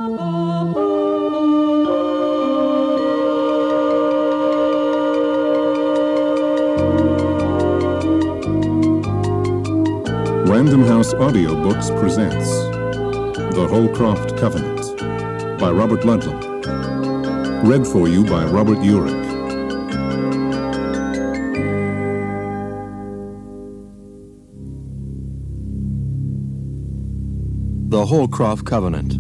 Random House Audiobooks presents The Holcroft Covenant by Robert Ludlum. Read for you by Robert Urich. The Holcroft Covenant.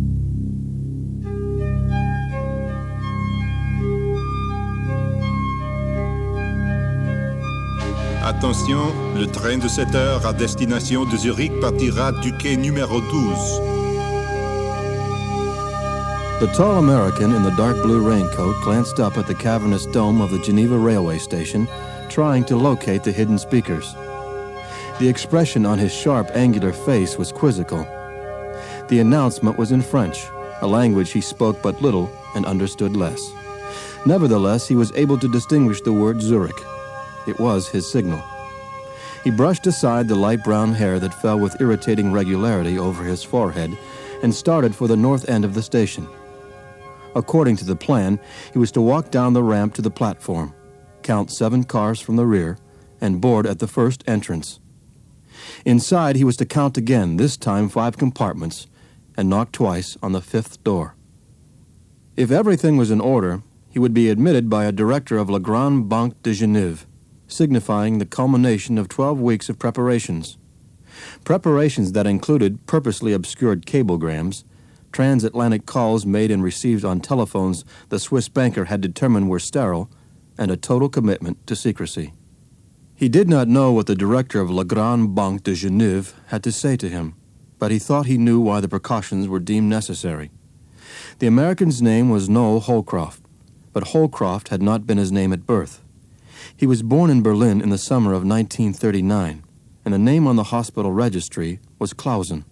Attention, le train de 7 heures à destination de Zurich partira du quai numéro 12. The tall American in the dark blue raincoat glanced up at the cavernous dome of the Geneva railway station, trying to locate the hidden speakers. The expression on his sharp, angular face was quizzical. The announcement was in French, a language he spoke but little and understood less. Nevertheless, he was able to distinguish the word Zurich. It was his signal. He brushed aside the light brown hair that fell with irritating regularity over his forehead and started for the north end of the station. According to the plan, he was to walk down the ramp to the platform, count 7 cars from the rear, and board at the first entrance. Inside, he was to count again, this time 5 compartments, and knock twice on the 5th door. If everything was in order, he would be admitted by a director of La Grande Banque de Genève, signifying the culmination of 12 weeks of preparations. Preparations that included purposely obscured cablegrams, transatlantic calls made and received on telephones the Swiss banker had determined were sterile, and a total commitment to secrecy. He did not know what the director of La Grande Banque de Genève had to say to him, but he thought he knew why the precautions were deemed necessary. The American's name was Noel Holcroft, but Holcroft had not been his name at birth. He was born in Berlin in the summer of 1939, and the name on the hospital registry was Clausen.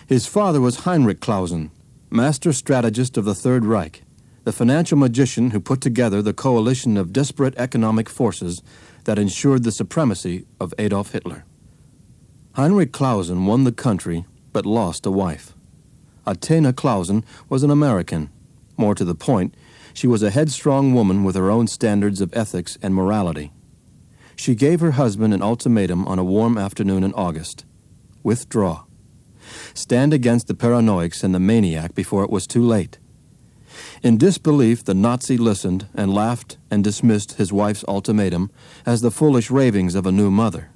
His father was Heinrich Clausen, master strategist of the Third Reich, the financial magician who put together the coalition of disparate economic forces that ensured the supremacy of Adolf Hitler. Heinrich Clausen won the country, but lost a wife. Athena Clausen was an American. More to the point, she was a headstrong woman with her own standards of ethics and morality. She gave her husband an ultimatum on a warm afternoon in August. Withdraw. Stand against the paranoics and the maniac before it was too late. In disbelief, the Nazi listened and laughed and dismissed his wife's ultimatum as the foolish ravings of a new mother.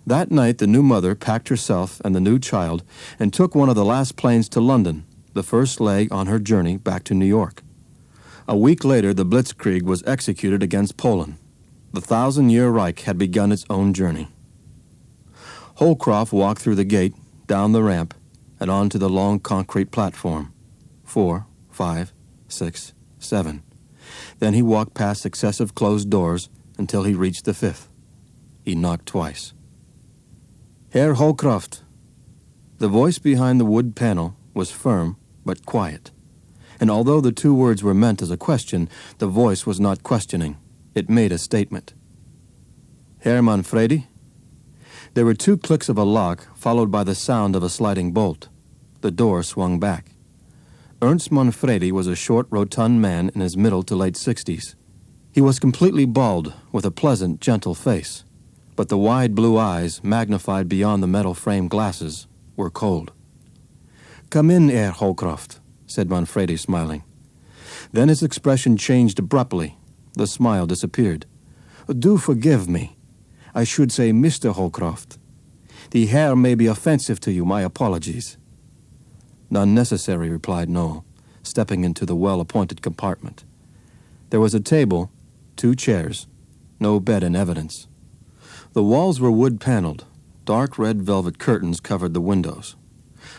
That night, the new mother packed herself and the new child and took one of the last planes to London, the first leg on her journey back to New York. A week later, the Blitzkrieg was executed against Poland. The 1,000-year Reich had begun its own journey. Holcroft walked through the gate, down the ramp, and onto the long concrete platform. 4, 5, 6, 7. Then he walked past successive closed doors until he reached the 5th. He knocked twice. Herr Holcroft. The voice behind the wood panel was firm but quiet. And although the 2 words were meant as a question, the voice was not questioning. It made a statement. Herr Manfredi? There were 2 clicks of a lock, followed by the sound of a sliding bolt. The door swung back. Ernst Manfredi was a short, rotund man in his middle to late 60s. He was completely bald, with a pleasant, gentle face. But the wide blue eyes, magnified beyond the metal frame glasses, were cold. Come in, Herr Holcroft, said Manfredi, smiling. Then his expression changed abruptly. The smile disappeared. Do forgive me. I should say Mr. Holcroft. The Herr may be offensive to you. My apologies. None necessary, replied Noel, stepping into the well-appointed compartment. There was a table, 2 chairs, no bed in evidence. The walls were wood-paneled. Dark red velvet curtains covered the windows.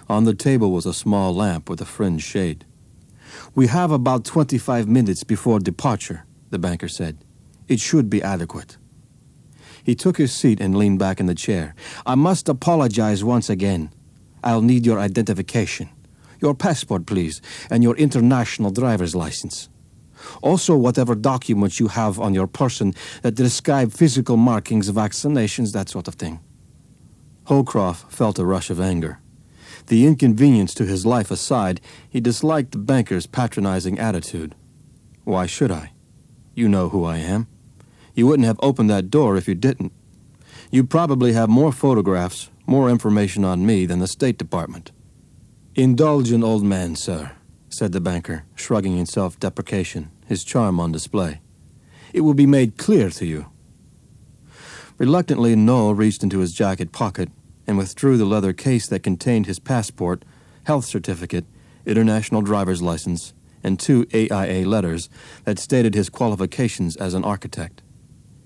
On the table was a small lamp with a fringed shade. We have about 25 minutes before departure, the banker said. It should be adequate. He took his seat and leaned back in the chair. I must apologize once again. I'll need your identification. Your passport, please, and your international driver's license. Also, whatever documents you have on your person that describe physical markings, vaccinations, that sort of thing. Holcroft felt a rush of anger. The inconvenience to his life aside, he disliked the banker's patronizing attitude. Why should I? You know who I am. You wouldn't have opened that door if you didn't. You probably have more photographs, more information on me than the State Department. Indulge an old man, sir, said the banker, shrugging in self-deprecation, his charm on display. It will be made clear to you. Reluctantly, Noel reached into his jacket pocket and withdrew the leather case that contained his passport, health certificate, international driver's license, and 2 AIA letters that stated his qualifications as an architect.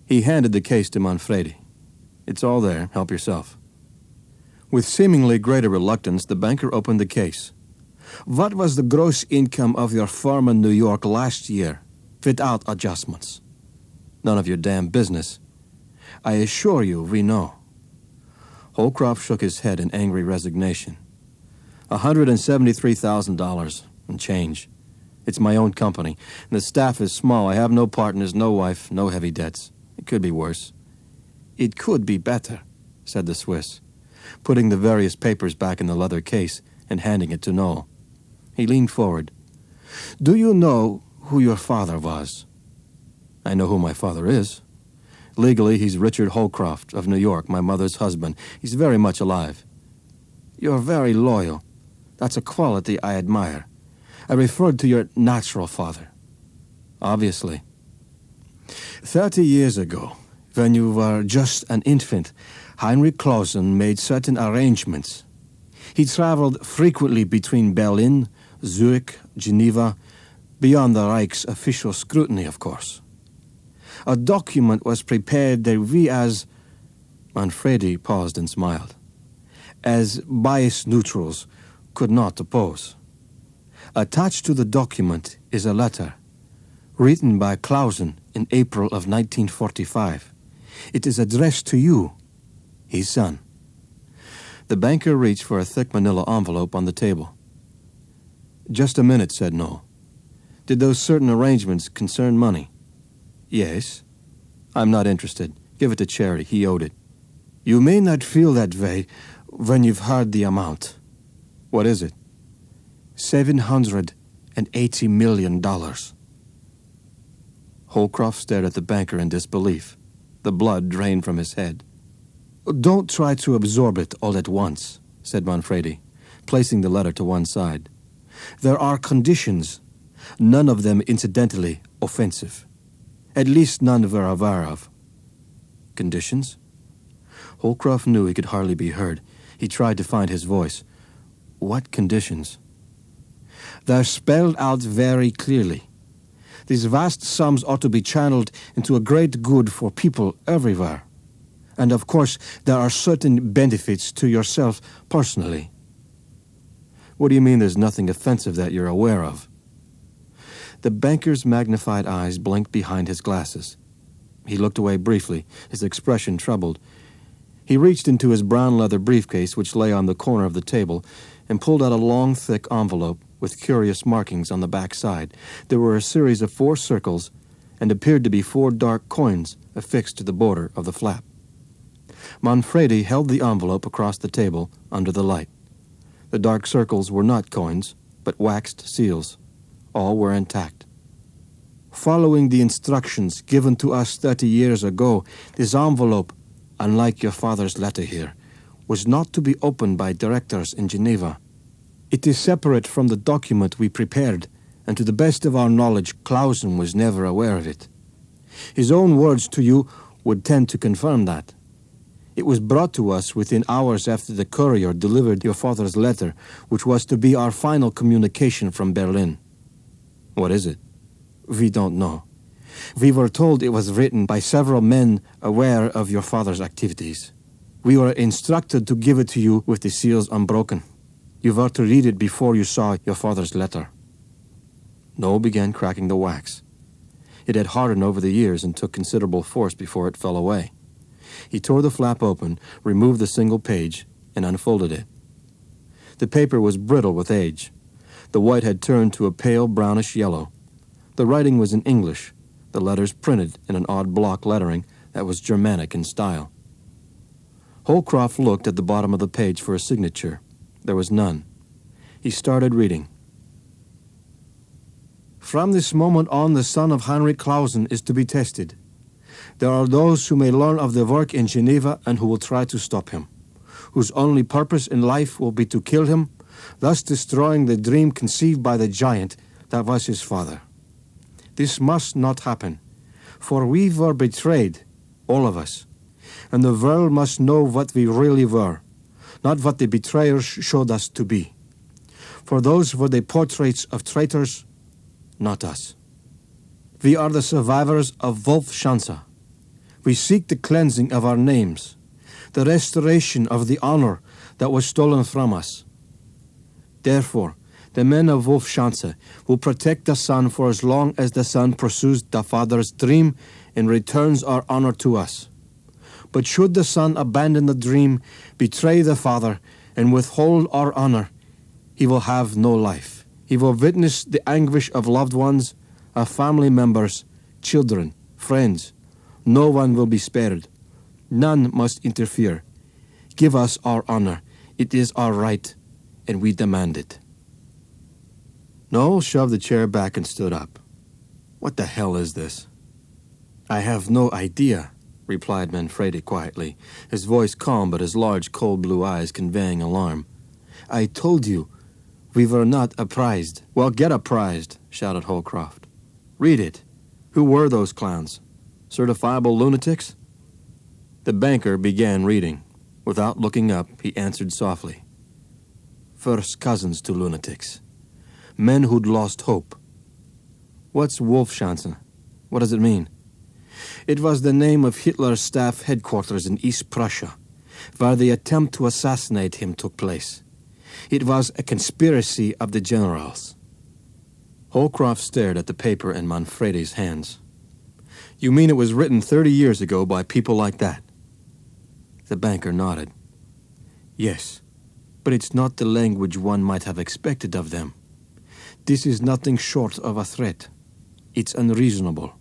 He handed the case to Manfredi. It's all there, help yourself. With seemingly greater reluctance, the banker opened the case. What was the gross income of your firm in New York last year, without adjustments? None of your damn business. I assure you, we know. Holcroft shook his head in angry resignation. $173,000 and change. It's my own company, and the staff is small. I have no partners, no wife, no heavy debts. It could be worse. It could be better, said the Swiss, putting the various papers back in the leather case and handing it to Noel. He leaned forward. Do you know who your father was? I know who my father is. Legally, he's Richard Holcroft of New York, my mother's husband. He's very much alive. You're very loyal. That's a quality I admire. I referred to your natural father. Obviously. 30 years ago, when you were just an infant, Heinrich Clausen made certain arrangements. He traveled frequently between Berlin, Zurich, Geneva, beyond the Reich's official scrutiny, of course. A document was prepared that we as... Manfredi paused and smiled. As bias neutrals could not oppose. Attached to the document is a letter, written by Clausen in April of 1945. It is addressed to you, his son. The banker reached for a thick manila envelope on the table. Just a minute, said Noel. Did those certain arrangements concern money? Yes. I'm not interested. Give it to Cherry. He owed it. You may not feel that way when you've heard the amount. What is it? $780 million. Holcroft stared at the banker in disbelief. The blood drained from his head. Don't try to absorb it all at once, said Manfredi, placing the letter to one side. There are conditions, none of them incidentally offensive. At least none we're aware of. Conditions? Holcroft knew he could hardly be heard. He tried to find his voice. What conditions? They're spelled out very clearly. These vast sums ought to be channeled into a great good for people everywhere. And of course, there are certain benefits to yourself personally. What do you mean there's nothing offensive that you're aware of? The banker's magnified eyes blinked behind his glasses. He looked away briefly, his expression troubled. He reached into his brown leather briefcase, which lay on the corner of the table, and pulled out a long, thick envelope with curious markings on the back side. There were a series of 4 circles and appeared to be 4 dark coins affixed to the border of the flap. Manfredi held the envelope across the table under the light. The dark circles were not coins, but waxed seals. All were intact. Following the instructions given to us 30 years ago, this envelope, unlike your father's letter here, was not to be opened by directors in Geneva. It is separate from the document we prepared, and to the best of our knowledge, Clausen was never aware of it. His own words to you would tend to confirm that. It was brought to us within hours after the courier delivered your father's letter, which was to be our final communication from Berlin. What is it? We don't know. We were told it was written by several men aware of your father's activities. We were instructed to give it to you with the seals unbroken. You were to read it before you saw your father's letter. Noel began cracking the wax. It had hardened over the years and took considerable force before it fell away. He tore the flap open, removed the single page, and unfolded it. The paper was brittle with age. The white had turned to a pale brownish yellow. The writing was in English, the letters printed in an odd block lettering that was Germanic in style. Holcroft looked at the bottom of the page for a signature. There was none. He started reading. From this moment on, the son of Heinrich Clausen is to be tested. There are those who may learn of the work in Geneva and who will try to stop him, whose only purpose in life will be to kill him, thus destroying the dream conceived by the giant that was his father. This must not happen, for we were betrayed, all of us, and the world must know what we really were, not what the betrayers showed us to be. For those were the portraits of traitors, not us. We are the survivors of Wolfschanze. We seek the cleansing of our names, the restoration of the honor that was stolen from us. Therefore, the men of Wolfschanze will protect the son for as long as the son pursues the father's dream and returns our honor to us. But should the son abandon the dream, betray the father, and withhold our honor, he will have no life. He will witness the anguish of loved ones, of family members, children, friends. No one will be spared. None must interfere. Give us our honor. It is our right, and we demand it. Noel shoved the chair back and stood up. What the hell is this? I have no idea, replied Manfredi quietly, his voice calm but his large cold blue eyes conveying alarm. I told you, we were not apprised. Well, get apprised, shouted Holcroft. Read it. Who were those clowns? Certifiable lunatics? The banker began reading. Without looking up, he answered softly. First cousins to lunatics. Men who'd lost hope. What's Wolfschanze? What does it mean? It was the name of Hitler's staff headquarters in East Prussia, where the attempt to assassinate him took place. It was a conspiracy of the generals. Holcroft stared at the paper in Manfredi's hands. You mean it was written 30 years ago by people like that? The banker nodded. Yes, but it's not the language one might have expected of them. This is nothing short of a threat. It's unreasonable.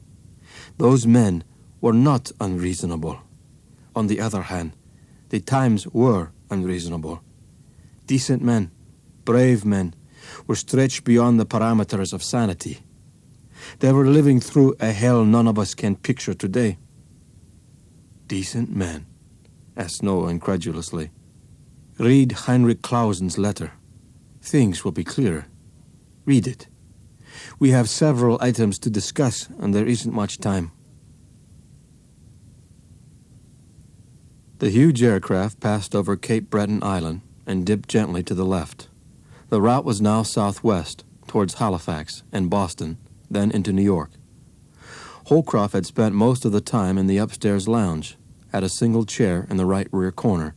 Those men were not unreasonable. On the other hand, the times were unreasonable. Decent men, brave men, were stretched beyond the parameters of sanity. They were living through a hell none of us can picture today. Decent men? Asked Noah incredulously. Read Heinrich Clausen's letter. Things will be clearer. Read it. We have several items to discuss, and there isn't much time. The huge aircraft passed over Cape Breton Island and dipped gently to the left. The route was now southwest, towards Halifax and Boston, then into New York. Holcroft had spent most of the time in the upstairs lounge, at a single chair in the right rear corner,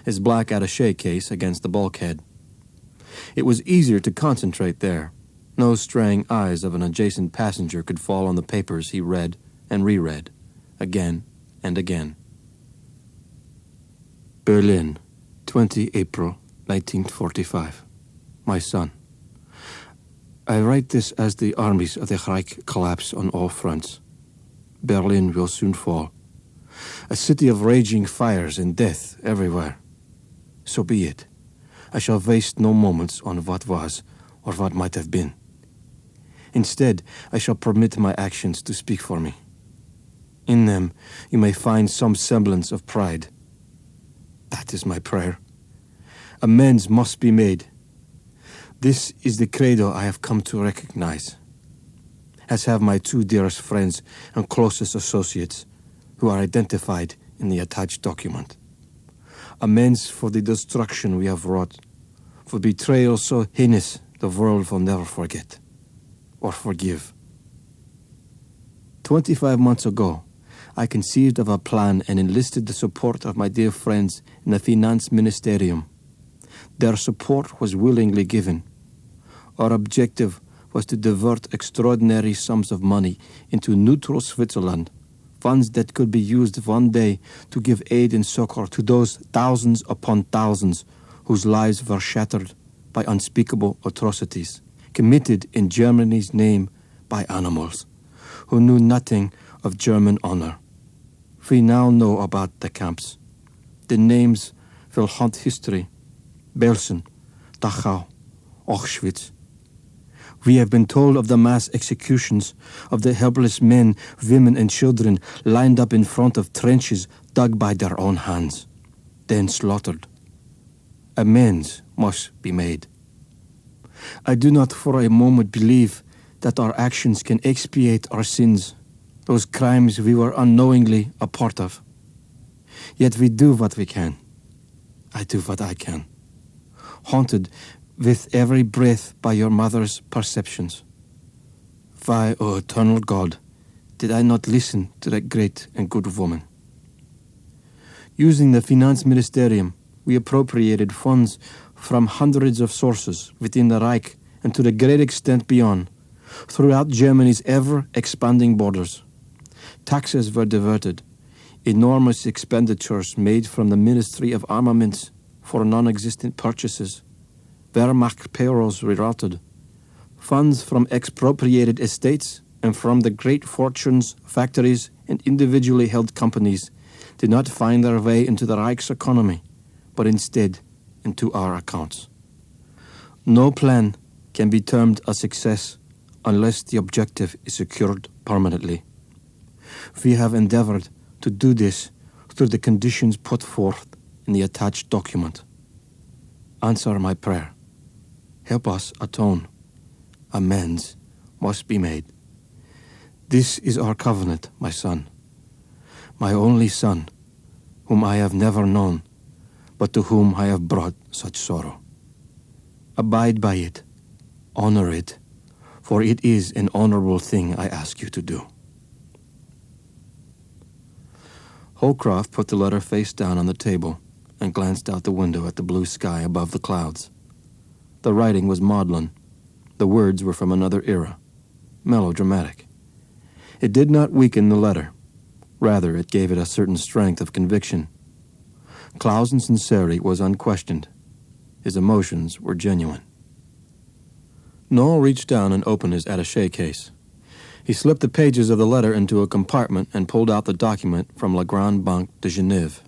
his black attaché case against the bulkhead. It was easier to concentrate there. No straying eyes of an adjacent passenger could fall on the papers he read and reread, again and again. Berlin, 20 April 1945. My son. I write this as the armies of the Reich collapse on all fronts. Berlin will soon fall. A city of raging fires and death everywhere. So be it. I shall waste no moments on what was or what might have been. Instead, I shall permit my actions to speak for me. In them, you may find some semblance of pride. That is my prayer. Amends must be made. This is the credo I have come to recognize, as have my two dearest friends and closest associates, who are identified in the attached document. Amends for the destruction we have wrought, for betrayal so heinous the world will never forget or forgive. 25 months ago, I conceived of a plan and enlisted the support of my dear friends in the Finanzministerium. Their support was willingly given. Our objective was to divert extraordinary sums of money into neutral Switzerland, funds that could be used one day to give aid and succor to those thousands upon thousands whose lives were shattered by unspeakable atrocities, committed in Germany's name by animals, who knew nothing of German honor. We now know about the camps. The names will haunt history. Belsen, Dachau, Auschwitz. We have been told of the mass executions of the helpless men, women, and children lined up in front of trenches dug by their own hands, then slaughtered. Amends must be made. I do not for a moment believe that our actions can expiate our sins, those crimes we were unknowingly a part of. Yet we do what we can. I do what I can, haunted with every breath by your mother's perceptions. Why, O eternal God, did I not listen to that great and good woman? Using the Finanzministerium, we appropriated funds from hundreds of sources within the Reich and to the great extent beyond, throughout Germany's ever-expanding borders. Taxes were diverted, enormous expenditures made from the Ministry of Armaments for non-existent purchases, Wehrmacht payrolls rerouted, funds from expropriated estates and from the great fortunes, factories, and individually held companies did not find their way into the Reich's economy, but instead into our accounts. No plan can be termed a success unless the objective is secured permanently. We have endeavored to do this through the conditions put forth in the attached document. Answer my prayer. Help us atone. Amends must be made. This is our covenant, my son, my only son, whom I have never known, but to whom I have brought such sorrow. Abide by it, honor it, for it is an honorable thing I ask you to do. Holcroft put the letter face down on the table and glanced out the window at the blue sky above the clouds. The writing was maudlin. The words were from another era, melodramatic. It did not weaken the letter. Rather, it gave it a certain strength of conviction. Clausen's sincerity was unquestioned. His emotions were genuine. Noel reached down and opened his attaché case. He slipped the pages of the letter into a compartment and pulled out the document from La Grande Banque de Genève.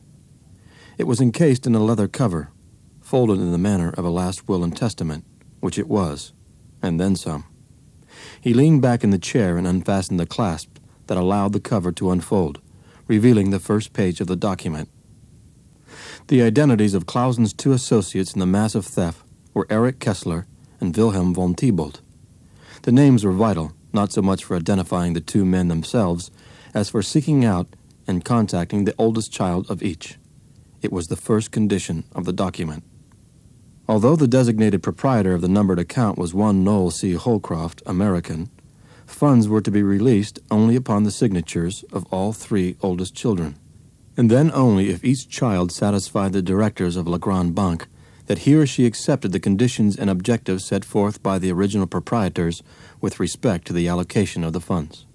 It was encased in a leather cover, folded in the manner of a last will and testament, which it was, and then some. He leaned back in the chair and unfastened the clasp that allowed the cover to unfold, revealing the first page of the document. The identities of Clausen's two associates in the massive theft were Erich Kessler and Wilhelm von Thibault. The names were vital, not so much for identifying the two men themselves, as for seeking out and contacting the oldest child of each. It was the first condition of the document. Although the designated proprietor of the numbered account was one Noel C. Holcroft, American, funds were to be released only upon the signatures of all three oldest children, and then only if each child satisfied the directors of La Grande Banque that he or she accepted the conditions and objectives set forth by the original proprietors with respect to the allocation of the funds.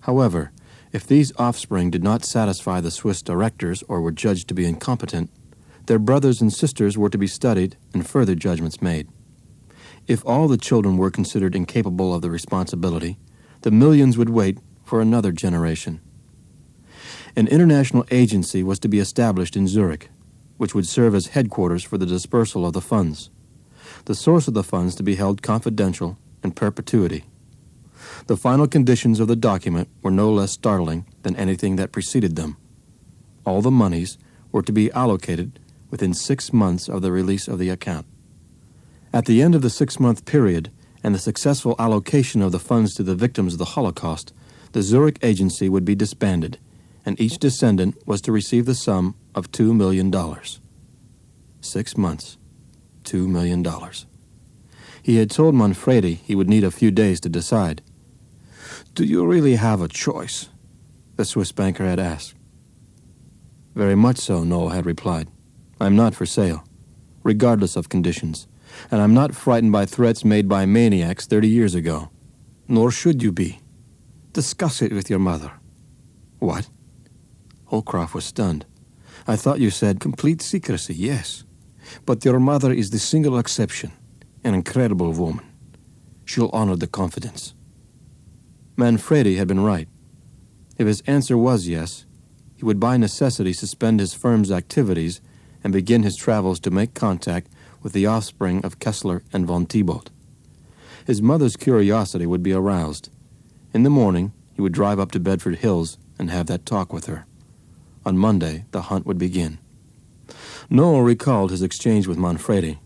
However, if these offspring did not satisfy the Swiss directors or were judged to be incompetent, their brothers and sisters were to be studied and further judgments made. If all the children were considered incapable of the responsibility, the millions would wait for another generation. An international agency was to be established in Zurich, which would serve as headquarters for the dispersal of the funds. The source of the funds to be held confidential in perpetuity. The final conditions of the document were no less startling than anything that preceded them. All the monies were to be allocated within 6 months of the release of the account. At the end of the 6-month period and the successful allocation of the funds to the victims of the Holocaust, the Zurich agency would be disbanded, and each descendant was to receive the sum of $2 million. 6 months, $2 million. He had told Manfredi he would need a few days to decide. "Do you really have a choice?" the Swiss banker had asked. "Very much so," Noel had replied. "I'm not for sale, regardless of conditions, and I'm not frightened by threats made by maniacs 30 years ago. Nor should you be. Discuss it with your mother." "What?" Holcroft was stunned. "I thought you said complete secrecy." "Yes, but your mother is the single exception, an incredible woman. She'll honor the confidence." Manfredi had been right. If his answer was yes, he would by necessity suspend his firm's activities and begin his travels to make contact with the offspring of Kessler and von Thibault. His mother's curiosity would be aroused. In the morning, he would drive up to Bedford Hills and have that talk with her. On Monday, the hunt would begin. Noel recalled his exchange with Manfredi.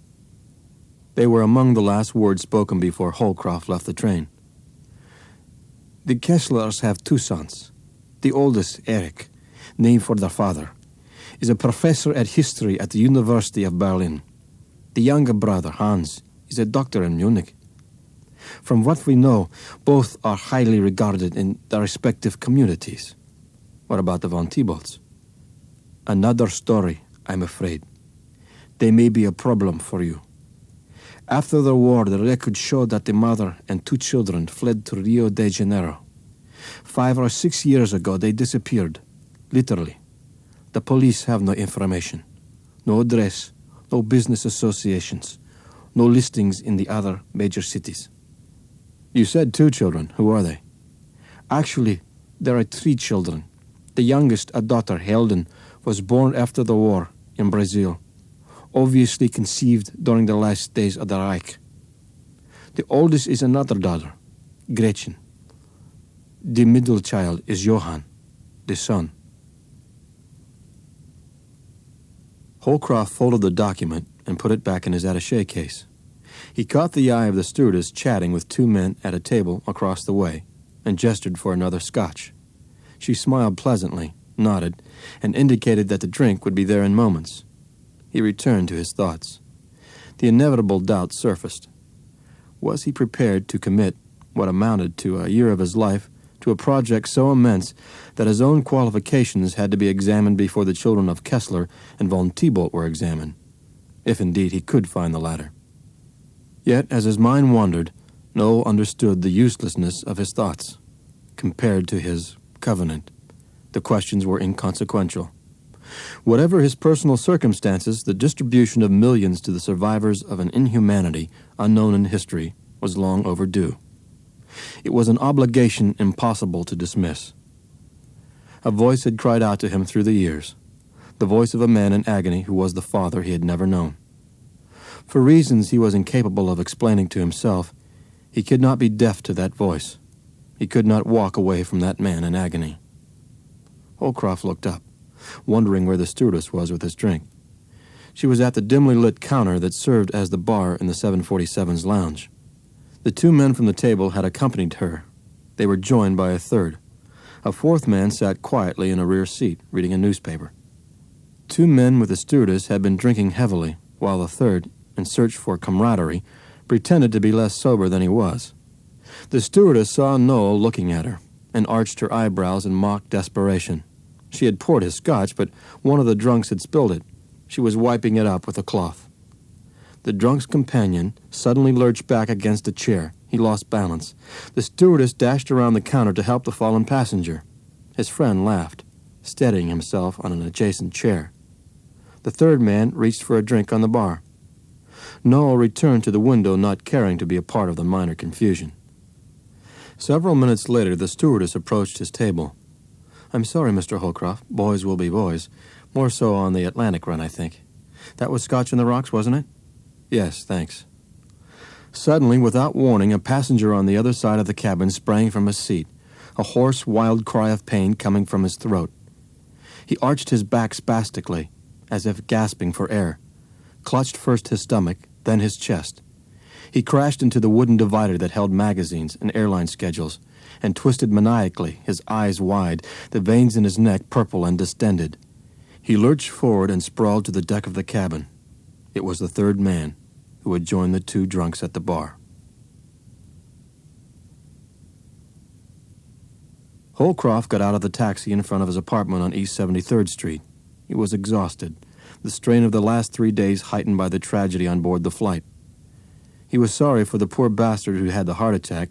They were among the last words spoken before Holcroft left the train. The Kesslers have 2 sons. The oldest, Erich, named for their father, is a professor at history at the University of Berlin. The younger brother, Hans, is a doctor in Munich. From what we know, both are highly regarded in their respective communities. What about the von Thibaults? Another story, I'm afraid. They may be a problem for you. After the war, the records show that the mother and 2 children fled to Rio de Janeiro. 5 or 6 years ago, they disappeared, literally. The police have no information, no address, no business associations, no listings in the other major cities. You said 2 children. Who are they? Actually, there are 3 children. The youngest, a daughter, Helden, was born after the war in Brazil, obviously conceived during the last days of the Reich. The oldest is another daughter, Gretchen. The middle child is Johann, the son. Holcroft folded the document and put it back in his attaché case. He caught the eye of the stewardess chatting with 2 men at a table across the way and gestured for another scotch. She smiled pleasantly, nodded, and indicated that the drink would be there in moments. He returned to his thoughts. The inevitable doubt surfaced. Was he prepared to commit what amounted to a year of his life to a project so immense that his own qualifications had to be examined before the children of Kessler and von Thibault were examined, if indeed he could find the latter? Yet, as his mind wandered, Noel understood the uselessness of his thoughts. Compared to his covenant, the questions were inconsequential. Whatever his personal circumstances, the distribution of millions to the survivors of an inhumanity unknown in history was long overdue. It was an obligation impossible to dismiss. A voice had cried out to him through the years, the voice of a man in agony who was the father he had never known. For reasons he was incapable of explaining to himself, he could not be deaf to that voice. He could not walk away from that man in agony. Holcroft looked up, wondering where the stewardess was with his drink. She was at the dimly lit counter that served as the bar in the 747's lounge. The 2 men from the table had accompanied her. They were joined by a 3rd. A 4th man sat quietly in a rear seat, reading a newspaper. 2 men with the stewardess had been drinking heavily, while the 3rd, in search for camaraderie, pretended to be less sober than he was. The stewardess saw Noel looking at her, and arched her eyebrows in mock desperation. She had poured his scotch, but one of the drunks had spilled it. She was wiping it up with a cloth. The drunk's companion suddenly lurched back against a chair. He lost balance. The stewardess dashed around the counter to help the fallen passenger. His friend laughed, steadying himself on an adjacent chair. The 3rd man reached for a drink on the bar. Noel returned to the window, not caring to be a part of the minor confusion. Several minutes later, the stewardess approached his table. "I'm sorry, Mr. Holcroft. Boys will be boys. More so on the Atlantic run, I think. That was Scotch in the Rocks, wasn't it?" "Yes, thanks." Suddenly, without warning, a passenger on the other side of the cabin sprang from his seat, a hoarse, wild cry of pain coming from his throat. He arched his back spastically, as if gasping for air, clutched first his stomach, then his chest. He crashed into the wooden divider that held magazines and airline schedules, and twisted maniacally, his eyes wide, the veins in his neck purple and distended. He lurched forward and sprawled to the deck of the cabin. It was the 3rd man, who had joined the 2 drunks at the bar. Holcroft got out of the taxi in front of his apartment on East 73rd Street. He was exhausted, the strain of the last 3 days heightened by the tragedy on board the flight. He was sorry for the poor bastard who had the heart attack,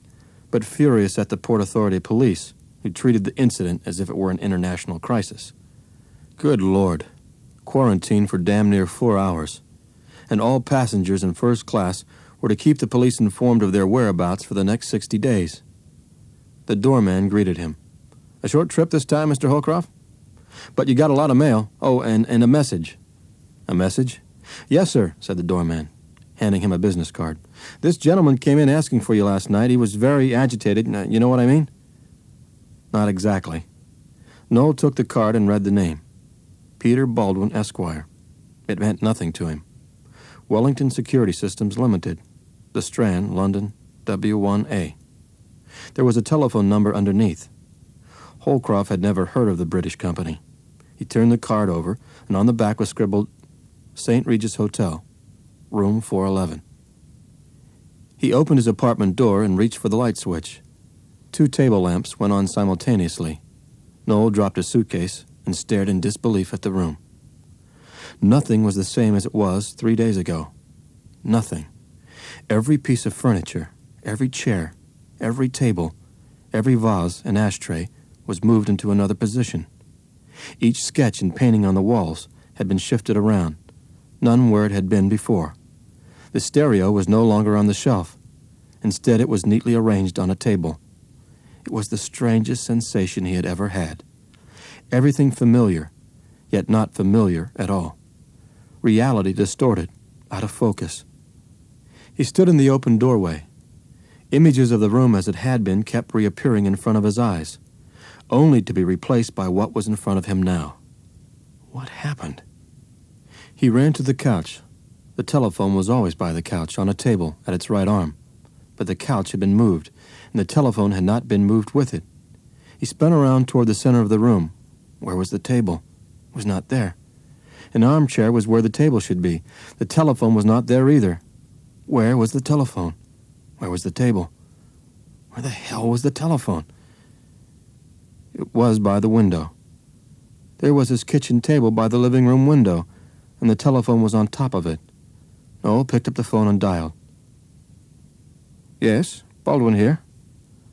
but furious at the Port Authority police, who treated the incident as if it were an international crisis. Good Lord. Quarantine for damn near 4 hours. And all passengers in first class were to keep the police informed of their whereabouts for the next 60 days. The doorman greeted him. "A short trip this time, Mr. Holcroft? But you got a lot of mail. Oh, and a message." "A message?" "Yes, sir," said the doorman. handing him a business card. "This gentleman came in asking for you last night. He was very agitated. You know what I mean?" Not exactly. Noel took the card and read the name. Peter Baldwin, Esquire. It meant nothing to him. Wellington Security Systems Limited. The Strand, London, W1A. There was a telephone number underneath. Holcroft had never heard of the British company. He turned the card over, and on the back was scribbled, St. Regis Hotel, room 411. He opened his apartment door and reached for the light switch. 2 table lamps went on simultaneously. Noel dropped his suitcase and stared in disbelief at the room. Nothing was the same as it was 3 days ago. Nothing. Every piece of furniture, every chair, every table, every vase and ashtray was moved into another position. Each sketch and painting on the walls had been shifted around, none where it had been before. The stereo was no longer on the shelf. Instead, it was neatly arranged on a table. It was the strangest sensation he had ever had. Everything familiar, yet not familiar at all. Reality distorted, out of focus. He stood in the open doorway. Images of the room as it had been kept reappearing in front of his eyes, only to be replaced by what was in front of him now. What happened? He ran to the couch. The telephone was always by the couch, on a table at its right arm. But the couch had been moved, and the telephone had not been moved with it. He spun around toward the center of the room. Where was the table? It was not there. An armchair was where the table should be. The telephone was not there either. Where was the telephone? Where was the table? Where the hell was the telephone? It was by the window. There was his kitchen table by the living room window, and the telephone was on top of it. Noel picked up the phone and dialed. "Yes, Baldwin here."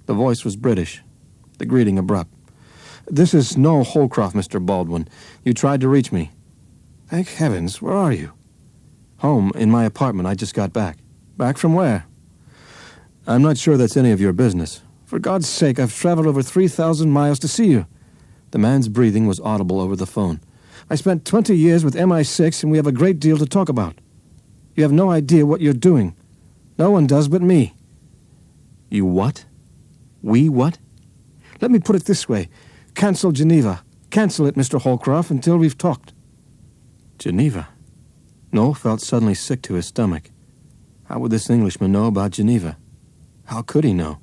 The voice was British, the greeting abrupt. "This is Noel Holcroft, Mr. Baldwin. You tried to reach me." "Thank heavens, where are you?" "Home, in my apartment. I just got back." "Back from where?" "I'm not sure that's any of your business." "For God's sake, I've traveled over 3,000 miles to see you." The man's breathing was audible over the phone. "I spent 20 years with MI6, and we have a great deal to talk about. You have no idea what you're doing. No one does but me." "You what? We what?" "Let me put it this way. Cancel Geneva. Cancel it, Mr. Holcroft, until we've talked." Geneva? Noel felt suddenly sick to his stomach. How would this Englishman know about Geneva? How could he know?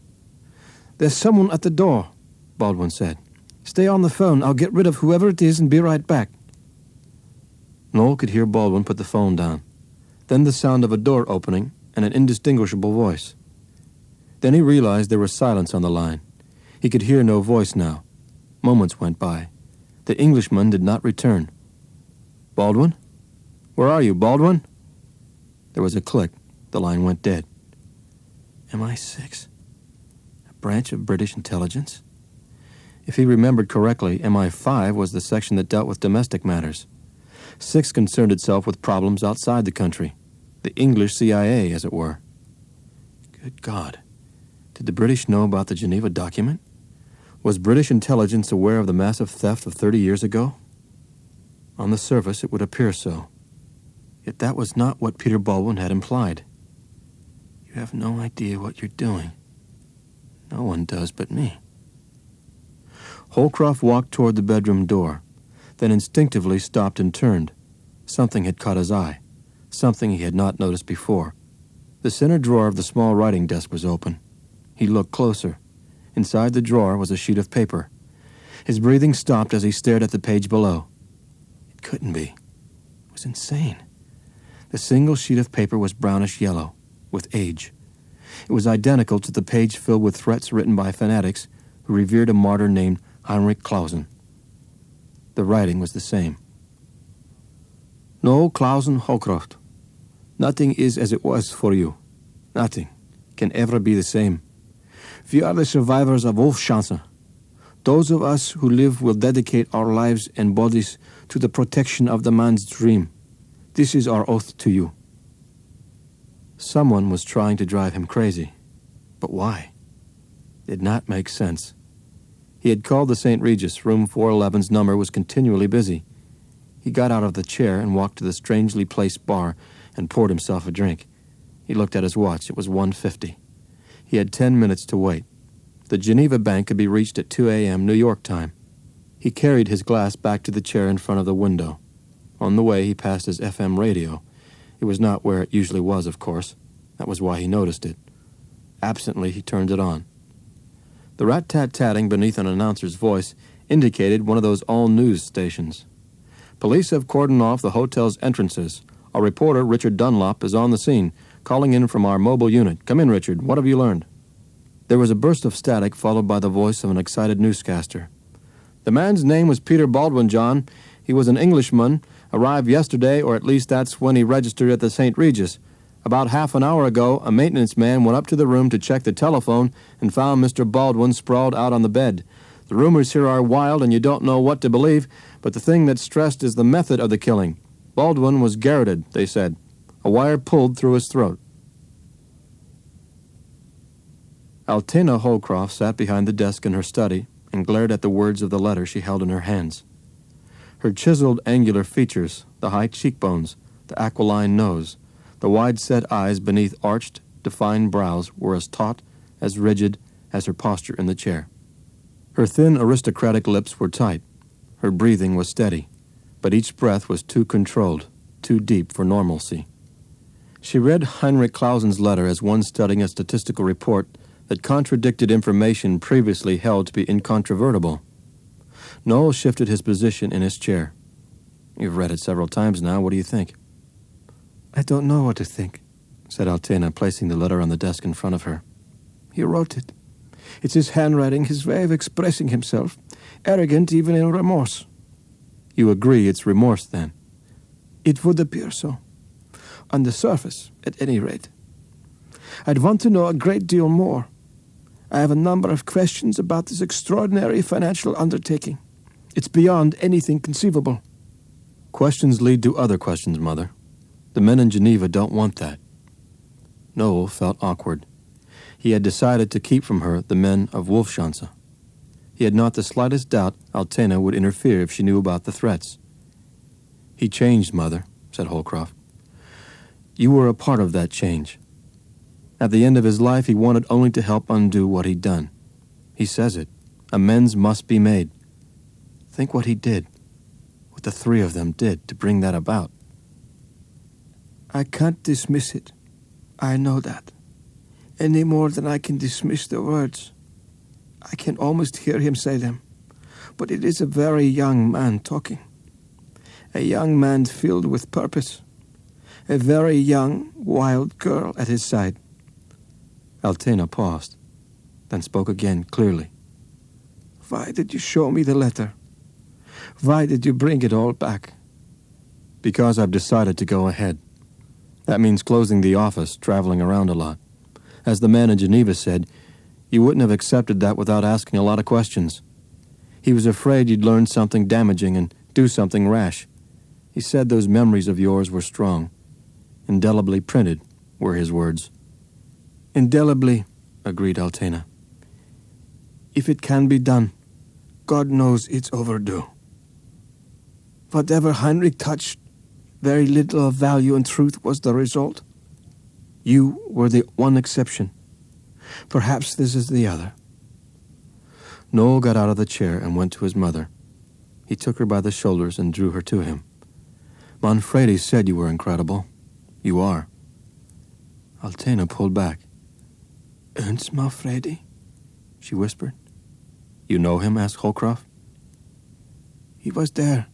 "There's someone at the door," Baldwin said. "Stay on the phone. I'll get rid of whoever it is and be right back." Noel could hear Baldwin put the phone down. Then the sound of a door opening and an indistinguishable voice. Then he realized there was silence on the line. He could hear no voice now. Moments went by. The Englishman did not return. "Baldwin? Where are you, Baldwin?" There was a click. The line went dead. MI6? A branch of British intelligence? If he remembered correctly, MI5 was the section that dealt with domestic matters. 6 concerned itself with problems outside the country. The English CIA, as it were. Good God. Did the British know about the Geneva document? Was British intelligence aware of the massive theft of 30 years ago? On the surface, it would appear so. Yet that was not what Peter Baldwin had implied. You have no idea what you're doing. No one does but me. Holcroft walked toward the bedroom door, then instinctively stopped and turned. Something had caught his eye, something he had not noticed before. The center drawer of the small writing desk was open. He looked closer. Inside the drawer was a sheet of paper. His breathing stopped as he stared at the page below. It couldn't be. It was insane. The single sheet of paper was brownish yellow, with age. It was identical to the page filled with threats written by fanatics who revered a martyr named Heinrich Clausen. The writing was the same. Noel Clausen Holcroft. Nothing is as it was for you. Nothing can ever be the same. We are the survivors of Wolfschanze. Those of us who live will dedicate our lives and bodies to the protection of the man's dream. This is our oath to you. Someone was trying to drive him crazy. But why? It did not make sense. He had called the St. Regis. Room 411's number was continually busy. He got out of the chair and walked to the strangely placed bar and poured himself a drink. He looked at his watch. It was 1:50. He had 10 minutes to wait. The Geneva bank could be reached at 2 a.m. New York time. He carried his glass back to the chair in front of the window. On the way, he passed his FM radio. It was not where it usually was, of course. That was why he noticed it. Absently, he turned it on. The rat-tat-tatting beneath an announcer's voice indicated one of those all-news stations. Police have cordoned off the hotel's entrances. Our reporter, Richard Dunlop, is on the scene, calling in from our mobile unit. Come in, Richard. What have you learned? There was a burst of static, followed by the voice of an excited newscaster. The man's name was Peter Baldwin, John. He was an Englishman, arrived yesterday, or at least that's when he registered at the St. Regis. About half an hour ago, a maintenance man went up to the room to check the telephone and found Mr. Baldwin sprawled out on the bed. The rumors here are wild, and you don't know what to believe, but the thing that's stressed is the method of the killing. Baldwin was garroted, they said. A wire pulled through his throat. Altena Holcroft sat behind the desk in her study and glared at the words of the letter she held in her hands. Her chiseled, angular features, the high cheekbones, the aquiline nose, the wide-set eyes beneath arched, defined brows were as taut, as rigid as her posture in the chair. Her thin, aristocratic lips were tight. Her breathing was steady, but each breath was too controlled, too deep for normalcy. She read Heinrich Clausen's letter as one studying a statistical report that contradicted information previously held to be incontrovertible. Noel shifted his position in his chair. You've read it several times now. What do you think? I don't know what to think, said Altena, placing the letter on the desk in front of her. He wrote it. It's his handwriting, his way of expressing himself, arrogant even in remorse. You agree it's remorse, then? It would appear so. On the surface, at any rate. I'd want to know a great deal more. I have a number of questions about this extraordinary financial undertaking. It's beyond anything conceivable. Questions lead to other questions, Mother. The men in Geneva don't want that. Noel felt awkward. He had decided to keep from her the men of Wolfschanze. He had not the slightest doubt Altena would interfere if she knew about the threats. He changed, Mother, said Holcroft. You were a part of that change. At the end of his life, he wanted only to help undo what he'd done. He says it. Amends must be made. Think what he did, what the three of them did to bring that about. I can't dismiss it. I know that. Any more than I can dismiss the words. I can almost hear him say them. But it is a very young man talking. A young man filled with purpose. A very young, wild girl at his side. Altena paused, then spoke again clearly. Why did you show me the letter? Why did you bring it all back? Because I've decided to go ahead. That means closing the office, traveling around a lot. As the man in Geneva said, you wouldn't have accepted that without asking a lot of questions. He was afraid you'd learn something damaging and do something rash. He said those memories of yours were strong. Indelibly printed, were his words. Indelibly, agreed Altena. If it can be done, God knows it's overdue. Whatever Heinrich touched, very little of value and truth was the result. You were the one exception. Perhaps this is the other. Noel got out of the chair and went to his mother. He took her by the shoulders and drew her to him. Manfredi said you were incredible. You are. Altena pulled back. Ernst Manfredi? She whispered. You know him? Asked Holcroft. He was there.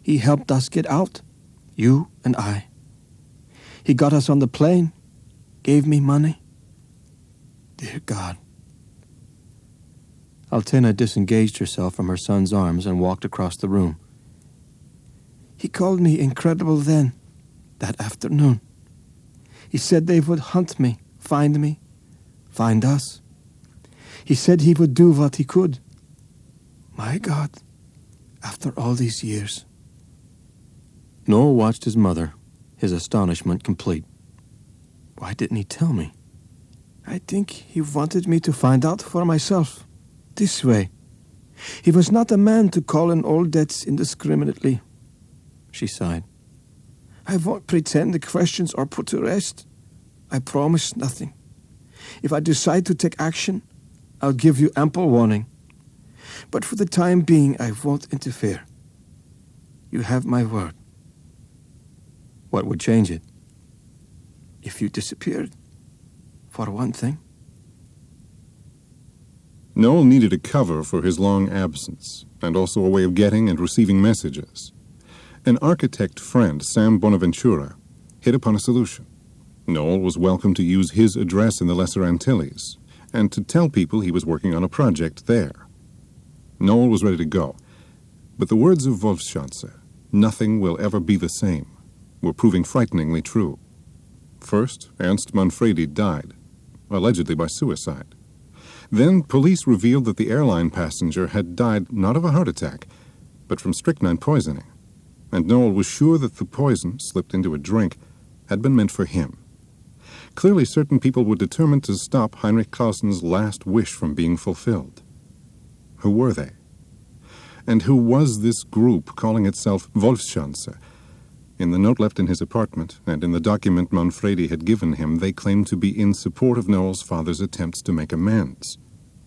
He helped us get out. You and I. He got us on the plane. Gave me money. Dear God. Altena disengaged herself from her son's arms and walked across the room. He called me incredible then, that afternoon. He said they would hunt me, find us. He said he would do what he could. My God, after all these years. Noel watched his mother, his astonishment complete. Why didn't he tell me? I think he wanted me to find out for myself, this way. He was not a man to call in old debts indiscriminately. She sighed. I won't pretend the questions are put to rest. I promise nothing. If I decide to take action, I'll give you ample warning. But for the time being, I won't interfere. You have my word. What would change it? If you disappeared, for one thing. Noel needed a cover for his long absence, and also a way of getting and receiving messages. An architect friend, Sam Bonaventura, hit upon a solution. Noel was welcome to use his address in the Lesser Antilles, and to tell people he was working on a project there. Noel was ready to go, but the words of Wolfschanze, "Nothing will ever be the same," were proving frighteningly true. First, Ernst Manfredi died, allegedly by suicide. Then police revealed that the airline passenger had died not of a heart attack, but from strychnine poisoning, and Noel was sure that the poison, slipped into a drink, had been meant for him. Clearly, certain people were determined to stop Heinrich Clausen's last wish from being fulfilled. Who were they? And who was this group calling itself Wolfschanze? In the note left in his apartment, and in the document Manfredi had given him, they claimed to be in support of Noel's father's attempts to make amends.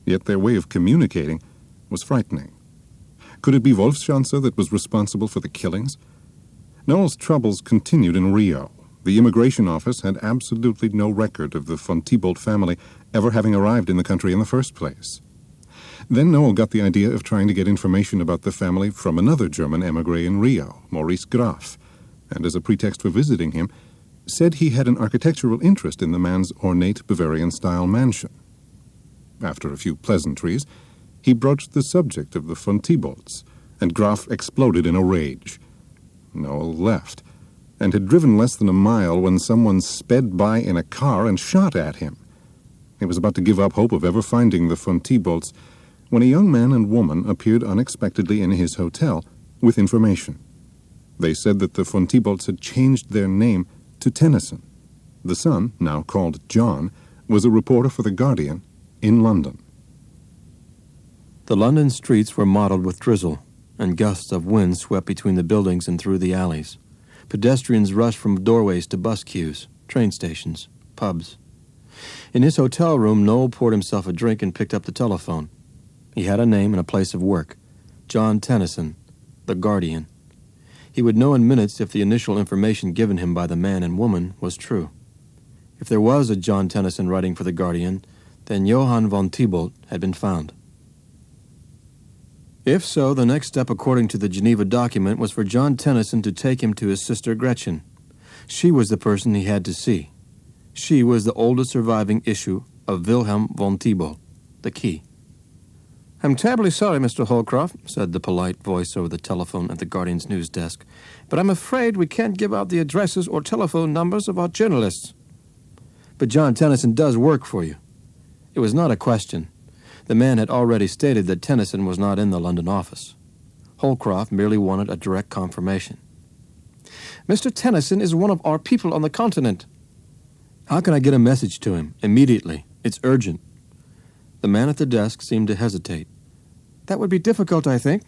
Yet their way of communicating was frightening. Could it be Wolfschanze that was responsible for the killings? Noel's troubles continued in Rio. The immigration office had absolutely no record of the von Thibault family ever having arrived in the country in the first place. Then Noel got the idea of trying to get information about the family from another German émigré in Rio, Maurice Graf, and as a pretext for visiting him, said he had an architectural interest in the man's ornate Bavarian-style mansion. After a few pleasantries, he broached the subject of the von Thibaults, and Graf exploded in a rage. Noel left, and had driven less than a mile when someone sped by in a car and shot at him. He was about to give up hope of ever finding the von Thibaults when a young man and woman appeared unexpectedly in his hotel with information. They said that the von Thibaults had changed their name to Tennyson. The son, now called John, was a reporter for The Guardian in London. The London streets were mottled with drizzle, and gusts of wind swept between the buildings and through the alleys. Pedestrians rushed from doorways to bus queues, train stations, pubs. In his hotel room, Noel poured himself a drink and picked up the telephone. He had a name and a place of work: John Tennyson, The Guardian. He would know in minutes if the initial information given him by the man and woman was true. If there was a John Tennyson writing for The Guardian, then Johann von Thibault had been found. If so, the next step according to the Geneva document was for John Tennyson to take him to his sister Gretchen. She was the person he had to see. She was the oldest surviving issue of Wilhelm von Thibault, the key. "I'm terribly sorry, Mr. Holcroft," said the polite voice over the telephone at the Guardian's news desk, "but I'm afraid we can't give out the addresses or telephone numbers of our journalists." "But John Tennyson does work for you." It was not a question. The man had already stated that Tennyson was not in the London office. Holcroft merely wanted a direct confirmation. "Mr. Tennyson is one of our people on the continent." "How can I get a message to him? Immediately. It's urgent." The man at the desk seemed to hesitate. "That would be difficult, I think.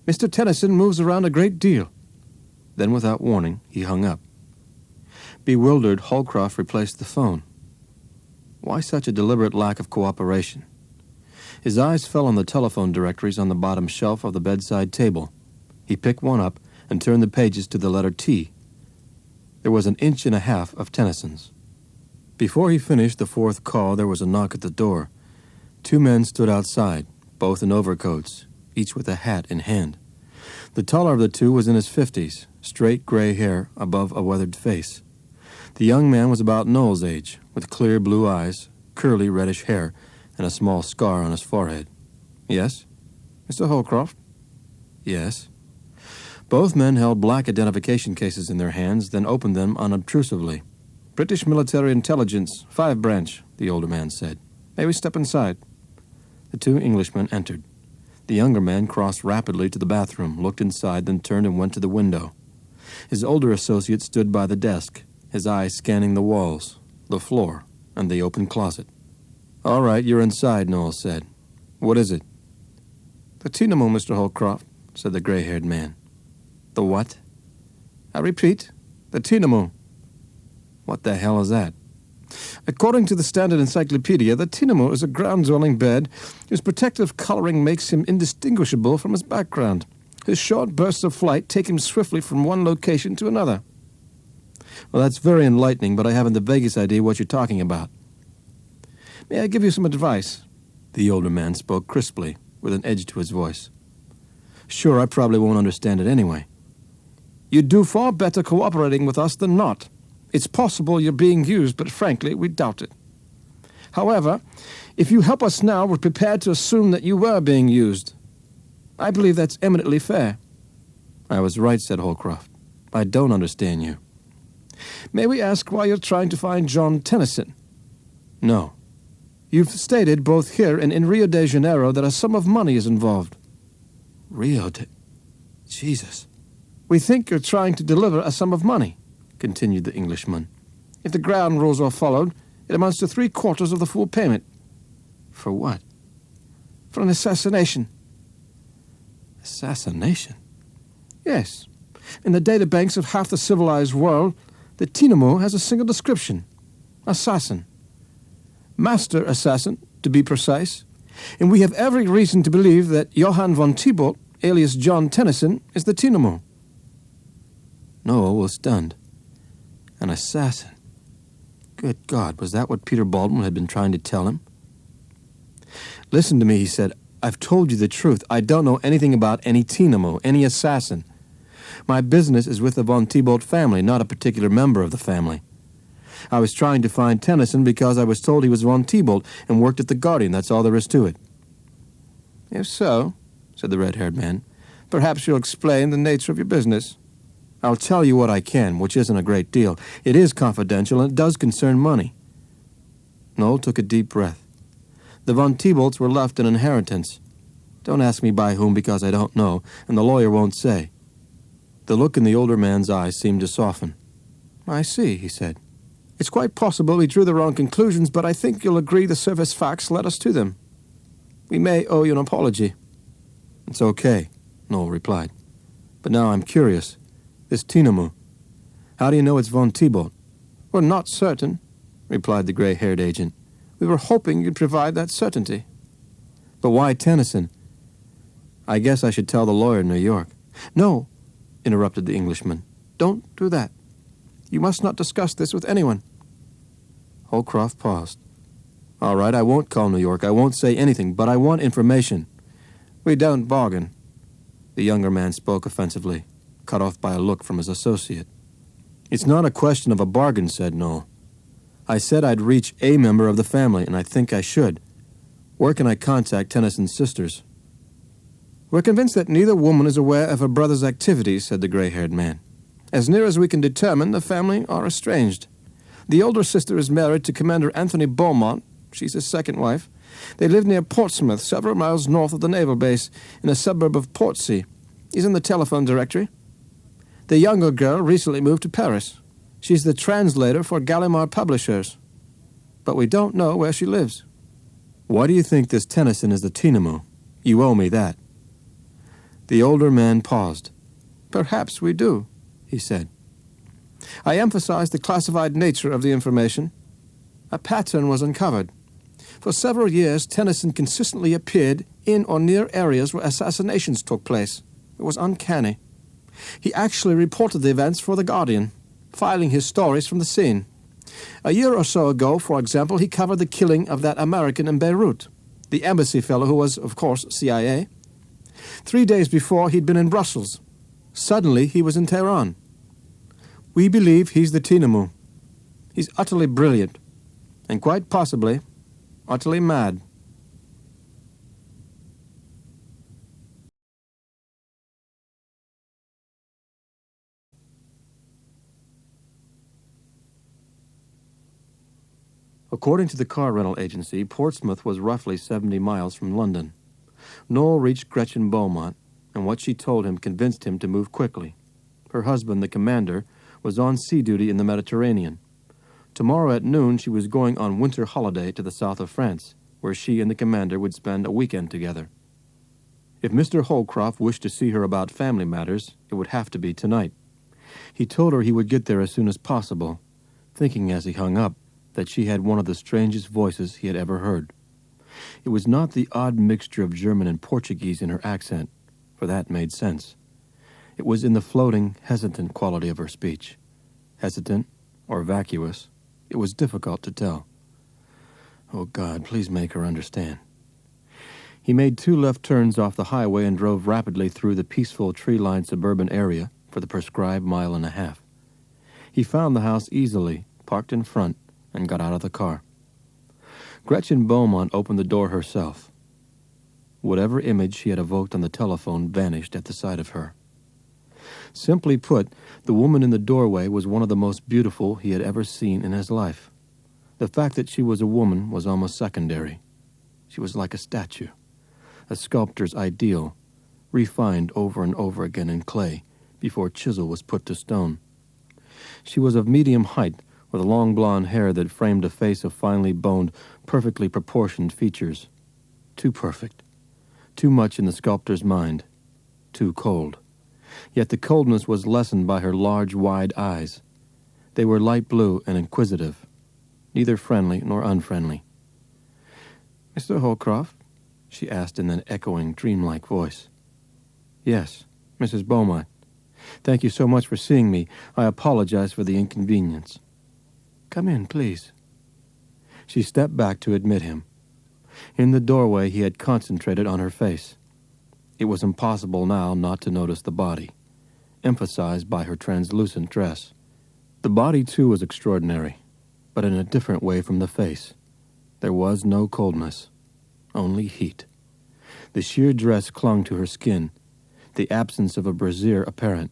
Mr. Tennyson moves around a great deal." Then, without warning, he hung up. Bewildered, Holcroft replaced the phone. Why such a deliberate lack of cooperation? His eyes fell on the telephone directories on the bottom shelf of the bedside table. He picked one up and turned the pages to the letter T. There was an inch and a half of Tennyson's. Before he finished the fourth call, there was a knock at the door. Two men stood outside, both in overcoats, each with a hat in hand. The taller of the two was in his 50s, straight gray hair above a weathered face. The young man was about Noel's age, with clear blue eyes, curly reddish hair, and a small scar on his forehead. "Yes?" "Mr. Holcroft?" "Yes." Both men held black identification cases in their hands, then opened them unobtrusively. "British Military Intelligence, 5 branch, the older man said. "May we step inside?" The two Englishmen entered. The younger man crossed rapidly to the bathroom, looked inside, then turned and went to the window. His older associate stood by the desk, his eyes scanning the walls, the floor, and the open closet. "All right, you're inside," Noel said. "What is it?" "The Tinamo, Mr. Holcroft," said the gray-haired man. "The what?" "I repeat, the Tinamo." "What the hell is that?" According to the Standard Encyclopedia, the tinamou is a ground-dwelling bird whose protective coloring makes him indistinguishable from his background. His short bursts of flight take him swiftly from one location to another. Well, that's very enlightening, but I haven't the vaguest idea what you're talking about. May I give you some advice? The older man spoke crisply, with an edge to his voice. Sure, I probably won't understand it anyway. You'd do far better cooperating with us than not. It's possible you're being used, but frankly, we doubt it. However, if you help us now, we're prepared to assume that you were being used. I believe that's eminently fair. I was right, said Holcroft. I don't understand you. May we ask why you're trying to find John Tennyson? No. You've stated both here and in Rio de Janeiro that a sum of money is involved. Jesus. We think you're trying to deliver a sum of money, continued the Englishman. If the ground rules are followed, it amounts to 3/4 of the full payment. For what? For an assassination. Assassination? Yes. In the databanks of half the civilized world, the tinamou has a single description. Assassin. Master assassin, to be precise. And we have every reason to believe that Johann von Thibault, alias John Tennyson, is the tinamou. Noel was stunned. An assassin. Good God, was that what Peter Baldwin had been trying to tell him? Listen to me, he said. I've told you the truth. I don't know anything about any tinamou, any assassin. My business is with the von Thibault family, not a particular member of the family. I was trying to find Tennyson because I was told he was von Thibault and worked at the Guardian. That's all there is to it. If so, said the red-haired man, perhaps you'll explain the nature of your business. I'll tell you what I can, which isn't a great deal. It is confidential, and it does concern money. Noel took a deep breath. The von Thibaults were left an inheritance. Don't ask me by whom, because I don't know, and the lawyer won't say. The look in the older man's eyes seemed to soften. I see, he said. It's quite possible we drew the wrong conclusions, but I think you'll agree the service facts led us to them. We may owe you an apology. It's okay, Noel replied. But now I'm curious. This tinamou. How do you know it's von Thibault? We're not certain, replied the gray-haired agent. We were hoping you'd provide that certainty. But why Tennyson? I guess I should tell the lawyer in New York. No, interrupted the Englishman. Don't do that. You must not discuss this with anyone. Holcroft paused. All right, I won't call New York. I won't say anything, but I want information. We don't bargain. The younger man spoke offensively, cut off by a look from his associate. It's not a question of a bargain, said Noel. I said I'd reach a member of the family, and I think I should. Where can I contact Tennyson's sisters? We're convinced that neither woman is aware of her brother's activities, said the gray-haired man. As near as we can determine, the family are estranged. The older sister is married to Commander Anthony Beaumont. She's his second wife. They live near Portsmouth, several miles north of the naval base, in a suburb of Portsea. He's in the telephone directory. The younger girl recently moved to Paris. She's the translator for Gallimard Publishers. But we don't know where she lives. Why do you think this Tennyson is the tinamou? You owe me that. The older man paused. Perhaps we do, he said. I emphasized the classified nature of the information. A pattern was uncovered. For several years, Tennyson consistently appeared in or near areas where assassinations took place. It was uncanny. He actually reported the events for the Guardian, filing his stories from the scene. A year or so ago, for example, he covered the killing of that American in Beirut, the embassy fellow who was, of course, CIA. 3 days before, he'd been in Brussels. Suddenly, he was in Tehran. We believe he's the tinamou. He's utterly brilliant, and quite possibly utterly mad. According to the car rental agency, Portsmouth was roughly 70 miles from London. Noel reached Gretchen Beaumont, and what she told him convinced him to move quickly. Her husband, the commander, was on sea duty in the Mediterranean. Tomorrow at noon she was going on winter holiday to the south of France, where she and the commander would spend a weekend together. If Mr. Holcroft wished to see her about family matters, it would have to be tonight. He told her he would get there as soon as possible, thinking as he hung up that she had one of the strangest voices he had ever heard. It was not the odd mixture of German and Portuguese in her accent, for that made sense. It was in the floating, hesitant quality of her speech. Hesitant or vacuous, it was difficult to tell. Oh, God, please make her understand. He made 2 left turns off the highway and drove rapidly through the peaceful tree-lined suburban area for the prescribed 1.5 miles. He found the house easily, parked in front, and got out of the car. Gretchen Beaumont opened the door herself. Whatever image she had evoked on the telephone vanished at the sight of her. Simply put, the woman in the doorway was one of the most beautiful he had ever seen in his life. The fact that she was a woman was almost secondary. She was like a statue, a sculptor's ideal, refined over and over again in clay before chisel was put to stone. She was of medium height, with long blonde hair that framed a face of finely boned, perfectly proportioned features. Too perfect. Too much in the sculptor's mind. Too cold. Yet the coldness was lessened by her large, wide eyes. They were light blue and inquisitive, neither friendly nor unfriendly. "Mr. Holcroft?" she asked in an echoing, dreamlike voice. "Yes, Mrs. Beaumont. Thank you so much for seeing me. I apologize for the inconvenience." "Come in, please." She stepped back to admit him. In the doorway he had concentrated on her face. It was impossible now not to notice the body, emphasized by her translucent dress. The body, too, was extraordinary, but in a different way from the face. There was no coldness, only heat. The sheer dress clung to her skin, the absence of a brassiere apparent,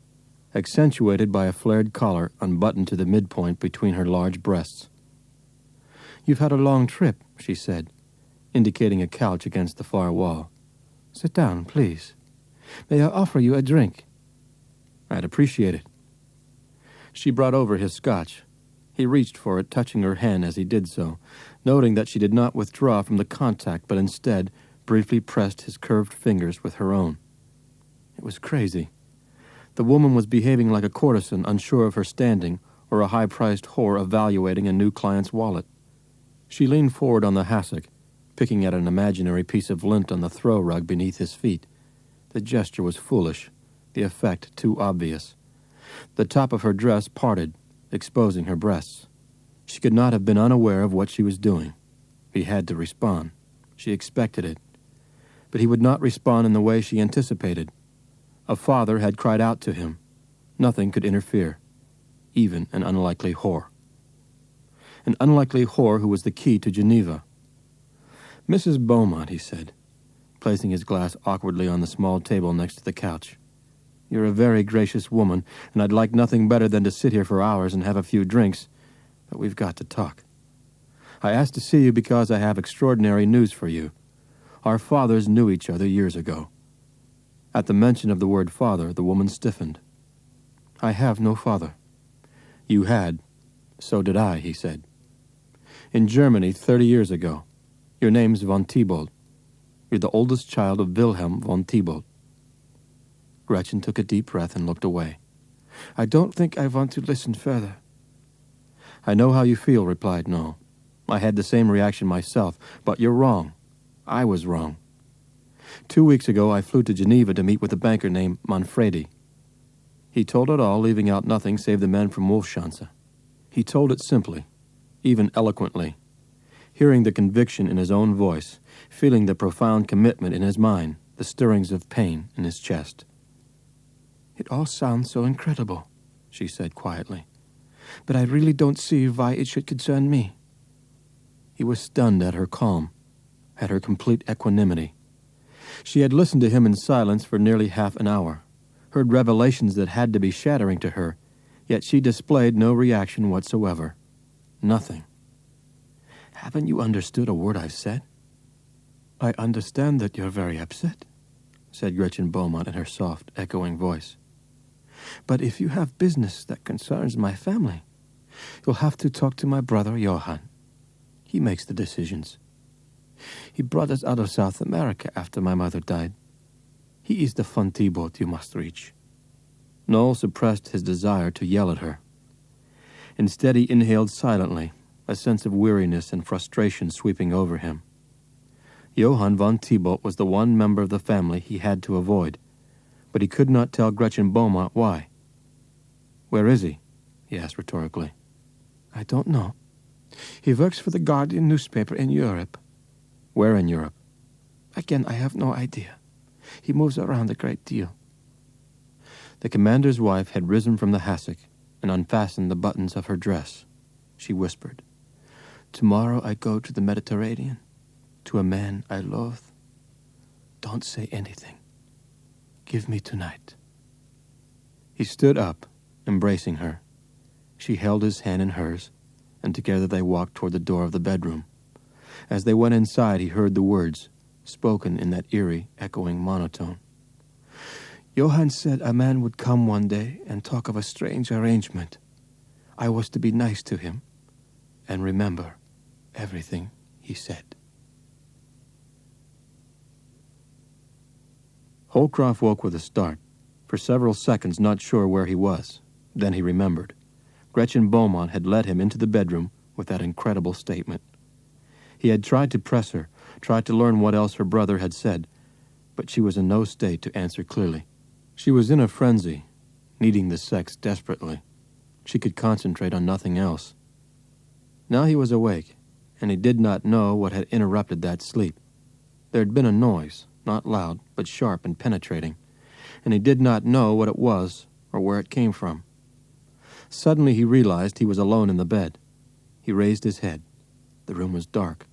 accentuated by a flared collar unbuttoned to the midpoint between her large breasts. "You've had a long trip," she said, indicating a couch against the far wall. "Sit down, please. May I offer you a drink?" "I'd appreciate it." She brought over his scotch. He reached for it, touching her hand as he did so, noting that she did not withdraw from the contact, but instead briefly pressed his curved fingers with her own. It was crazy. The woman was behaving like a courtesan unsure of her standing, or a high-priced whore evaluating a new client's wallet. She leaned forward on the hassock, picking at an imaginary piece of lint on the throw rug beneath his feet. The gesture was foolish, the effect too obvious. The top of her dress parted, exposing her breasts. She could not have been unaware of what she was doing. He had to respond. She expected it. But he would not respond in the way she anticipated. A father had cried out to him. Nothing could interfere, even an unlikely whore. An unlikely whore who was the key to Geneva. "Mrs. Beaumont," he said, placing his glass awkwardly on the small table next to the couch. "You're a very gracious woman, and I'd like nothing better than to sit here for hours and have a few drinks, but we've got to talk. I asked to see you because I have extraordinary news for you. Our fathers knew each other years ago." At the mention of the word father, the woman stiffened. "I have no father." "You had. So did I," he said. "In Germany 30 years ago. Your name's von Thibault. You're the oldest child of Wilhelm von Thibault." Gretchen took a deep breath and looked away. "I don't think I want to listen further." "I know how you feel," replied Noel. "I had the same reaction myself, but you're wrong. I was wrong. 2 weeks ago I flew to Geneva to meet with a banker named Manfredi." He told it all, leaving out nothing save the men from Wolfschanze. He told it simply, even eloquently, hearing the conviction in his own voice, feeling the profound commitment in his mind, the stirrings of pain in his chest. "It all sounds so incredible," she said quietly, "but I really don't see why it should concern me." He was stunned at her calm, at her complete equanimity. She had listened to him in silence for nearly half an hour, heard revelations that had to be shattering to her, yet she displayed no reaction whatsoever. Nothing. "Haven't you understood a word I've said?" "I understand that you're very upset," said Gretchen Beaumont in her soft, echoing voice. "But if you have business that concerns my family, you'll have to talk to my brother Johann. He makes the decisions. He brought us out of South America after my mother died. He is the von Thibault you must reach." Noel suppressed his desire to yell at her. Instead, he inhaled silently, a sense of weariness and frustration sweeping over him. Johann von Thibaut was the one member of the family he had to avoid, but he could not tell Gretchen Beaumont why. "Where is he?" he asked rhetorically. "I don't know. He works for the Guardian newspaper in Europe." "Where in Europe?" "Again, I have no idea. He moves around a great deal." The commander's wife had risen from the hassock and unfastened the buttons of her dress. She whispered, "Tomorrow I go to the Mediterranean, to a man I loathe. Don't say anything. Give me tonight." He stood up, embracing her. She held his hand in hers, and together they walked toward the door of the bedroom. As they went inside, he heard the words, spoken in that eerie, echoing monotone. "Johann said a man would come one day and talk of a strange arrangement. I was to be nice to him and remember everything he said." Holcroft woke with a start, for several seconds not sure where he was. Then he remembered. Gretchen Beaumont had led him into the bedroom with that incredible statement. He had tried to press her, tried to learn what else her brother had said, but she was in no state to answer clearly. She was in a frenzy, needing the sex desperately. She could concentrate on nothing else. Now he was awake, and he did not know what had interrupted that sleep. There had been a noise, not loud, but sharp and penetrating, and he did not know what it was or where it came from. Suddenly he realized he was alone in the bed. He raised his head. The room was dark,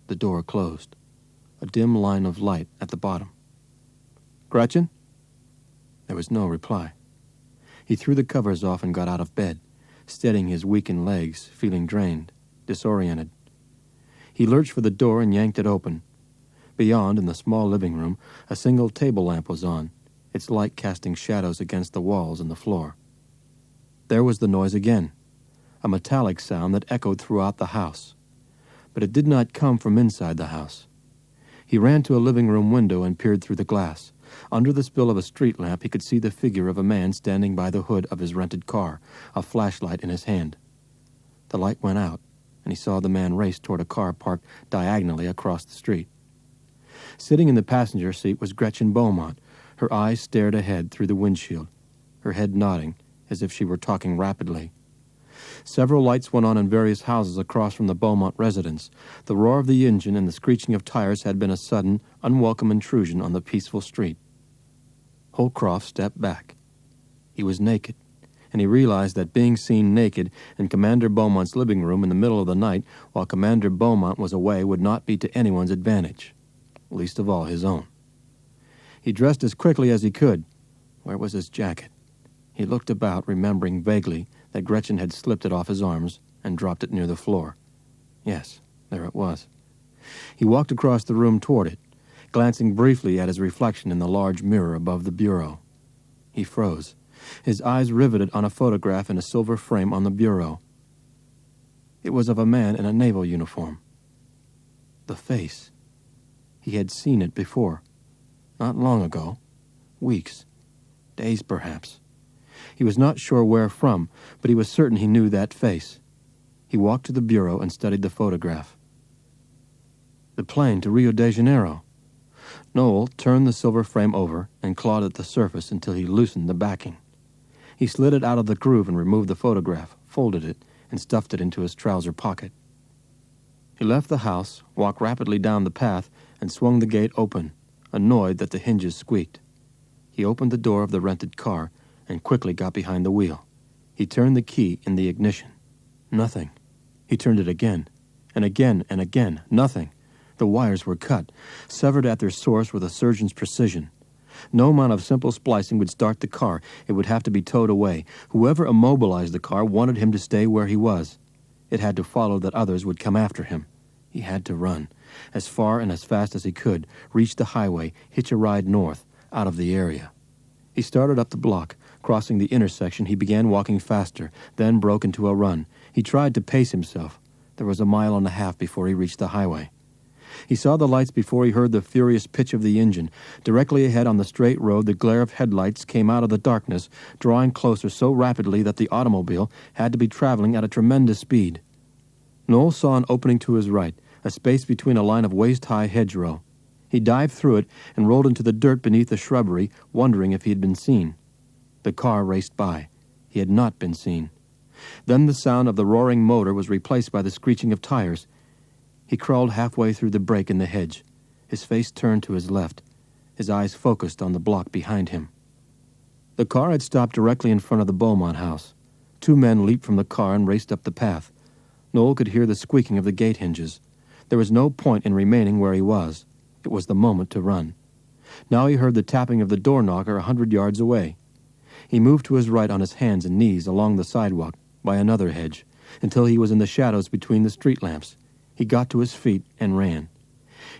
the door closed, a dim line of light at the bottom. "Gretchen?" There was no reply. He threw the covers off and got out of bed, steadying his weakened legs, feeling drained, disoriented. He lurched for the door and yanked it open. Beyond, in the small living room, a single table lamp was on, its light casting shadows against the walls and the floor. There was the noise again, a metallic sound that echoed throughout the house. But it did not come from inside the house. He ran to a living room window and peered through the glass. Under the spill of a street lamp, he could see the figure of a man standing by the hood of his rented car, a flashlight in his hand. The light went out, and he saw the man race toward a car parked diagonally across the street. Sitting in the passenger seat was Gretchen Beaumont. Her eyes stared ahead through the windshield, her head nodding as if she were talking rapidly. Several lights went on in various houses across from the Beaumont residence. The roar of the engine and the screeching of tires had been a sudden, unwelcome intrusion on the peaceful street. Holcroft stepped back. He was naked, and he realized that being seen naked in Commander Beaumont's living room in the middle of the night while Commander Beaumont was away would not be to anyone's advantage, least of all his own. He dressed as quickly as he could. Where was his jacket? He looked about, remembering vaguely that Gretchen had slipped it off his arms and dropped it near the floor. Yes, there it was. He walked across the room toward it, glancing briefly at his reflection in the large mirror above the bureau. He froze, his eyes riveted on a photograph in a silver frame on the bureau. It was of a man in a naval uniform. The face. He had seen it before. Not long ago. Weeks. Days, perhaps. He was not sure where from, but he was certain he knew that face. He walked to the bureau and studied the photograph. The plane to Rio de Janeiro. Noel turned the silver frame over and clawed at the surface until he loosened the backing. He slid it out of the groove and removed the photograph, folded it, and stuffed it into his trouser pocket. He left the house, walked rapidly down the path, and swung the gate open, annoyed that the hinges squeaked. He opened the door of the rented car and quickly got behind the wheel. He turned the key in the ignition. Nothing. He turned it again, and again, and again. Nothing. The wires were cut, severed at their source with a surgeon's precision. No amount of simple splicing would start the car. It would have to be towed away. Whoever immobilized the car wanted him to stay where he was. It had to follow that others would come after him. He had to run, as far and as fast as he could, reach the highway, hitch a ride north, out of the area. He started up the block. Crossing the intersection, he began walking faster, then broke into a run. He tried to pace himself. There was a mile and a half before he reached the highway. He saw the lights before he heard the furious pitch of the engine. Directly ahead on the straight road, the glare of headlights came out of the darkness, drawing closer so rapidly that the automobile had to be traveling at a tremendous speed. Noel saw an opening to his right, a space between a line of waist-high hedgerow. He dived through it and rolled into the dirt beneath the shrubbery, wondering if he had been seen. The car raced by. He had not been seen. Then the sound of the roaring motor was replaced by the screeching of tires. He crawled halfway through the break in the hedge, his face turned to his left, his eyes focused on the block behind him. The car had stopped directly in front of the Beaumont house. 2 men leaped from the car and raced up the path. Noel could hear the squeaking of the gate hinges. There was no point in remaining where he was. It was the moment to run. Now he heard the tapping of the door knocker 100 yards away. He moved to his right on his hands and knees along the sidewalk, by another hedge, until he was in the shadows between the street lamps. He got to his feet and ran.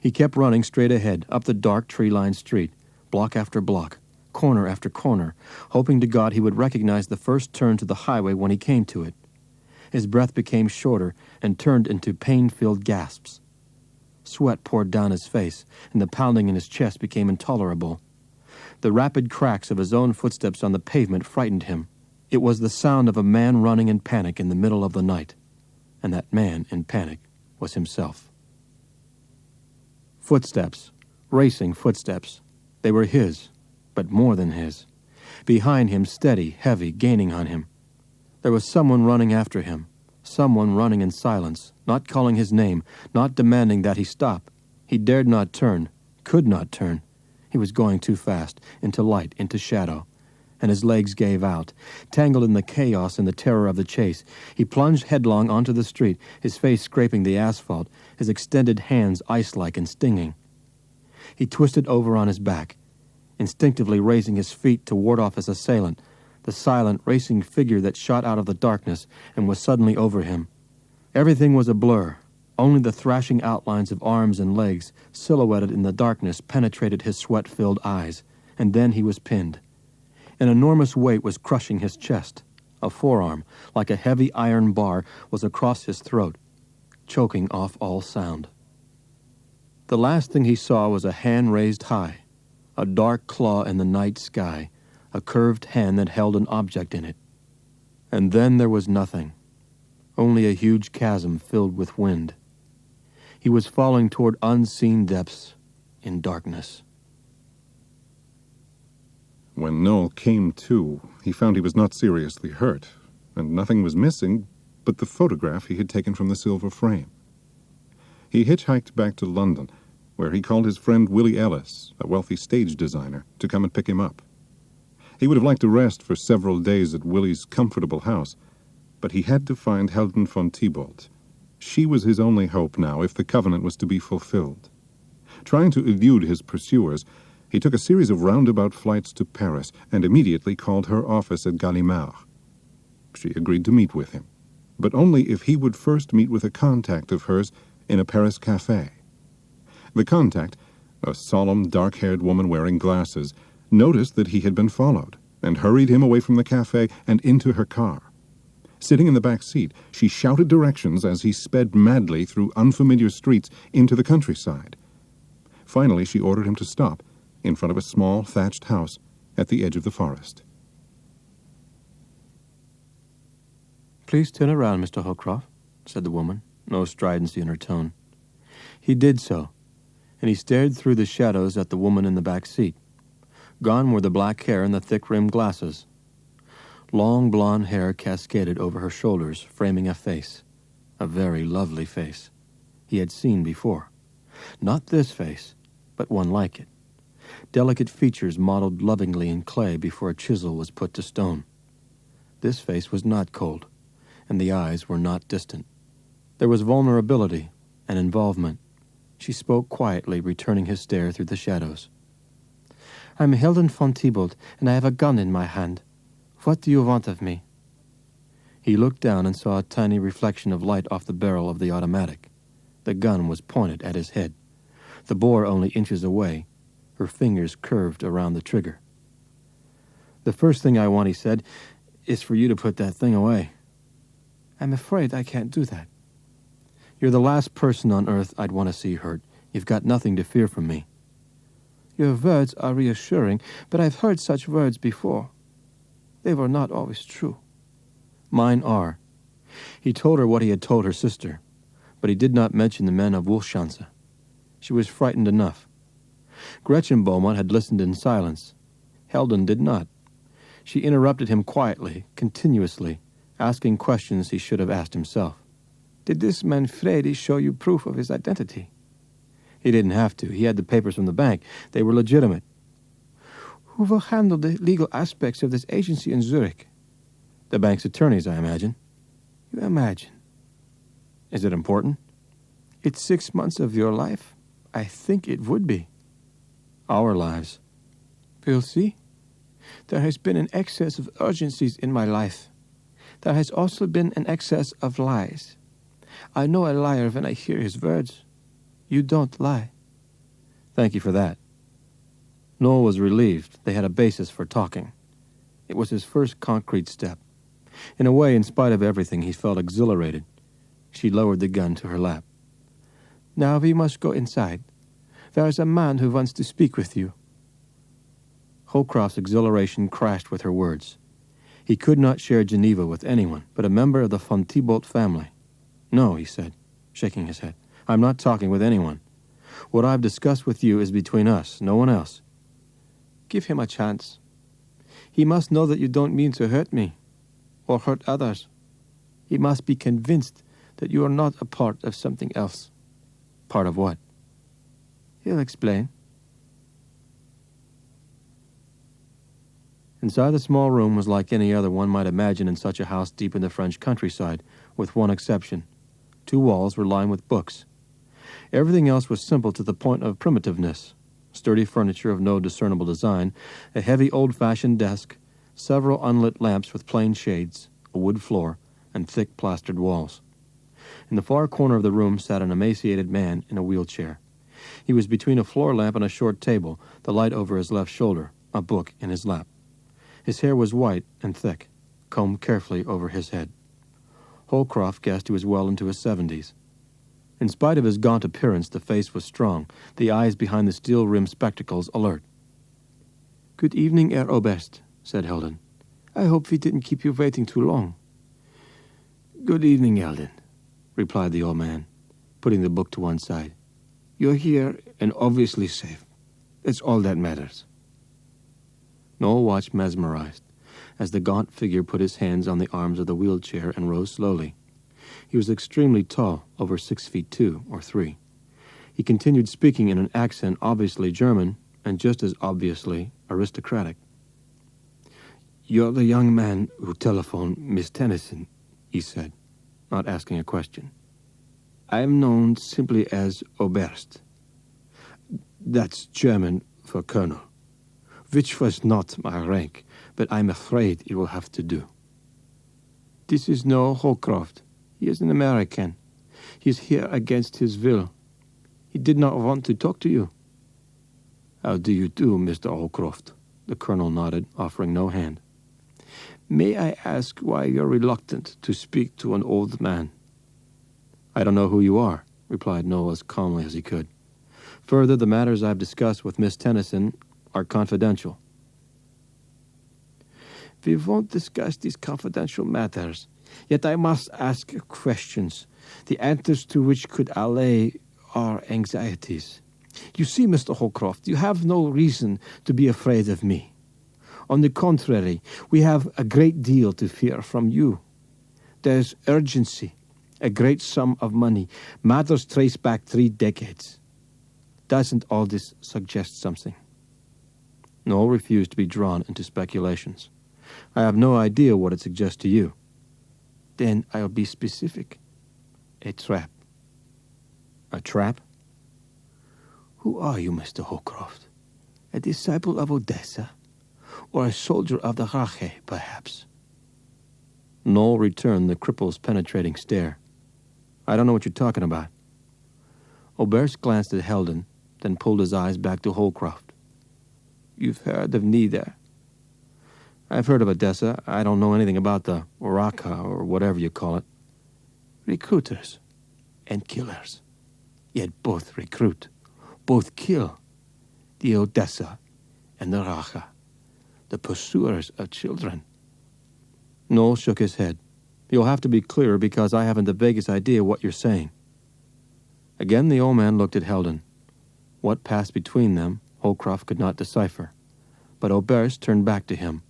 He kept running straight ahead, up the dark tree-lined street, block after block, corner after corner, hoping to God he would recognize the first turn to the highway when he came to it. His breath became shorter and turned into pain-filled gasps. Sweat poured down his face, and the pounding in his chest became intolerable. The rapid cracks of his own footsteps on the pavement frightened him. It was the sound of a man running in panic in the middle of the night, and that man in panic was himself. Footsteps, racing footsteps. They were his, but more than his. Behind him, steady, heavy, gaining on him. There was someone running after him, someone running in silence, not calling his name, not demanding that he stop. He dared not turn, could not turn. He was going too fast, into light, into shadow. And his legs gave out. Tangled in the chaos and the terror of the chase, he plunged headlong onto the street, his face scraping the asphalt, his extended hands ice-like and stinging. He twisted over on his back, instinctively raising his feet to ward off his assailant, the silent, racing figure that shot out of the darkness and was suddenly over him. Everything was a blur. Only the thrashing outlines of arms and legs, silhouetted in the darkness, penetrated his sweat-filled eyes, and then he was pinned. An enormous weight was crushing his chest. A forearm, like a heavy iron bar, was across his throat, choking off all sound. The last thing he saw was a hand raised high, a dark claw in the night sky, a curved hand that held an object in it. And then there was nothing, only a huge chasm filled with wind. He was falling toward unseen depths in darkness. When Noel came to, he found he was not seriously hurt, and nothing was missing but the photograph he had taken from the silver frame. He hitchhiked back to London, where he called his friend Willie Ellis, a wealthy stage designer, to come and pick him up. He would have liked to rest for several days at Willie's comfortable house, but he had to find Helden von Thibault. She was his only hope now, if the covenant was to be fulfilled. Trying to elude his pursuers, he took a series of roundabout flights to Paris and immediately called her office at Gallimard. She agreed to meet with him, but only if he would first meet with a contact of hers in a Paris café. The contact, a solemn, dark-haired woman wearing glasses, noticed that he had been followed and hurried him away from the café and into her car. Sitting in the back seat, she shouted directions as he sped madly through unfamiliar streets into the countryside. Finally, she ordered him to stop in front of a small, thatched house at the edge of the forest. "Please turn around, Mr. Holcroft," said the woman, no stridency in her tone. He did so, and he stared through the shadows at the woman in the back seat. Gone were the black hair and the thick-rimmed glasses. Long blonde hair cascaded over her shoulders, framing a face, a very lovely face he had seen before. Not this face, but one like it. Delicate features modeled lovingly in clay before a chisel was put to stone. This face was not cold, and the eyes were not distant. There was vulnerability and involvement. She spoke quietly, returning his stare through the shadows. "I'm Helden von Thibault, and I have a gun in my hand. What do you want of me?" He looked down and saw a tiny reflection of light off the barrel of the automatic. The gun was pointed at his head, the bore only inches away, her fingers curved around the trigger. "The first thing I want," he said, "is for you to put that thing away." "I'm afraid I can't do that." "You're the last person on earth I'd want to see hurt. You've got nothing to fear from me." "Your words are reassuring, but I've heard such words before. They were not always true." "Mine are." He told her what he had told her sister. but he did not mention the men of Wolfschanze. She was frightened enough. Gretchen Beaumont had listened in silence. Helden did not. She interrupted him quietly, continuously, asking questions he should have asked himself. Did this Manfredi show you proof of his identity? He didn't have to. He had the papers from the bank. They were legitimate. Who will handle the legal aspects of this agency in Zurich? The bank's attorneys, I imagine. You imagine. Is it important? It's 6 months of your life. I think it would be. Our lives. We'll see. There has been an excess of urgencies in my life. There has also been an excess of lies. I know a liar when I hear his words. You don't lie. Thank you for that. Noel was relieved they had a basis for talking. It was his first concrete step. In a way, in spite of everything, he felt exhilarated. She lowered the gun to her lap. Now we must go inside. There is a man who wants to speak with you. Holcroft's exhilaration crashed with her words. He could not share Geneva with anyone but a member of the von Thibault family. No, he said, shaking his head. I'm not talking with anyone. What I've discussed with you is between us, no one else. Give him a chance. He must know that you don't mean to hurt me, or hurt others. He must be convinced that you are not a part of something else. Part of what? He'll explain. Inside the small room was like any other one might imagine in such a house deep in the French countryside, with one exception. 2 walls were lined with books. Everything else was simple to the point of primitiveness. Sturdy furniture of no discernible design, a heavy old-fashioned desk, several unlit lamps with plain shades, a wood floor, and thick plastered walls. In the far corner of the room sat an emaciated man in a wheelchair. He was between a floor lamp and a short table, the light over his left shoulder, a book in his lap. His hair was white and thick, combed carefully over his head. Holcroft guessed he was well into his 70s. In spite of his gaunt appearance, the face was strong, the eyes behind the steel-rimmed spectacles alert. Good evening, Herr Oberst, said Helden. I hope we didn't keep you waiting too long. Good evening, Helden, replied the old man, putting the book to one side. You're here and obviously safe. That's all that matters. Noel watched mesmerized as the gaunt figure put his hands on the arms of the wheelchair and rose slowly. He was extremely tall, over 6 feet 2 or 3. He continued speaking in an accent obviously German and just as obviously aristocratic. You're the young man who telephoned Miss Tennyson, he said, not asking a question. I'm known simply as Oberst. That's German for colonel, which was not my rank, but I'm afraid it will have to do. This is no Holcroft. He is an American. He is here against his will. He did not want to talk to you. How do you do, Mr. Holcroft? The colonel nodded, offering no hand. May I ask why you're reluctant to speak to an old man? I don't know who you are, replied Noel as calmly as he could. Further, the matters I've discussed with Miss Tennyson are confidential. We won't discuss these confidential matters, yet I must ask questions, the answers to which could allay our anxieties. You see, Mr. Holcroft, you have no reason to be afraid of me. On the contrary, we have a great deal to fear from you. There's urgency, a great sum of money, matters trace back 3 decades. Doesn't all this suggest something? Noel refused to be drawn into speculations. I have no idea what it suggests to you. Then I'll be specific. A trap. A trap? Who are you, Mr. Holcroft? A disciple of Odessa? Or a soldier of the Rache, perhaps? Noel returned the cripple's penetrating stare. I don't know what you're talking about. Oberst glanced at Helden, then pulled his eyes back to Holcroft. You've heard of neither. I've heard of Odessa. I don't know anything about the Raqqa or whatever you call it. Recruiters and killers. Yet both recruit, both kill. The Odessa and the Raqqa, the pursuers of children. Noel shook his head. You'll have to be clearer because I haven't the vaguest idea what you're saying. Again the old man looked at Heldon. What passed between them, Holcroft could not decipher. But Oberst turned back to him,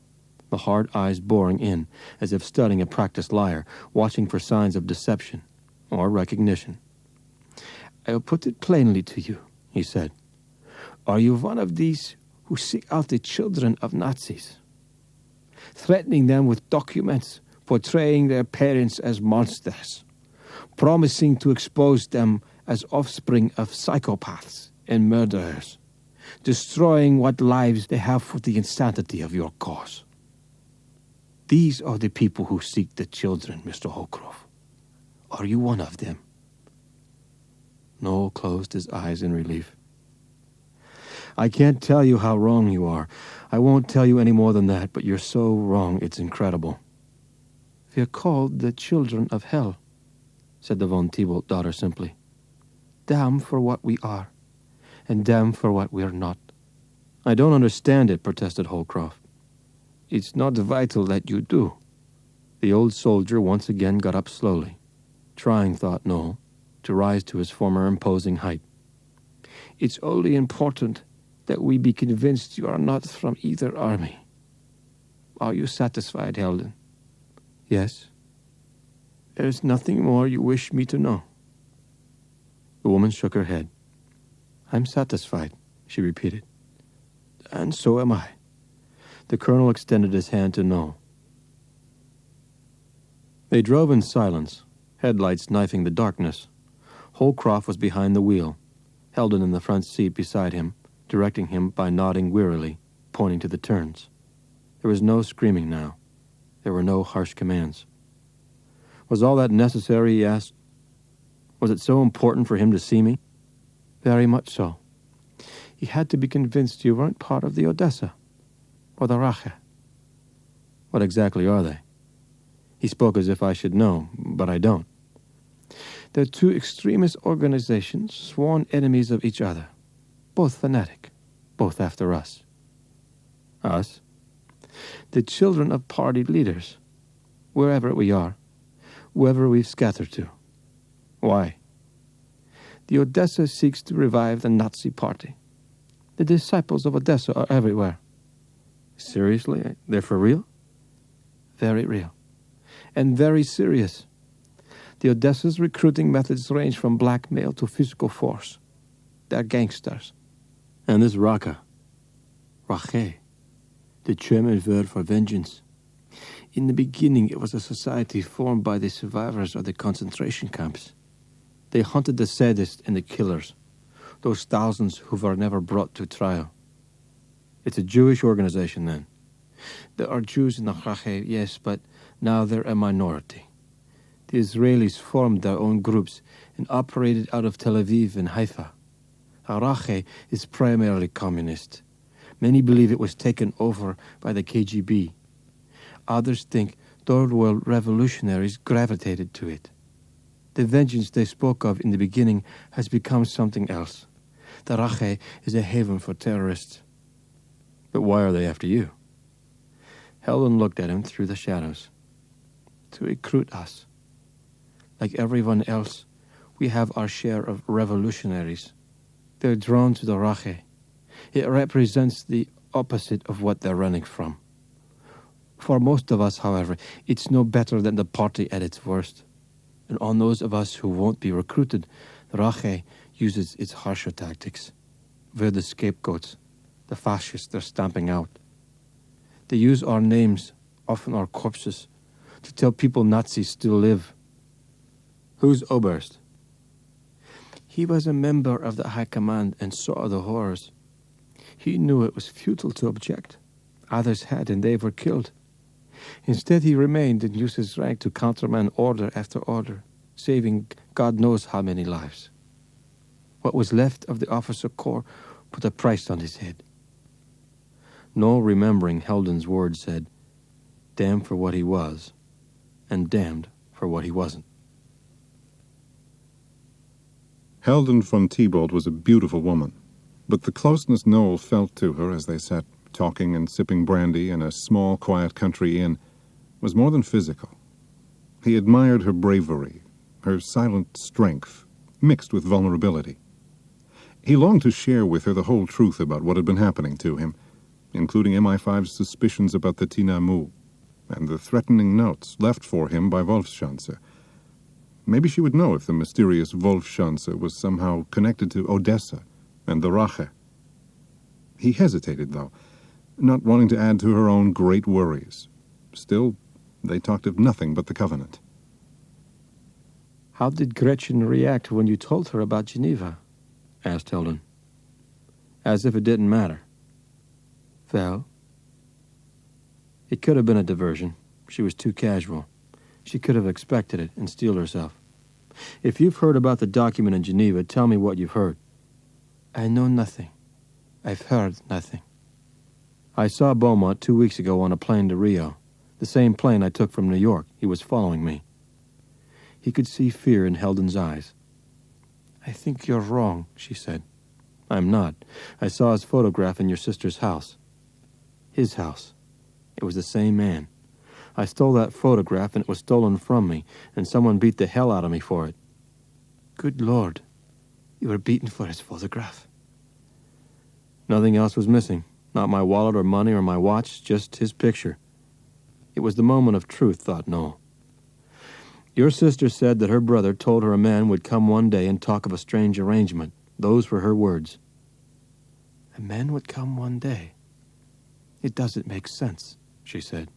the hard eyes boring in, as if studying a practiced liar, watching for signs of deception or recognition. "I'll put it plainly to you," he said. "Are you one of these who seek out the children of Nazis, threatening them with documents portraying their parents as monsters, promising to expose them as offspring of psychopaths and murderers, destroying what lives they have for the insanity of your cause? These are the people who seek the children, Mr. Holcroft. Are you one of them?" Noel closed his eyes in relief. "I can't tell you how wrong you are. I won't tell you any more than that, but you're so wrong it's incredible." "We're called the children of hell," said the von Thibault daughter simply. "Damn for what we are, and damn for what we're not." "I don't understand it," protested Holcroft. "It's not vital that you do." The old soldier once again got up slowly, trying, thought Noel, to rise to his former imposing height. "It's only important that we be convinced you are not from either army. Are you satisfied, Heldon?" "Yes." "There's nothing more you wish me to know?" The woman shook her head. "I'm satisfied," she repeated. "And so am I." The colonel extended his hand to Noel. They drove in silence, headlights knifing the darkness. Holcroft was behind the wheel, Heldon in the front seat beside him, directing him by nodding wearily, pointing to the turns. There was no screaming now. There were no harsh commands. "Was all that necessary?" he asked. "Was it so important for him to see me?" "Very much so. He had to be convinced you weren't part of the Odessa, or the Rache." "What exactly are they?" He spoke as if I should know, but I don't. "They're two extremist organizations, sworn enemies of each other. Both fanatic, both after us." "Us?" "The children of party leaders, wherever we are, wherever we've scattered to." "Why?" "The Odessa seeks to revive the Nazi party. The disciples of Odessa are everywhere." "Seriously? They're for real?" "Very real. And very serious. The Odessa's recruiting methods range from blackmail to physical force. They're gangsters." "And this Rache?" "Rache, the German word for vengeance. In the beginning, it was a society formed by the survivors of the concentration camps. They hunted the sadists and the killers, those thousands who were never brought to trial." "It's a Jewish organization, then?" "There are Jews in the Rache, yes, but now they're a minority. The Israelis formed their own groups and operated out of Tel Aviv and Haifa. Rache is primarily communist. Many believe it was taken over by the KGB. Others think third world revolutionaries gravitated to it. The vengeance they spoke of in the beginning has become something else. The Rache is a haven for terrorists." "But why are they after you?" Heldon looked at him through the shadows. "To recruit us. Like everyone else, we have our share of revolutionaries. They're drawn to the Rache. It represents the opposite of what they're running from. For most of us, however, it's no better than the party at its worst. And on those of us who won't be recruited, the Rache uses its harsher tactics. We're the scapegoats, the fascists they're stamping out. They use our names, often our corpses, to tell people Nazis still live." "Who's Oberst?" "He was a member of the High Command and saw the horrors. He knew it was futile to object. Others had, and they were killed. Instead, he remained and used his rank to countermand order after order, saving God knows how many lives. What was left of the officer corps put a price on his head." Noel, remembering Heldon's words, said, "Damned for what he was, and damned for what he wasn't." Heldon von Thibault was a beautiful woman, but the closeness Noel felt to her as they sat talking and sipping brandy in a small, quiet country inn was more than physical. He admired her bravery, her silent strength, mixed with vulnerability. He longed to share with her the whole truth about what had been happening to him, including MI5's suspicions about the Tinamu and the threatening notes left for him by Wolfschanze. Maybe she would know if the mysterious Wolfschanze was somehow connected to Odessa and the Rache. He hesitated, though, not wanting to add to her own great worries. Still, they talked of nothing but the Covenant. "How did Gretchen react when you told her about Geneva?" asked Hilden. "As if it didn't matter." "Well?" "It could have been a diversion. She was too casual. She could have expected it and steeled herself. If you've heard about the document in Geneva, tell me what you've heard." "I know nothing. I've heard nothing." "I saw Beaumont 2 weeks ago on a plane to Rio. The same plane I took from New York. He was following me." He could see fear in Hilden's eyes. "I think you're wrong," she said. "I'm not. I saw his photograph in your sister's house." "His house. It was the same man. I stole that photograph and it was stolen from me, and someone beat the hell out of me for it." "Good Lord. You were beaten for his photograph?" "Nothing else was missing. Not my wallet or money or my watch, just his picture." It was the moment of truth, thought Noel. "Your sister said that her brother told her a man would come one day and talk of a strange arrangement. Those were her words." "A man would come one day? It doesn't make sense," she said.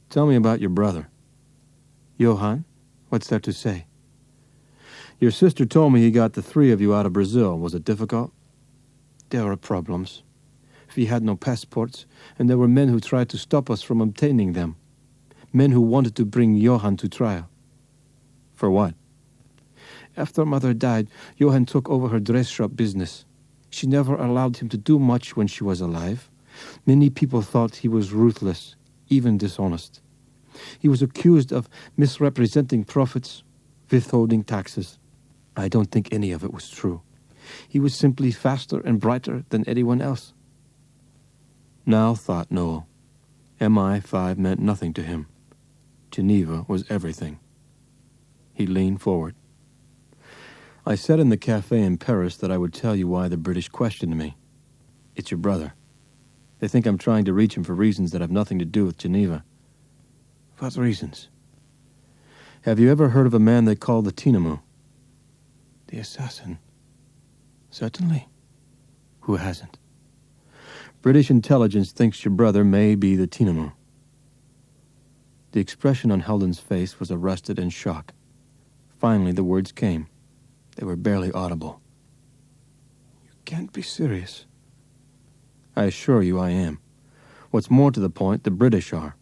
"Tell me about your brother." "Johann? What's there to say?" "Your sister told me he got the 3 of you out of Brazil. Was it difficult?" "There were problems. We had no passports, and there were men who tried to stop us from obtaining them. Men who wanted to bring Johann to trial." "For what?" "After Mother died, Johann took over her dress shop business. She never allowed him to do much when she was alive. Many people thought he was ruthless, even dishonest. He was accused of misrepresenting profits, withholding taxes. I don't think any of it was true. He was simply faster and brighter than anyone else." Now, thought Noel, MI5 meant nothing to him. Geneva was everything. He leaned forward. "I said in the cafe in Paris that I would tell you why the British questioned me. It's your brother. They think I'm trying to reach him for reasons that have nothing to do with Geneva." "What reasons?" "Have you ever heard of a man they call the Tinamu?" "The assassin? Certainly. Who hasn't?" "British intelligence thinks your brother may be the Tinamu." The expression on Hilden's face was arrested in shock. Finally, the words came. They were barely audible. "You can't be serious." "I assure you I am. What's more to the point, the British are."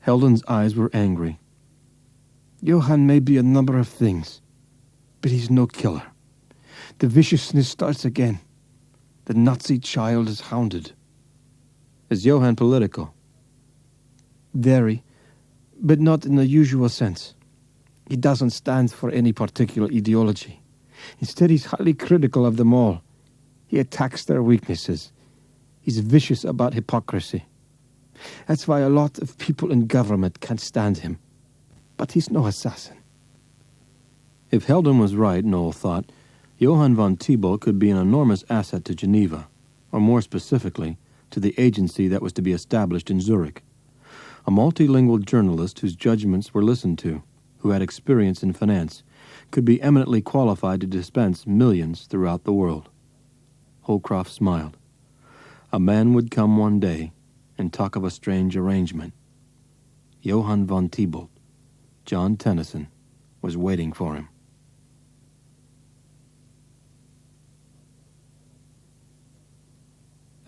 Hilden's eyes were angry. "Johann may be a number of things, but he's no killer. The viciousness starts again. The Nazi child is hounded." "Is Johann political?" "Very, but not in the usual sense. He doesn't stand for any particular ideology. Instead, he's highly critical of them all. He attacks their weaknesses. He's vicious about hypocrisy. That's why a lot of people in government can't stand him. But he's no assassin." If Hilden was right, Noel thought, Johann von Thibault could be an enormous asset to Geneva, or more specifically, to the agency that was to be established in Zurich. A multilingual journalist whose judgments were listened to, who had experience in finance, could be eminently qualified to dispense millions throughout the world. Holcroft smiled. A man would come one day and talk of a strange arrangement. Johann von Thibault, John Tennyson, was waiting for him.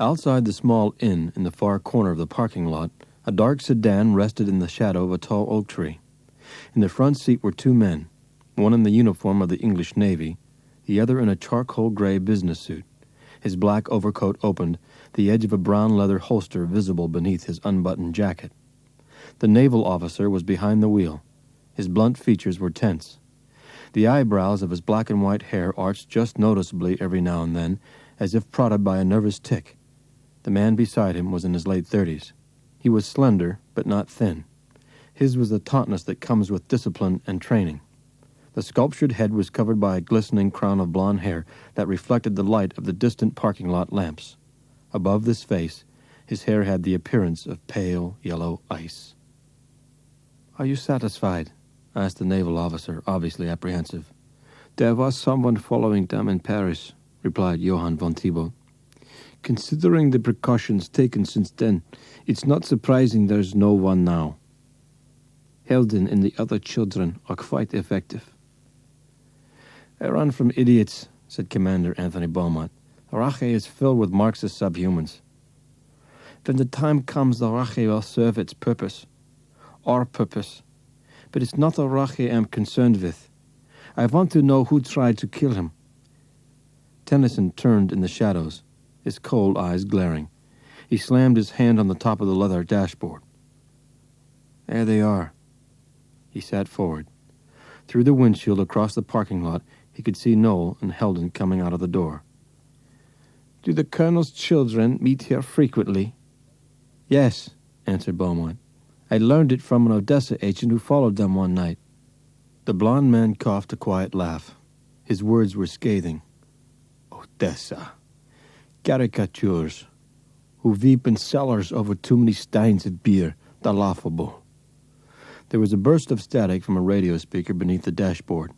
Outside the small inn in the far corner of the parking lot, a dark sedan rested in the shadow of a tall oak tree. In the front seat were 2 men, one in the uniform of the English Navy, the other in a charcoal gray business suit, his black overcoat opened, the edge of a brown leather holster visible beneath his unbuttoned jacket. The naval officer was behind the wheel. His blunt features were tense. The eyebrows of his black and white hair arched just noticeably every now and then, as if prodded by a nervous tic. The man beside him was in his late 30s. He was slender, but not thin. His was the tautness that comes with discipline and training. The sculptured head was covered by a glistening crown of blonde hair that reflected the light of the distant parking lot lamps. Above this face, his hair had the appearance of pale yellow ice. "Are you satisfied?" asked the naval officer, obviously apprehensive. "There was someone following them in Paris," replied Johann von Thibault. "Considering the precautions taken since then, it's not surprising there's no one now. Helden and the other children are quite effective." "I run from idiots," said Commander Anthony Beaumont. "The Rache is filled with Marxist subhumans. When the time comes, the Rache will serve its purpose. Our purpose. But it's not the Rache I'm concerned with. I want to know who tried to kill him." Tennyson turned in the shadows, his cold eyes glaring. He slammed his hand on the top of the leather dashboard. "There they are." He sat forward. Through the windshield across the parking lot, he could see Noel and Helden coming out of the door. "Do the Colonel's children meet here frequently?" "Yes," answered Beaumont. "I learned it from an Odessa agent who followed them one night." The blond man coughed a quiet laugh. His words were scathing. "Odessa. Caricatures. Who weep in cellars over too many steins of beer. The laughable." There was a burst of static from a radio speaker beneath the dashboard.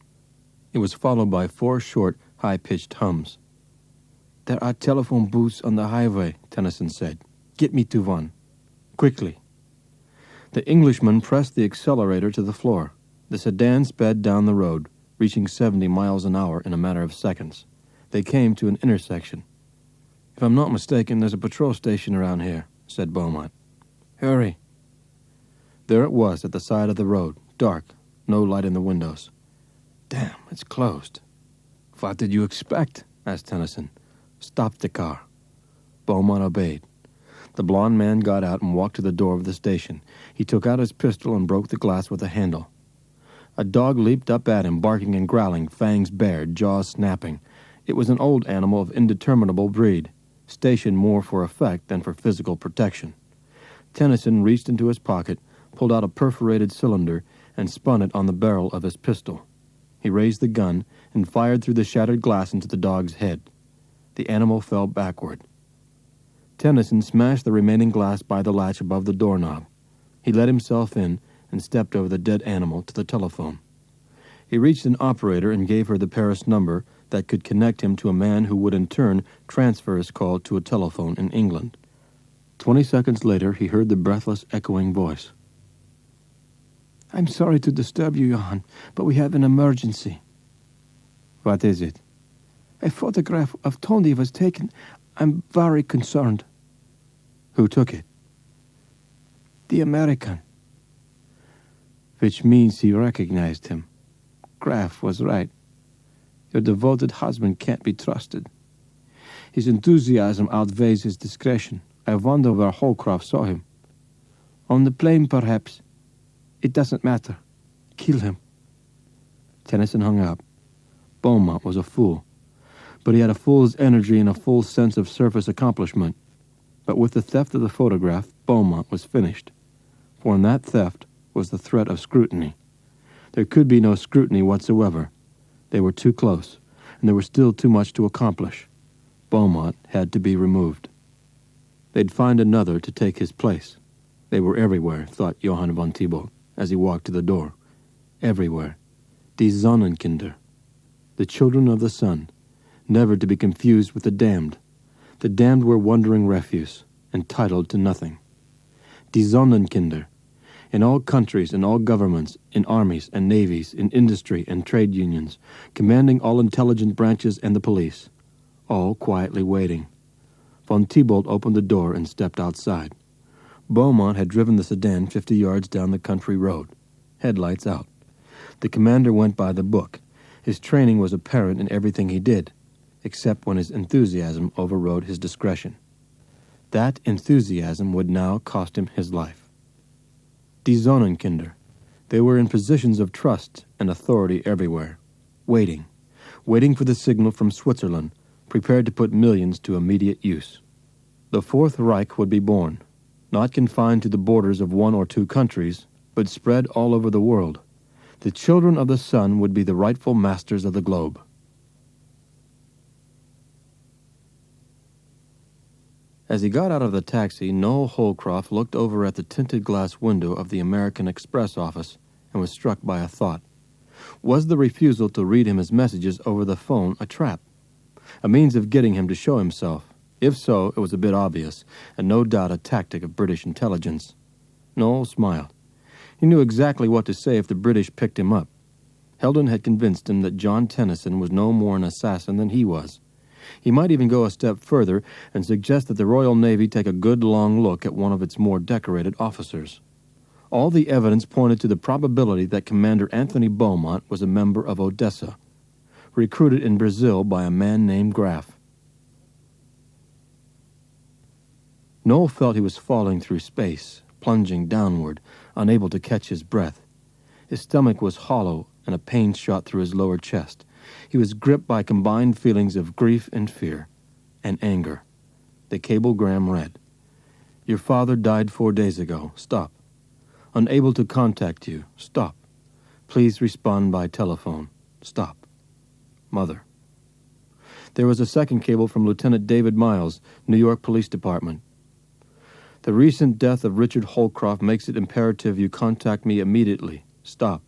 It was followed by 4 short, high-pitched hums. "There are telephone booths on the highway," Tennyson said. "Get me to one. Quickly." The Englishman pressed the accelerator to the floor. The sedan sped down the road, reaching 70 miles an hour in a matter of seconds. They came to an intersection. "If I'm not mistaken, there's a patrol station around here," said Beaumont. "Hurry." There it was at the side of the road, dark, no light in the windows. "Damn, it's closed." "What did you expect?" asked Tennyson. "Stop the car." Beaumont obeyed. The blond man got out and walked to the door of the station. He took out his pistol and broke the glass with a handle. A dog leaped up at him, barking and growling, fangs bared, jaws snapping. It was an old animal of indeterminable breed, stationed more for effect than for physical protection. Tennyson reached into his pocket, pulled out a perforated cylinder, and spun it on the barrel of his pistol. He raised the gun and fired through the shattered glass into the dog's head. The animal fell backward. Tennyson smashed the remaining glass by the latch above the doorknob. He let himself in and stepped over the dead animal to the telephone. He reached an operator and gave her the Paris number that could connect him to a man who would in turn transfer his call to a telephone in England. 20 seconds later, he heard the breathless, echoing voice. "I'm sorry to disturb you, Johann, but we have an emergency." "What is it?" "A photograph of Tony was taken. I'm very concerned." "Who took it?" "The American." "Which means he recognized him. Graf was right. Your devoted husband can't be trusted. His enthusiasm outweighs his discretion. I wonder where Holcroft saw him. On the plane, perhaps. It doesn't matter. Kill him." Tennyson hung up. Beaumont was a fool. But he had a fool's energy and a full sense of surface accomplishment. But with the theft of the photograph, Beaumont was finished. For in that theft was the threat of scrutiny. There could be no scrutiny whatsoever. They were too close, and there was still too much to accomplish. Beaumont had to be removed. They'd find another to take his place. They were everywhere, thought Johann von Thibault, as he walked to the door. Everywhere. Die Sonnenkinder. The children of the sun, never to be confused with the damned. The damned were wandering refuse, entitled to nothing. Die Sonnenkinder. In all countries, in all governments, in armies and navies, in industry and trade unions, commanding all intelligent branches and the police, all quietly waiting. Von Thibault opened the door and stepped outside. Beaumont had driven the sedan 50 yards down the country road, headlights out. The commander went by the book. His training was apparent in everything he did, except when his enthusiasm overrode his discretion. That enthusiasm would now cost him his life. Die Sonnenkinder. They were in positions of trust and authority everywhere, waiting for the signal from Switzerland, prepared to put millions to immediate use. The Fourth Reich would be born, not confined to the borders of 1 or 2 countries, but spread all over the world. The children of the sun would be the rightful masters of the globe. As he got out of the taxi, Noel Holcroft looked over at the tinted glass window of the American Express office and was struck by a thought. Was the refusal to read him his messages over the phone a trap? A means of getting him to show himself? If so, it was a bit obvious, and no doubt a tactic of British intelligence. Noel smiled. He knew exactly what to say if the British picked him up. Heldon had convinced him that John Tennyson was no more an assassin than he was. He might even go a step further and suggest that the Royal Navy take a good long look at one of its more decorated officers. All the evidence pointed to the probability that Commander Anthony Beaumont was a member of Odessa, recruited in Brazil by a man named Graff. Noel felt he was falling through space, plunging downward, unable to catch his breath. His stomach was hollow, and a pain shot through his lower chest. He was gripped by combined feelings of grief and fear, and anger. The cablegram read, "Your father died 4 days ago. Stop. Unable to contact you. Stop. Please respond by telephone. Stop. Mother." There was a second cable from Lieutenant David Miles, New York Police Department. "The recent death of Richard Holcroft makes it imperative you contact me immediately. Stop.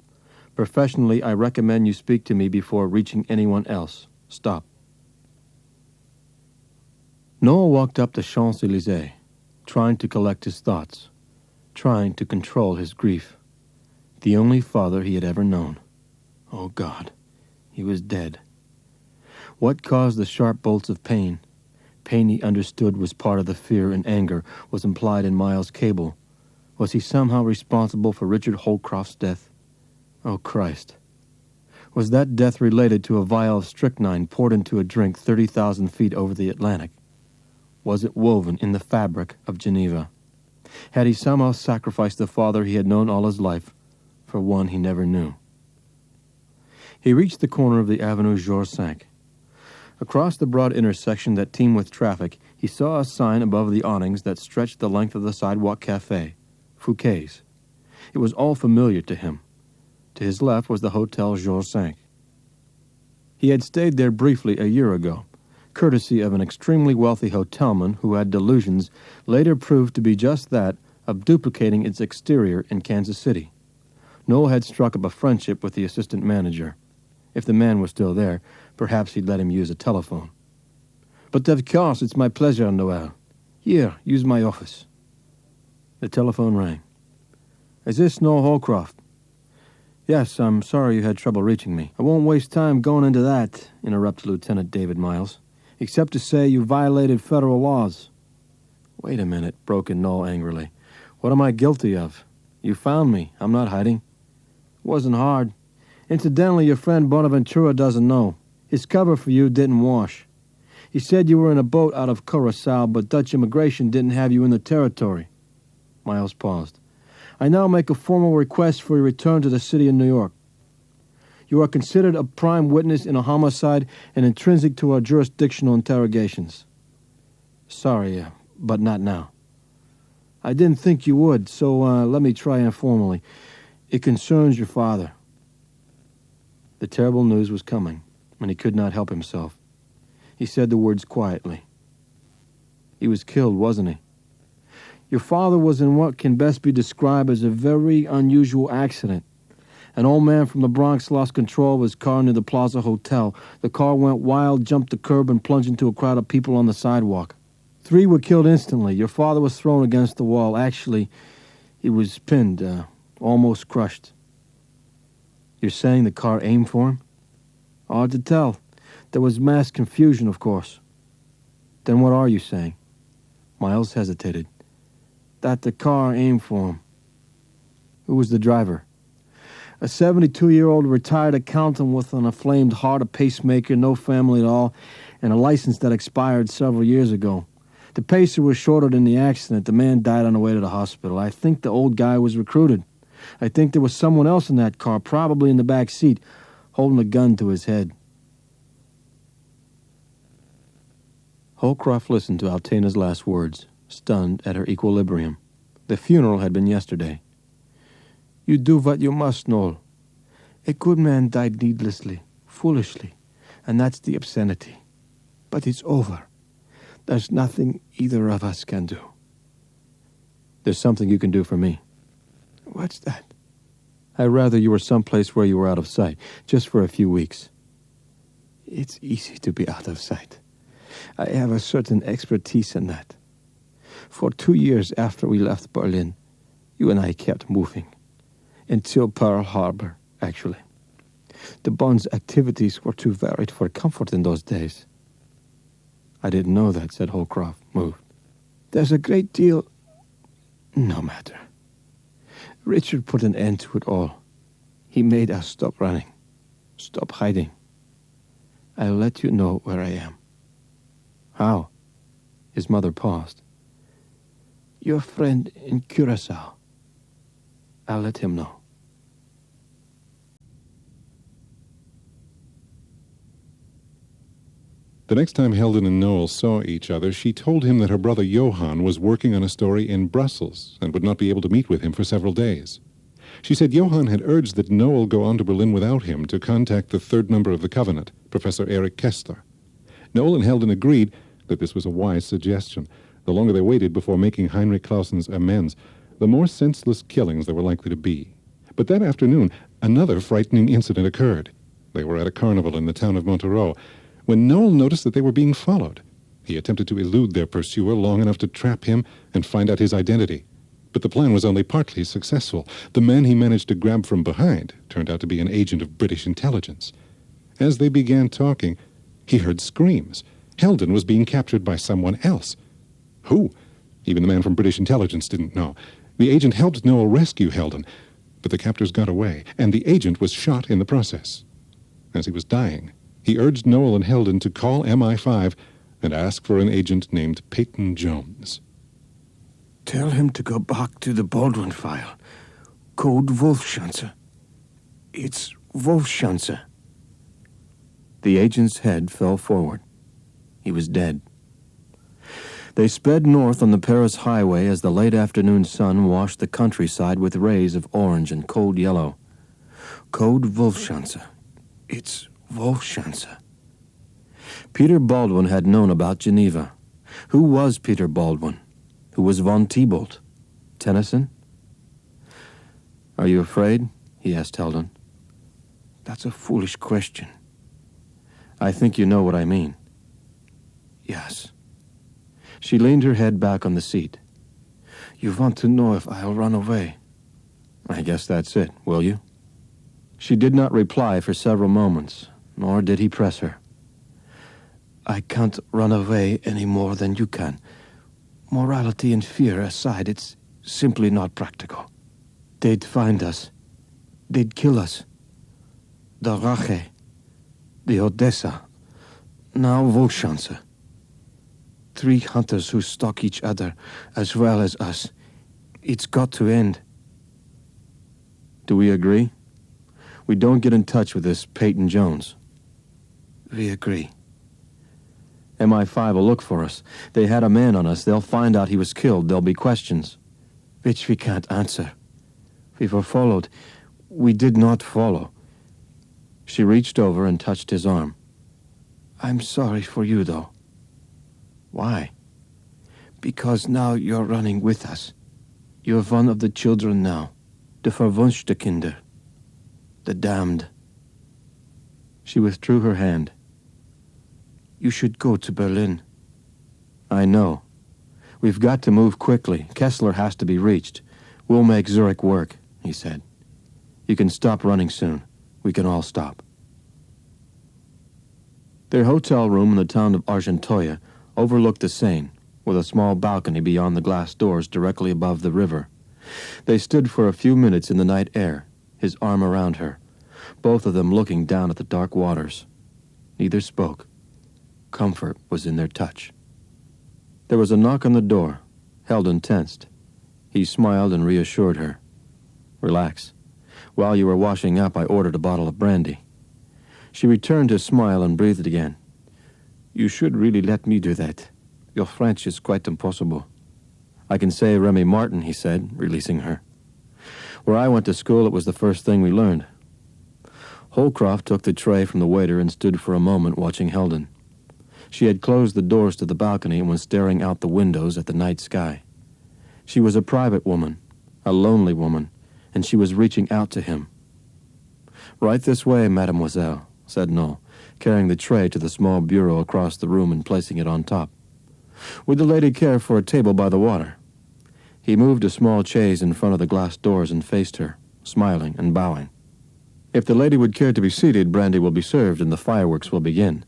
Professionally, I recommend you speak to me before reaching anyone else. Stop." Noel walked up the Champs-Élysées, trying to collect his thoughts, trying to control his grief. The only father he had ever known. Oh, God, he was dead. What caused the sharp bolts of pain? Pain he understood was part of the fear and anger was implied in Miles' cable. Was he somehow responsible for Richard Holcroft's death? Oh, Christ. Was that death related to a vial of strychnine poured into a drink 30,000 feet over the Atlantic? Was it woven in the fabric of Geneva? Had he somehow sacrificed the father he had known all his life for one he never knew? He reached the corner of the Avenue Georges V. Across the broad intersection that teemed with traffic, he saw a sign above the awnings that stretched the length of the sidewalk cafe, Fouquet's. It was all familiar to him. To his left was the Hotel Georges V. He had stayed there briefly a year ago, courtesy of an extremely wealthy hotelman who had delusions, later proved to be just that, of duplicating its exterior in Kansas City. Noel had struck up a friendship with the assistant manager. If the man was still there, perhaps he'd let him use a telephone. "But of course, it's my pleasure, Noel. Here, use my office." The telephone rang. "Is this Noel Holcroft?" "Yes, I'm sorry you had trouble reaching me." "I won't waste time going into that," interrupted Lieutenant David Miles, "except to say you violated federal laws." "Wait a minute," broke in Noel angrily. "What am I guilty of? You found me. I'm not hiding." "It wasn't hard. Incidentally, your friend Bonaventura doesn't know. His cover for you didn't wash. He said you were in a boat out of Curacao, but Dutch immigration didn't have you in the territory." Miles paused. "I now make a formal request for your return to the city of New York. You are considered a prime witness in a homicide and intrinsic to our jurisdictional interrogations." "Sorry, but not now." "I didn't think you would, so let me try informally. It concerns your father." The terrible news was coming, and he could not help himself. He said the words quietly. "He was killed, wasn't he?" "Your father was in what can best be described as a very unusual accident. An old man from the Bronx lost control of his car near the Plaza Hotel. The car went wild, jumped the curb, and plunged into a crowd of people on the sidewalk. 3 were killed instantly. Your father was thrown against the wall. Actually, he was pinned, almost crushed." "You're saying the car aimed for him?" "Hard to tell. There was mass confusion, of course." "Then what are you saying?" Miles hesitated. "That the car aimed for him." "Who was the driver?" "A 72-year-old retired accountant with an inflamed heart, a pacemaker, no family at all, and a license that expired several years ago. The pacer was shorted in the accident. The man died on the way to the hospital. I think the old guy was recruited. I think there was someone else in that car, probably in the back seat, holding a gun to his head." Holcroft listened to Altena's last words, stunned at her equilibrium. The funeral had been yesterday. "You do what you must, Noel. A good man died needlessly, foolishly, and that's the obscenity. But it's over. There's nothing either of us can do. There's something you can do for me. What's that? I'd rather you were someplace where you were out of sight, just for a few weeks. It's easy to be out of sight. I have a certain expertise in that. For 2 years after we left Berlin, you and I kept moving. Until Pearl Harbor, actually. The Bond's activities were too varied for comfort in those days. I didn't know that, said Holcroft, moved. There's a great deal... No matter. Richard put an end to it all. He made us stop running, stop hiding. I'll let you know where I am. How? His mother paused. Your friend in Curacao. I'll let him know. The next time Helden and Noel saw each other, she told him that her brother Johann was working on a story in Brussels and would not be able to meet with him for several days. She said Johann had urged that Noel go on to Berlin without him to contact the third member of the Covenant, Professor Erich Kessler. Noel and Helden agreed that this was a wise suggestion. The longer they waited before making Heinrich Clausen's amends, the more senseless killings there were likely to be. But that afternoon, another frightening incident occurred. They were at a carnival in the town of Montereau, when Noel noticed that they were being followed. He attempted to elude their pursuer long enough to trap him and find out his identity. But the plan was only partly successful. The man he managed to grab from behind turned out to be an agent of British intelligence. As they began talking, he heard screams. Helden was being captured by someone else. Who? Even the man from British intelligence didn't know. The agent helped Noel rescue Helden, but the captors got away, and the agent was shot in the process. As he was dying, he urged Noel and Helden to call MI5 and ask for an agent named Peyton Jones. Tell him to go back to the Baldwin file. Code Wolfschanze. It's Wolfschanze. The agent's head fell forward. He was dead. They sped north on the Paris highway as the late afternoon sun washed the countryside with rays of orange and cold yellow. Code Wolfschanze. It's Wolfschanze. Peter Baldwin had known about Geneva. Who was Peter Baldwin? Who was von Thibault? Tennyson? Are you afraid? He asked Helden. That's a foolish question. I think you know what I mean. Yes. She leaned her head back on the seat. You want to know if I'll run away? I guess that's it, will you? She did not reply for several moments, nor did he press her. I can't run away any more than you can. Morality and fear aside, it's simply not practical. They'd find us. They'd kill us. The Rache, the Odessa, now Wolfschanze. 3 hunters who stalk each other as well as us. It's got to end. Do we agree? We don't get in touch with this Peyton Jones. We agree. MI5 will look for us. They had a man on us. They'll find out he was killed. There'll be questions. Which we can't answer. We were followed. We did not follow. She reached over and touched his arm. I'm sorry for you, though. Why? Because now you're running with us. You're one of the children now. The verwünschte Kinder. The damned. She withdrew her hand. You should go to Berlin. I know. We've got to move quickly. Kessler has to be reached. We'll make Zurich work, he said. You can stop running soon. We can all stop. Their hotel room in the town of Argentoya overlooked the Seine, with a small balcony beyond the glass doors directly above the river. They stood for a few minutes in the night air, his arm around her, both of them looking down at the dark waters. Neither spoke. Comfort was in their touch. There was a knock on the door. Helden tensed. He smiled and reassured her. Relax. While you were washing up, I ordered a bottle of brandy. She returned his smile and breathed again. You should really let me do that. Your French is quite impossible. I can say Remy Martin, he said, releasing her. Where I went to school, it was the first thing we learned. Holcroft took the tray from the waiter and stood for a moment watching Heldon. She had closed the doors to the balcony and was staring out the windows at the night sky. She was a private woman, a lonely woman, and she was reaching out to him. "Right this way, mademoiselle," said Noel, carrying the tray to the small bureau across the room and placing it on top. "Would the lady care for a table by the water?" He moved a small chaise in front of the glass doors and faced her, smiling and bowing. "If the lady would care to be seated, brandy will be served and the fireworks will begin.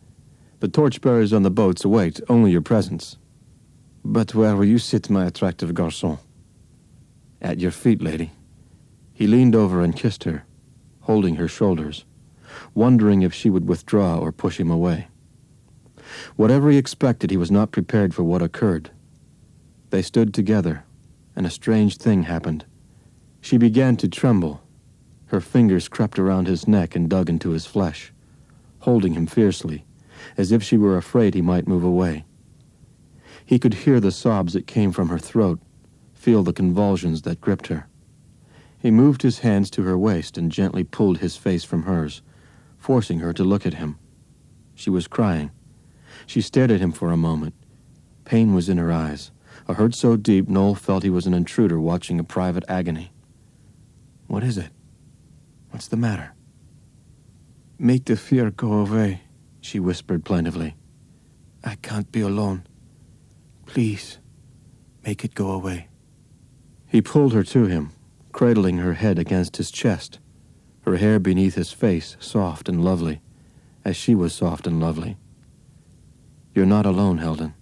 The torchbearers on the boats await only your presence." "But where will you sit, my attractive garçon?" "At your feet, lady." He leaned over and kissed her, holding her shoulders, wondering if she would withdraw or push him away. Whatever he expected, he was not prepared for what occurred. They stood together, and a strange thing happened. She began to tremble. Her fingers crept around his neck and dug into his flesh, holding him fiercely, as if she were afraid he might move away. He could hear the sobs that came from her throat, feel the convulsions that gripped her. He moved his hands to her waist and gently pulled his face from hers, forcing her to look at him. She was crying. She stared at him for a moment. Pain was in her eyes, a hurt so deep Noel felt he was an intruder watching a private agony. "What is it? What's the matter?" "Make the fear go away," she whispered plaintively. "I can't be alone. Please, make it go away." He pulled her to him, cradling her head against his chest, her hair beneath his face soft and lovely, as she was soft and lovely. "You're not alone, Heldon.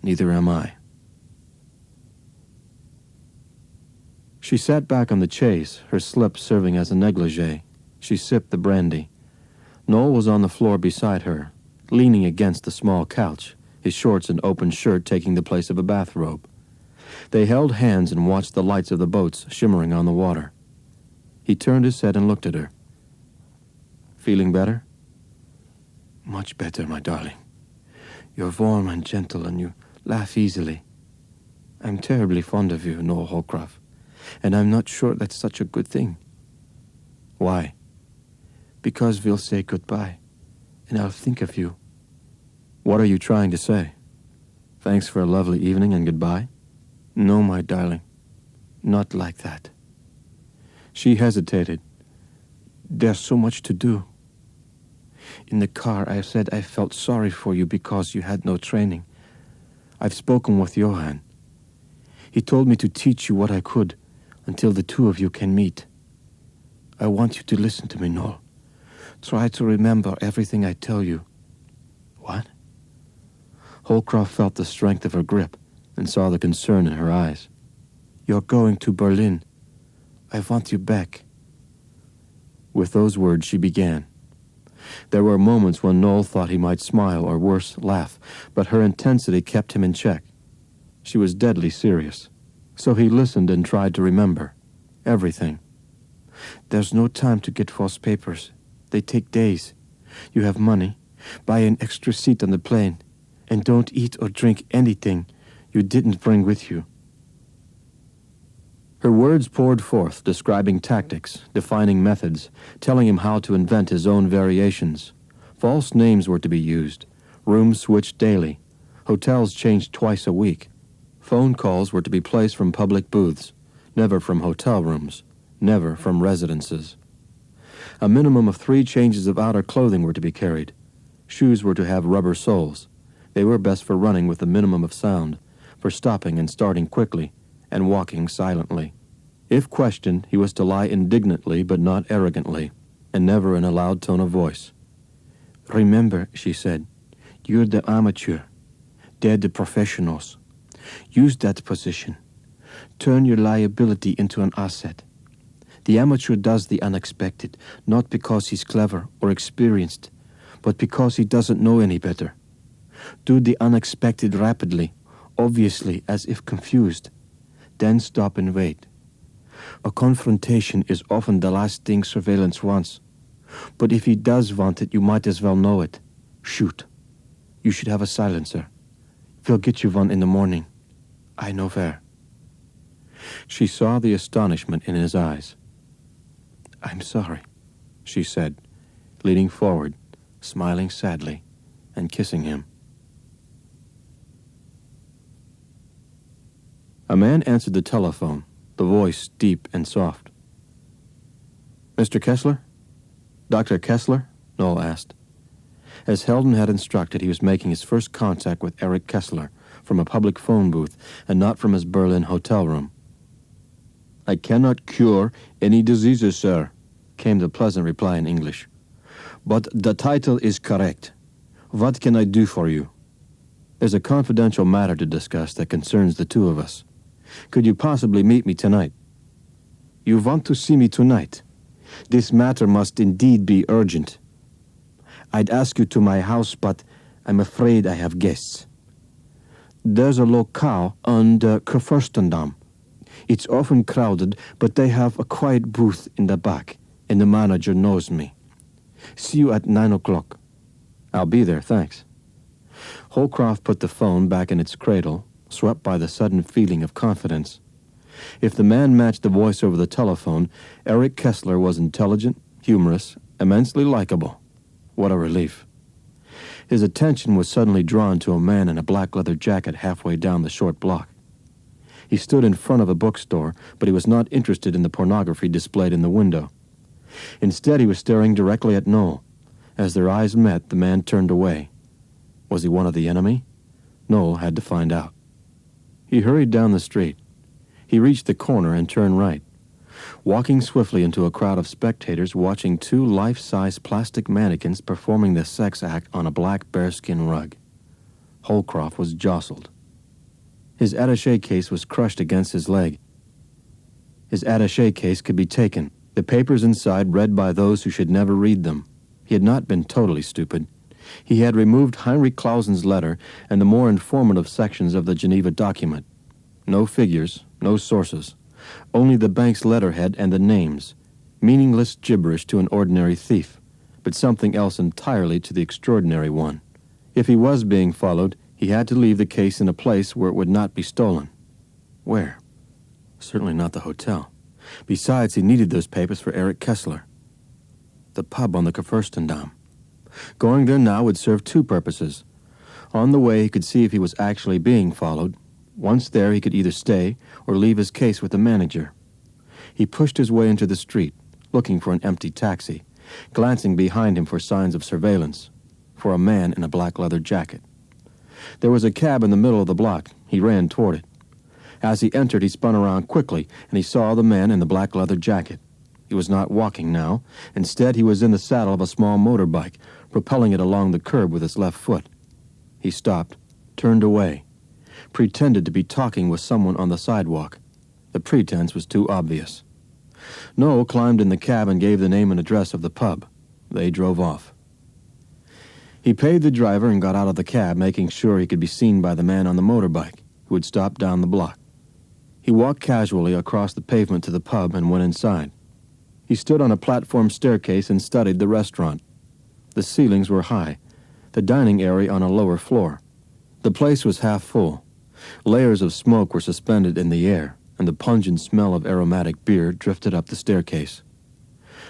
Neither am I." She sat back on the chaise, her slip serving as a negligee. She sipped the brandy. Noel was on the floor beside her, leaning against the small couch, his shorts and open shirt taking the place of a bathrobe. They held hands and watched the lights of the boats shimmering on the water. He turned his head and looked at her. "Feeling better?" "Much better, my darling. You're warm and gentle, and you laugh easily. I'm terribly fond of you, Noel Holcroft, and I'm not sure that's such a good thing." "Why?" "Because we'll say goodbye, and I'll think of you." "What are you trying to say? Thanks for a lovely evening and goodbye?" "No, my darling, not like that." She hesitated. "There's so much to do. In the car, I said I felt sorry for you because you had no training. I've spoken with Johann. He told me to teach you what I could until the two of you can meet. I want you to listen to me, Noel. Try to remember everything I tell you." "What?" Holcroft felt the strength of her grip and saw the concern in her eyes. "You're going to Berlin. I want you back." With those words, she began. There were moments when Noel thought he might smile or worse, laugh, but her intensity kept him in check. She was deadly serious. So he listened and tried to remember. Everything. "There's no time to get false papers. They take days. You have money. Buy an extra seat on the plane. And don't eat or drink anything you didn't bring with you." Her words poured forth, describing tactics, defining methods, telling him how to invent his own variations. False names were to be used, rooms switched daily, hotels changed twice a week. Phone calls were to be placed from public booths, never from hotel rooms, never from residences. A minimum of 3 changes of outer clothing were to be carried. Shoes were to have rubber soles. They were best for running with a minimum of sound, for stopping and starting quickly, and walking silently. If questioned, he was to lie indignantly but not arrogantly, and never in a loud tone of voice. "Remember," she said, "you're the amateur. They're the professionals. Use that position. Turn your liability into an asset. The amateur does the unexpected, not because he's clever or experienced, but because he doesn't know any better. Do the unexpected rapidly, obviously as if confused. Then stop and wait. A confrontation is often the last thing surveillance wants. But if he does want it, you might as well know it. Shoot. You should have a silencer. We'll get you one in the morning. I know where." She saw the astonishment in his eyes. "I'm sorry," she said, leaning forward, smiling sadly, and kissing him. A man answered the telephone, the voice deep and soft. "Mr. Kessler? Dr. Kessler?" Noel asked. As Heldon had instructed, he was making his first contact with Eric Kessler from a public phone booth and not from his Berlin hotel room. "I cannot cure any diseases, sir," came the pleasant reply in English. "But the title is correct. What can I do for you?" "There's a confidential matter to discuss that concerns the two of us. Could you possibly meet me tonight?" "You want to see me tonight? This matter must indeed be urgent. I'd ask you to my house, but I'm afraid I have guests. There's a locale on the Kurfürstendamm. It's often crowded, but they have a quiet booth in the back, and the manager knows me. See you at 9 o'clock. "I'll be there, thanks." Holcroft put the phone back in its cradle, swept by the sudden feeling of confidence. If the man matched the voice over the telephone, Eric Kessler was intelligent, humorous, immensely likable. What a relief. His attention was suddenly drawn to a man in a black leather jacket halfway down the short block. He stood in front of a bookstore, but he was not interested in the pornography displayed in the window. Instead, he was staring directly at Noel. As their eyes met, the man turned away. Was he one of the enemy? Noel had to find out. He hurried down the street. He reached the corner and turned right, walking swiftly into a crowd of spectators watching two life-size plastic mannequins performing the sex act on a black bearskin rug. Holcroft was jostled. His attaché case was crushed against his leg. His attaché case could be taken, the papers inside read by those who should never read them. He had not been totally stupid. He had removed Heinrich Clausen's letter and the more informative sections of the Geneva document. No figures, no sources, only the bank's letterhead and the names. Meaningless gibberish to an ordinary thief, but something else entirely to the extraordinary one. If he was being followed, he had to leave the case in a place where it would not be stolen. Where? Certainly not the hotel. Besides, he needed those papers for Eric Kessler. The pub on the Kurfürstendamm. Going there now would serve two purposes. On the way, he could see if he was actually being followed. Once there, he could either stay or leave his case with the manager. He pushed his way into the street, looking for an empty taxi, glancing behind him for signs of surveillance, for a man in a black leather jacket. There was a cab in the middle of the block. He ran toward it. As he entered, he spun around quickly, and he saw the man in the black leather jacket. He was not walking now. Instead, he was in the saddle of a small motorbike, propelling it along the curb with his left foot. He stopped, turned away, pretended to be talking with someone on the sidewalk. The pretense was too obvious. Noel climbed in the cab and gave the name and address of the pub. They drove off. He paid the driver and got out of the cab, making sure he could be seen by the man on the motorbike, who had stopped down the block. He walked casually across the pavement to the pub and went inside. He stood on a platform staircase and studied the restaurant. The ceilings were high, the dining area on a lower floor. The place was half full. Layers of smoke were suspended in the air, and the pungent smell of aromatic beer drifted up the staircase.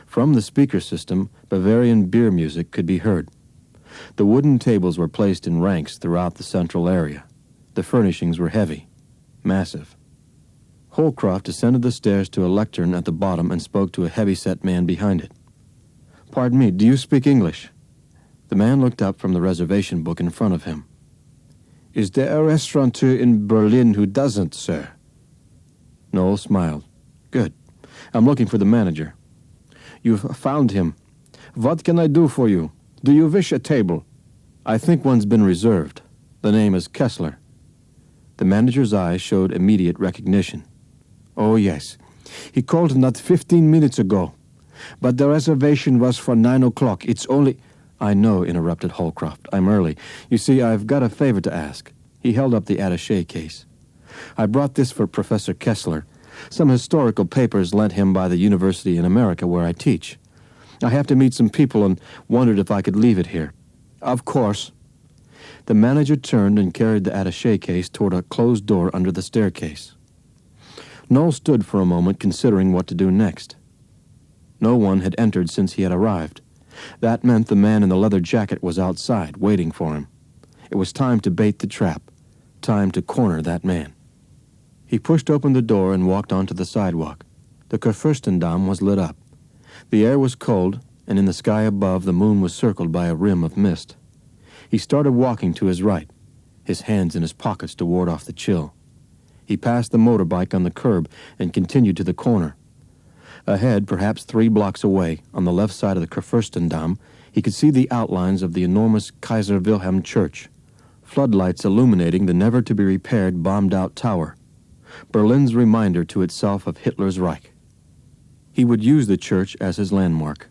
From the speaker system, Bavarian beer music could be heard. The wooden tables were placed in ranks throughout the central area. The furnishings were heavy, massive. Holcroft descended the stairs to a lectern at the bottom and spoke to a heavy-set man behind it. "Pardon me, do you speak English?" The man looked up from the reservation book in front of him. "Is there a restaurateur in Berlin who doesn't, sir?" Noel smiled. "Good. I'm looking for the manager." "You've found him. What can I do for you? Do you wish a table?" "I think one's been reserved. The name is Kessler." The manager's eyes showed immediate recognition. "Oh, yes. He called not 15 minutes ago. But the reservation was for 9 o'clock. It's only—" "I know," interrupted Holcroft. "I'm early. You see, I've got a favor to ask." He held up the attaché case. "I brought this for Professor Kessler. Some historical papers lent him by the university in America where I teach. I have to meet some people and wondered if I could leave it here." "Of course." The manager turned and carried the attaché case toward a closed door under the staircase. Noel stood for a moment considering what to do next. No one had entered since he had arrived. That meant the man in the leather jacket was outside, waiting for him. It was time to bait the trap, time to corner that man. He pushed open the door and walked onto the sidewalk. The Kurfürstendamm was lit up. The air was cold, and in the sky above the moon was circled by a rim of mist. He started walking to his right, his hands in his pockets to ward off the chill. He passed the motorbike on the curb and continued to the corner. Ahead, perhaps 3 blocks away, on the left side of the Kurfürstendamm, he could see the outlines of the enormous Kaiser Wilhelm Church, floodlights illuminating the never-to-be-repaired bombed-out tower, Berlin's reminder to itself of Hitler's Reich. He would use the church as his landmark.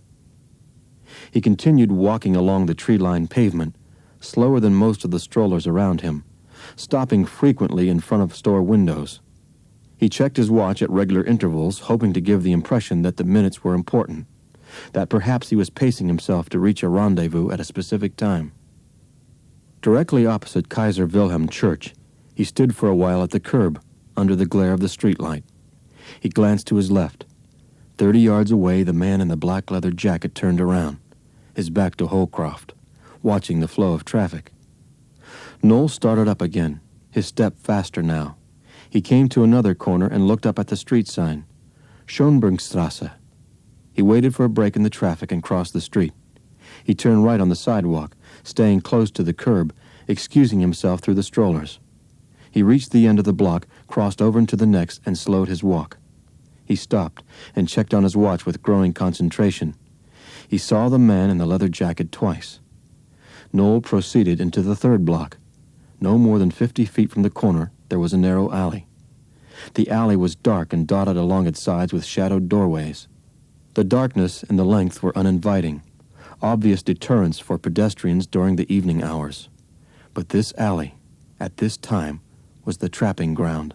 He continued walking along the tree-lined pavement, slower than most of the strollers around him, stopping frequently in front of store windows. He checked his watch at regular intervals, hoping to give the impression that the minutes were important, that perhaps he was pacing himself to reach a rendezvous at a specific time. Directly opposite Kaiser Wilhelm Church, he stood for a while at the curb, under the glare of the streetlight. He glanced to his left. 30 yards away, the man in the black leather jacket turned around, his back to Holcroft, watching the flow of traffic. Noel started up again, his step faster now. He came to another corner and looked up at the street sign, Schönbergstrasse. He waited for a break in the traffic and crossed the street. He turned right on the sidewalk, staying close to the curb, excusing himself through the strollers. He reached the end of the block, crossed over into the next, and slowed his walk. He stopped and checked on his watch with growing concentration. He saw the man in the leather jacket twice. Noel proceeded into the 3rd block. No more than 50 feet from the corner, there was a narrow alley. The alley was dark and dotted along its sides with shadowed doorways. The darkness and the length were uninviting, obvious deterrents for pedestrians during the evening hours. But this alley, at this time, was the trapping ground,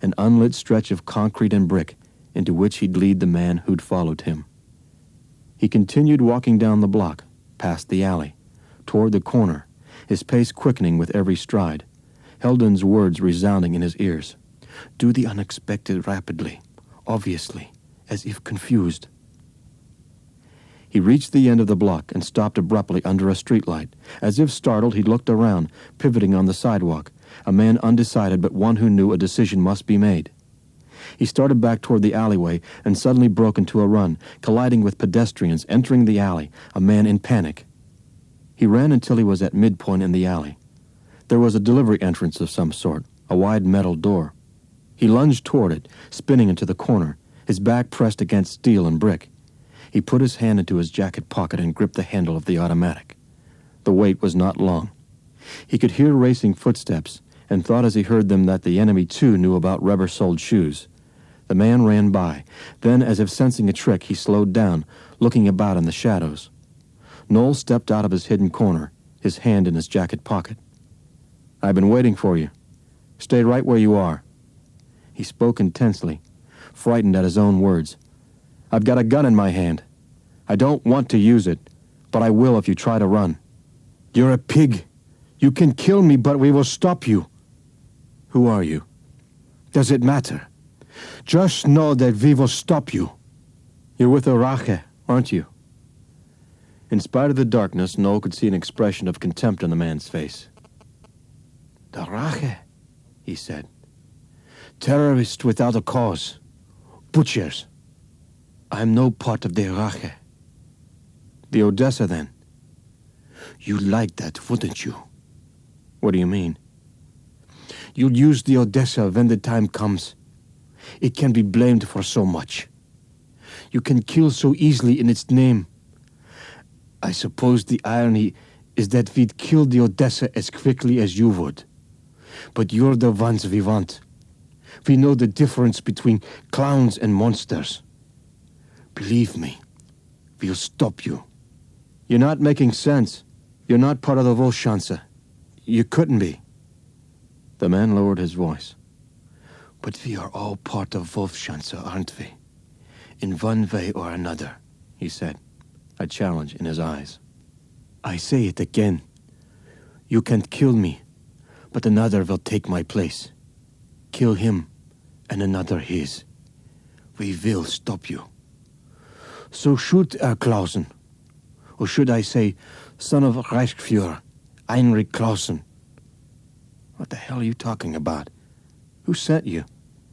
an unlit stretch of concrete and brick into which he'd lead the man who'd followed him. He continued walking down the block, past the alley, toward the corner, his pace quickening with every stride, Heldon's words resounding in his ears. Do the unexpected rapidly, obviously, as if confused. He reached the end of the block and stopped abruptly under a streetlight. As if startled, he looked around, pivoting on the sidewalk, a man undecided but one who knew a decision must be made. He started back toward the alleyway and suddenly broke into a run, colliding with pedestrians entering the alley, a man in panic. He ran until he was at midpoint in the alley. There was a delivery entrance of some sort, a wide metal door. He lunged toward it, spinning into the corner, his back pressed against steel and brick. He put his hand into his jacket pocket and gripped the handle of the automatic. The wait was not long. He could hear racing footsteps and thought as he heard them that the enemy too knew about rubber-soled shoes. The man ran by. Then, as if sensing a trick, he slowed down, looking about in the shadows. Noel stepped out of his hidden corner, his hand in his jacket pocket. I've been waiting for you. Stay right where you are. He spoke intensely, frightened at his own words. I've got a gun in my hand. I don't want to use it, but I will if you try to run. You're a pig. You can kill me, but we will stop you. Who are you? Does it matter? Just know that we will stop you. You're with the Rache, aren't you? In spite of the darkness, Noel could see an expression of contempt on the man's face. The Rache, he said. Terrorists without a cause. Butchers. I'm no part of the Rache. The Odessa, then? You'd like that, wouldn't you? What do you mean? You'll use the Odessa when the time comes. It can be blamed for so much. You can kill so easily in its name. I suppose the irony is that we'd kill the Odessa as quickly as you would. But you're the ones we want. We know the difference between clowns and monsters. Believe me, we'll stop you. You're not making sense. You're not part of the Volksschanze. You couldn't be. The man lowered his voice. But we are all part of Volksschanze, aren't we? In one way or another, he said, a challenge in his eyes. I say it again. You can't kill me, but another will take my place. Kill him, and another his. We will stop you. So shoot Clausen. Or should I say, son of Reichsführer, Heinrich Clausen. What the hell are you talking about? Who sent you?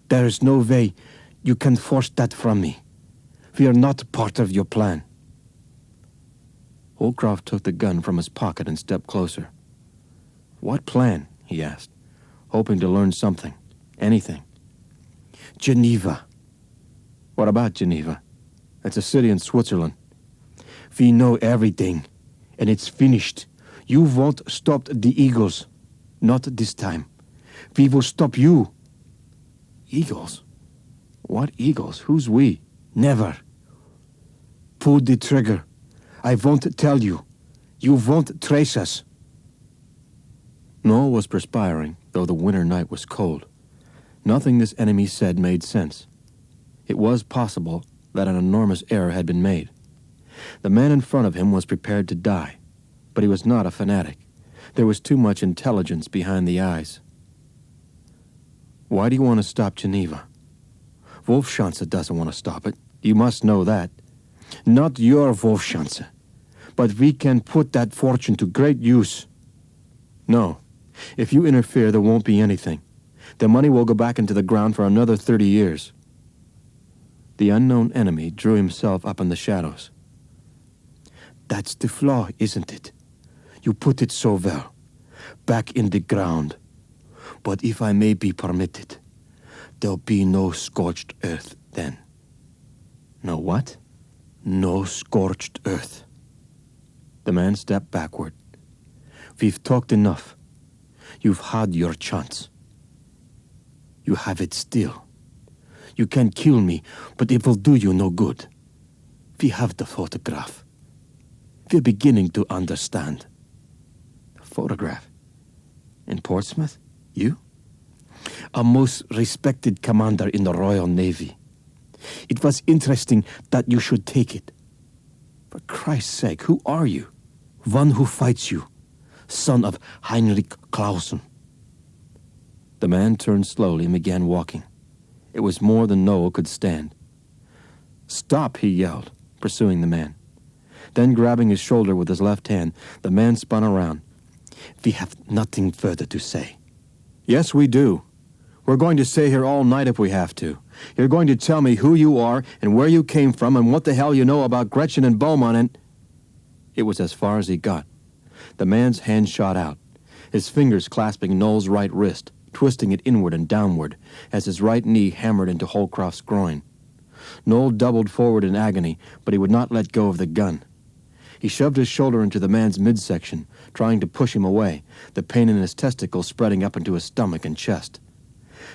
There is no way you can force that from me. We are not part of your plan. Holcroft took the gun from his pocket and stepped closer. What plan? He asked, hoping to learn something, anything. Geneva. What about Geneva? It's a city in Switzerland. We know everything, and it's finished. You won't stop the Eagles. Not this time. We will stop you. Eagles? What Eagles? Who's we? Never. Pull the trigger. I won't tell you. You won't trace us. Noel was perspiring, though the winter night was cold. Nothing this enemy said made sense. It was possible that an enormous error had been made. The man in front of him was prepared to die, but he was not a fanatic. There was too much intelligence behind the eyes. Why do you want to stop Geneva? Wolfschanze doesn't want to stop it. You must know that. Not your Wolfschanze, but we can put that fortune to great use. No, if you interfere, there won't be anything. The money will go back into the ground for another 30 years. The unknown enemy drew himself up in the shadows. That's the flaw, isn't it? You put it so well. Back in the ground. But if I may be permitted, there'll be no scorched earth then. No what? No scorched earth. The man stepped backward. We've talked enough. You've had your chance. You have it still. You can kill me, but it will do you no good. We have the photograph. We're beginning to understand. The photograph? In Portsmouth? You? A most respected commander in the Royal Navy. It was interesting that you should take it. For Christ's sake, who are you? One who fights you, son of Heinrich Clausen. The man turned slowly and began walking. It was more than Noel could stand. Stop, he yelled, pursuing the man. Then, grabbing his shoulder with his left hand, the man spun around. We have nothing further to say. Yes, we do. We're going to stay here all night if we have to. You're going to tell me who you are and where you came from and what the hell you know about Gretchen and Beaumont and... It was as far as he got. The man's hand shot out, his fingers clasping Noel's right wrist, twisting it inward and downward as his right knee hammered into Holcroft's groin. Noel doubled forward in agony, but he would not let go of the gun. He shoved his shoulder into the man's midsection, trying to push him away, the pain in his testicles spreading up into his stomach and chest.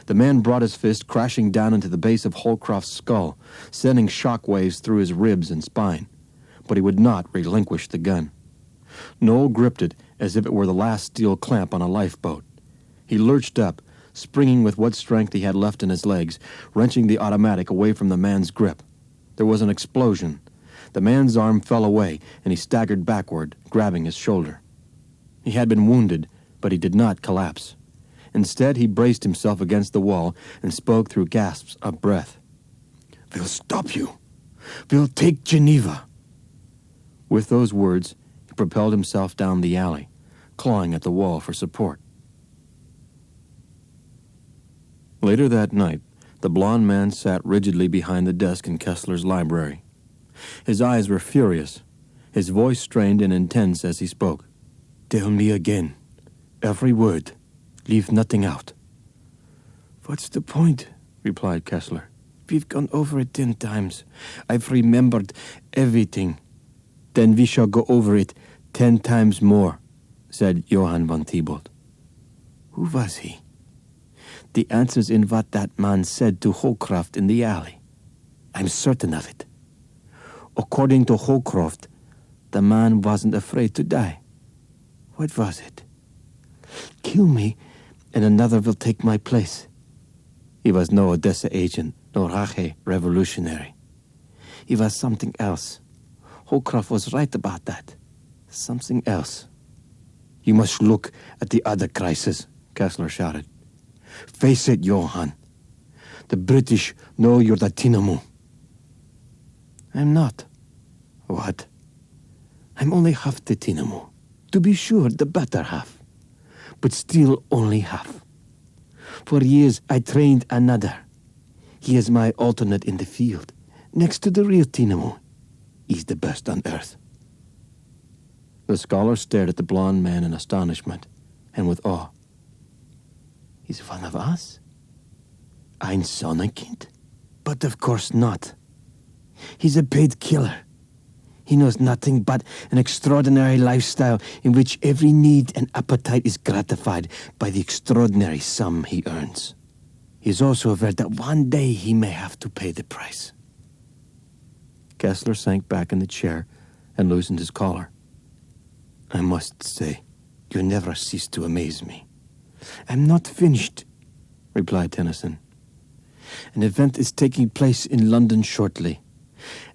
The man brought his fist crashing down into the base of Holcroft's skull, sending shock waves through his ribs and spine. But he would not relinquish the gun. Noel gripped it as if it were the last steel clamp on a lifeboat. He lurched up, springing with what strength he had left in his legs, wrenching the automatic away from the man's grip. There was an explosion. The man's arm fell away, and he staggered backward, grabbing his shoulder. He had been wounded, but he did not collapse. Instead, he braced himself against the wall and spoke through gasps of breath. We'll stop you. We'll take Geneva. With those words, he propelled himself down the alley, clawing at the wall for support. Later that night, the blond man sat rigidly behind the desk in Kessler's library. His eyes were furious, his voice strained and intense as he spoke. Tell me again. Every word. Leave nothing out. What's the point? Replied Kessler. We've gone over it 10 times. I've remembered everything. Then we shall go over it 10 times more, said Johann von Thibault. Who was he? The answer's in what that man said to Holcroft in the alley. I'm certain of it. According to Holcroft, the man wasn't afraid to die. What was it? Kill me, and another will take my place. He was no Odessa agent, no Rache revolutionary. He was something else. Holcroft was right about that. Something else. You must look at the other crisis, Kessler shouted. Face it, Johann. The British know you're the Tinamo. I'm not, What? I'm only half the Tinamo. To be sure, the better half. But still only half. For years I trained another. He is my alternate in the field. Next to the real Tinamo. He's the best on earth. The scholar stared at the blond man in astonishment and with awe. He's one of us? Ein Sonnenkind? But of course not. He's a paid killer. He knows nothing but an extraordinary lifestyle in which every need and appetite is gratified by the extraordinary sum he earns. He's also aware that one day he may have to pay the price. Kessler sank back in the chair and loosened his collar. I must say, you never cease to amaze me. I'm not finished, replied Tennyson. An event is taking place in London shortly.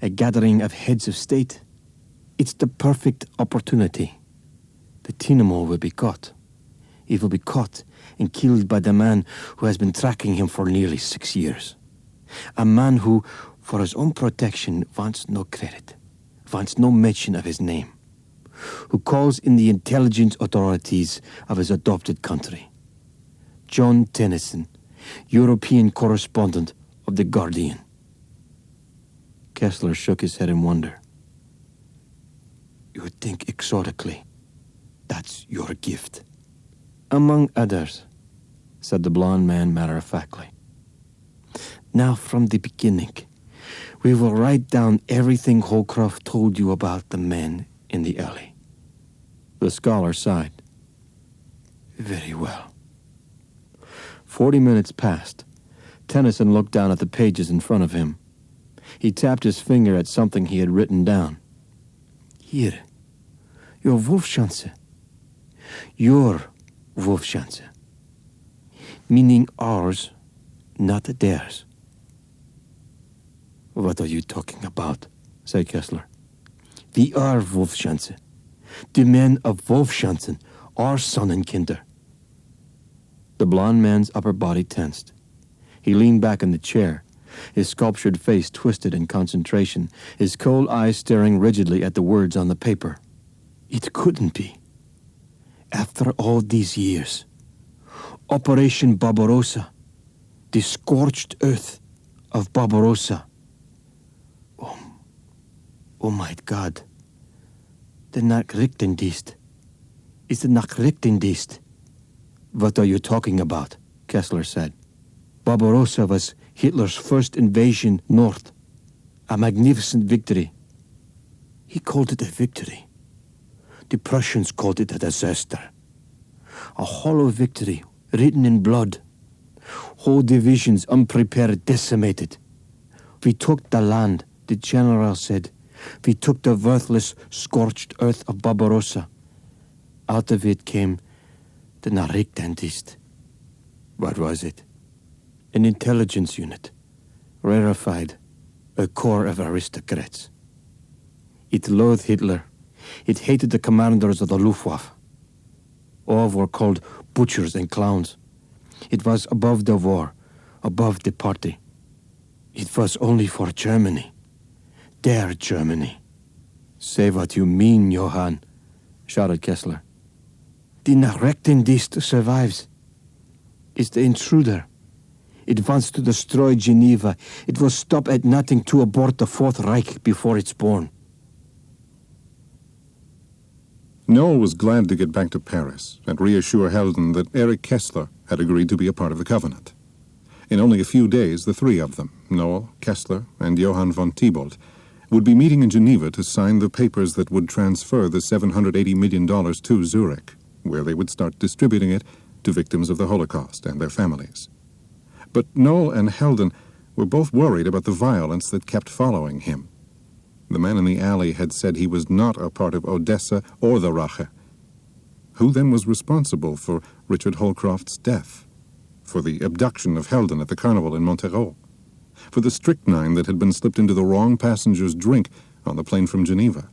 A gathering of heads of state. It's the perfect opportunity. The Tinamo will be caught. He will be caught and killed by the man who has been tracking him for nearly 6 years. A man who, for his own protection, wants no credit, wants no mention of his name, who calls in the intelligence authorities of his adopted country. John Tennyson, European correspondent of The Guardian. Kessler shook his head in wonder. You think exotically. That's your gift. Among others, said the blond man matter-of-factly. Now from the beginning, we will write down everything Holcroft told you about the men in the alley. The scholar sighed. Very well. 40 minutes passed. Tennyson looked down at the pages in front of him. He tapped his finger at something he had written down. Here, your Wolfschanze. Your Wolfschanze. Meaning ours, not theirs. What are you talking about? Said Kessler. We are Wolfschanze. The men of Wolfschanzen are Sonnenkinder. The blond man's upper body tensed. He leaned back in the chair, his sculptured face twisted in concentration, his cold eyes staring rigidly at the words on the paper. It couldn't be. After all these years, Operation Barbarossa, the scorched earth of Barbarossa. Oh my God. The Nachrichtendienst. It's the Nachrichtendienst. What are you talking about? Kessler said. Barbarossa was Hitler's first invasion north. A magnificent victory. He called it a victory. The Prussians called it a disaster. A hollow victory written in blood. Whole divisions unprepared, decimated. We took the land, the general said. We took the worthless, scorched earth of Barbarossa. Out of it came the Nachrichtendienst. What was it? An intelligence unit, rarefied, a corps of aristocrats. It loathed Hitler. It hated the commanders of the Luftwaffe. All were called butchers and clowns. It was above the war, above the party. It was only for Germany. Their Germany. Say what you mean, Johann, shouted Kessler. The Nachrichtendienst survives. It's the intruder. It wants to destroy Geneva. It will stop at nothing to abort the Fourth Reich before it's born. Noel was glad to get back to Paris and reassure Helden that Erich Kessler had agreed to be a part of the Covenant. In only a few days, the three of them, Noel, Kessler, and Johann von Thibault, would be meeting in Geneva to sign the papers that would transfer the $780 million to Zurich, where they would start distributing it to victims of the Holocaust and their families. But Noel and Helden were both worried about the violence that kept following him. The man in the alley had said he was not a part of Odessa or the Rache. Who then was responsible for Richard Holcroft's death? For the abduction of Helden at the carnival in Montereau? For the strychnine that had been slipped into the wrong passenger's drink on the plane from Geneva?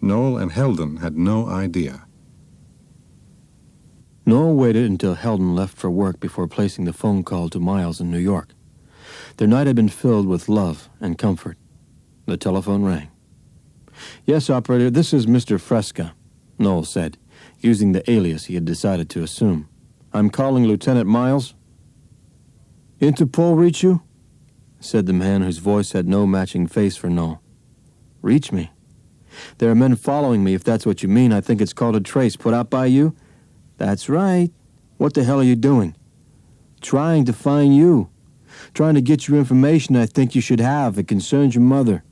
Noel and Helden had no idea. Noel waited until Helden left for work before placing the phone call to Miles in New York. Their night had been filled with love and comfort. The telephone rang. Yes, operator, this is Mr. Fresca, Noel said, using the alias he had decided to assume. I'm calling Lieutenant Miles. Interpol reach you? Said the man whose voice had no matching face for Noel. Reach me? There are men following me, if that's what you mean. I think it's called a trace. Put out by you? That's right. What the hell are you doing? Trying to find you. Trying to get you information I think you should have. It concerns your mother.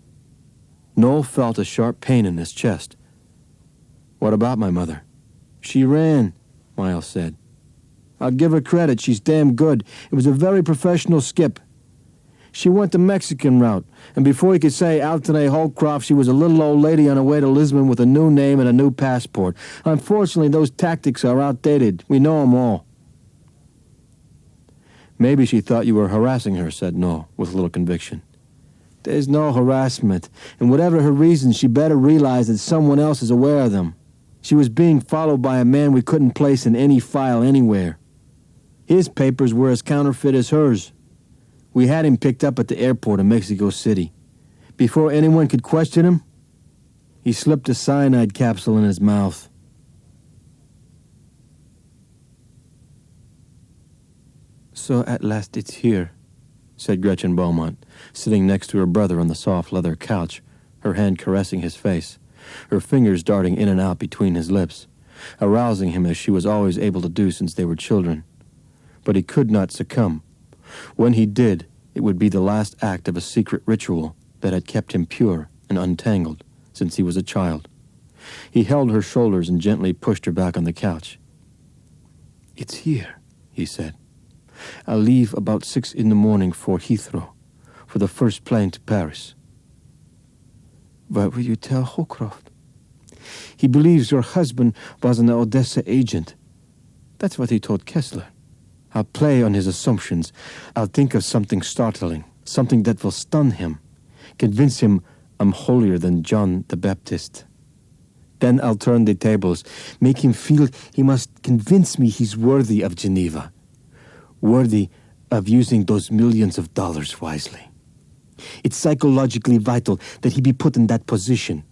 Noel felt a sharp pain in his chest. What about my mother? She ran, Miles said. I'll give her credit. She's damn good. It was a very professional skip. She went the Mexican route, and before he could say Alternate Holcroft, she was a little old lady on her way to Lisbon with a new name and a new passport. Unfortunately, those tactics are outdated. We know 'em all. Maybe she thought you were harassing her, said Noel, with little conviction. There's no harassment, and whatever her reasons, she better realize that someone else is aware of them. She was being followed by a man we couldn't place in any file anywhere. His papers were as counterfeit as hers. We had him picked up at the airport in Mexico City. Before anyone could question him, he slipped a cyanide capsule in his mouth. So at last it's here, said Gretchen Beaumont, sitting next to her brother on the soft leather couch, her hand caressing his face, her fingers darting in and out between his lips, arousing him as she was always able to do since they were children. But he could not succumb. When he did, it would be the last act of a secret ritual that had kept him pure and untangled since he was a child. He held her shoulders and gently pushed her back on the couch. It's here, he said. I'll leave about 6 in the morning for Heathrow, for the first plane to Paris. What will you tell Holcroft? He believes your husband was an Odessa agent. That's what he told Kessler. I'll play on his assumptions. I'll think of something startling, something that will stun him, convince him I'm holier than John the Baptist. Then I'll turn the tables, make him feel he must convince me he's worthy of Geneva, worthy of using those millions of dollars wisely. It's psychologically vital that he be put in that position.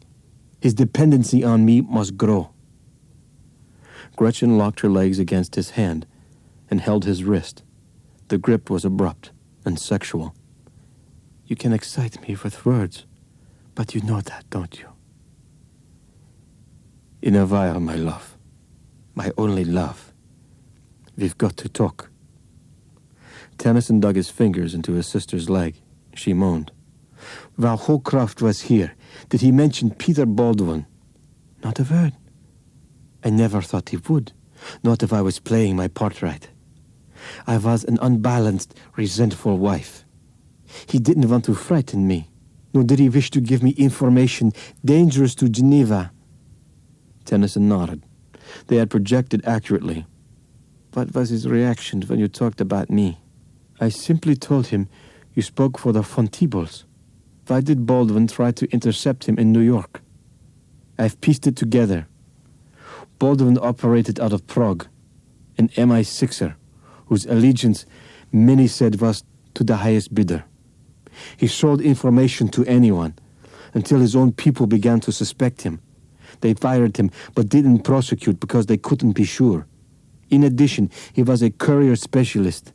His dependency on me must grow. Gretchen locked her legs against his hand and held his wrist. The grip was abrupt and sexual. You can excite me with words, but you know that, don't you? In a while, my love, my only love, we've got to talk. Tennyson dug his fingers into his sister's leg. She moaned. While Holcroft was here, did he mention Peter Baldwin? Not a word. I never thought he would, not if I was playing my part right. I was an unbalanced, resentful wife. He didn't want to frighten me, nor did he wish to give me information dangerous to Geneva. Tennyson nodded. They had projected accurately. What was his reaction when you talked about me? I simply told him you spoke for the Fontaines. Why did Baldwin try to intercept him in New York? I've pieced it together. Baldwin operated out of Prague, an MI6er, whose allegiance many said was to the highest bidder. He sold information to anyone, until his own people began to suspect him. They fired him, but didn't prosecute because they couldn't be sure. In addition, he was a courier specialist.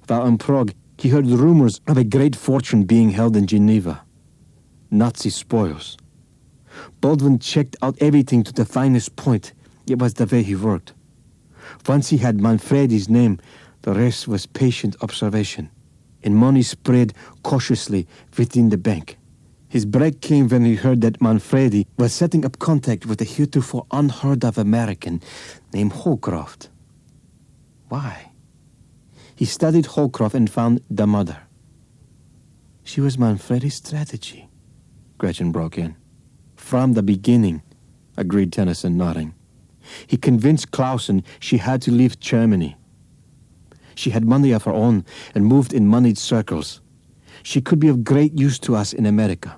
While in Prague, he heard rumors of a great fortune being held in Geneva. Nazi spoils. Baldwin checked out everything to the finest point. It was the way he worked. Once he had Manfredi's name, the rest was patient observation, and money spread cautiously within the bank. His break came when he heard that Manfredi was setting up contact with a heretofore unheard-of American named Holcroft. Why? He studied Holcroft and found the mother. She was Manfredi's strategy, Gretchen broke in. From the beginning, agreed Tennyson, nodding. He convinced Clausen she had to leave Germany. She had money of her own and moved in moneyed circles. She could be of great use to us in America.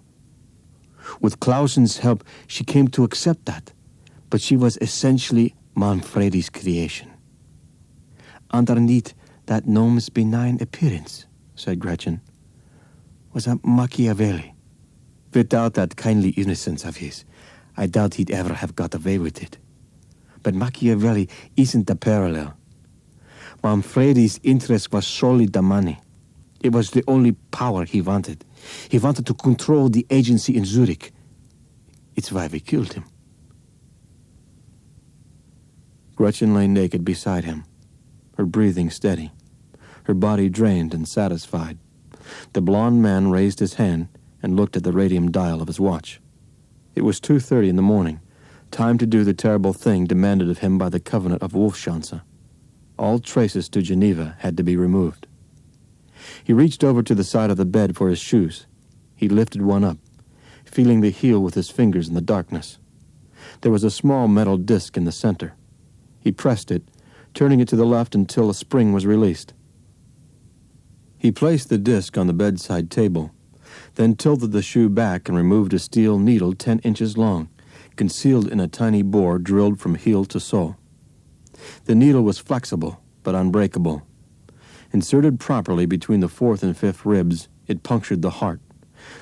With Clausen's help, she came to accept that, but she was essentially Manfredi's creation. Underneath that gnome's benign appearance, said Gretchen, was a Machiavelli, Without that kindly innocence of his, I doubt he'd ever have got away with it. But Machiavelli isn't the parallel. Manfredi's interest was solely the money. It was the only power he wanted. He wanted to control the agency in Zurich. It's why we killed him. Gretchen lay naked beside him, her breathing steady, her body drained and satisfied. The blond man raised his hand and looked at the radium dial of his watch. It was 2:30 in the morning, time to do the terrible thing demanded of him by the Covenant of Wolfschanze. All traces to Geneva had to be removed. He reached over to the side of the bed for his shoes. He lifted one up, feeling the heel with his fingers in the darkness. There was a small metal disc in the center. He pressed it, turning it to the left until a spring was released. He placed the disc on the bedside table, then tilted the shoe back and removed a steel needle 10 inches long, concealed in a tiny bore drilled from heel to sole. The needle was flexible, but unbreakable. Inserted properly between the 4th and 5th ribs, it punctured the heart,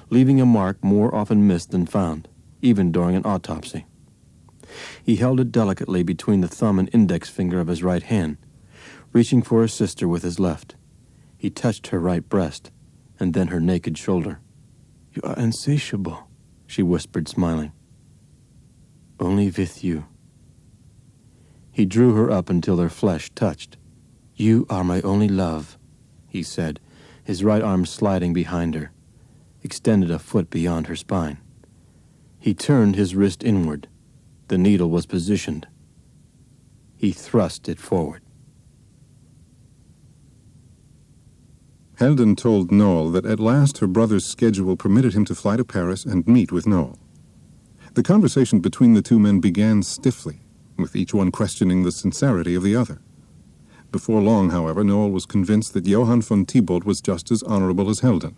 leaving a mark more often missed than found, even during an autopsy. He held it delicately between the thumb and index finger of his right hand, reaching for his sister with his left. He touched her right breast, and then her naked shoulder. "You are insatiable," she whispered, smiling. "Only with you." He drew her up until their flesh touched. "You are my only love," he said, his right arm sliding behind her, extended a foot beyond her spine. He turned his wrist inward. The needle was positioned. He thrust it forward. Helden told Noel that at last her brother's schedule permitted him to fly to Paris and meet with Noel. The conversation between the two men began stiffly, with each one questioning the sincerity of the other. Before long, however, Noel was convinced that Johann von Thibault was just as honorable as Helden.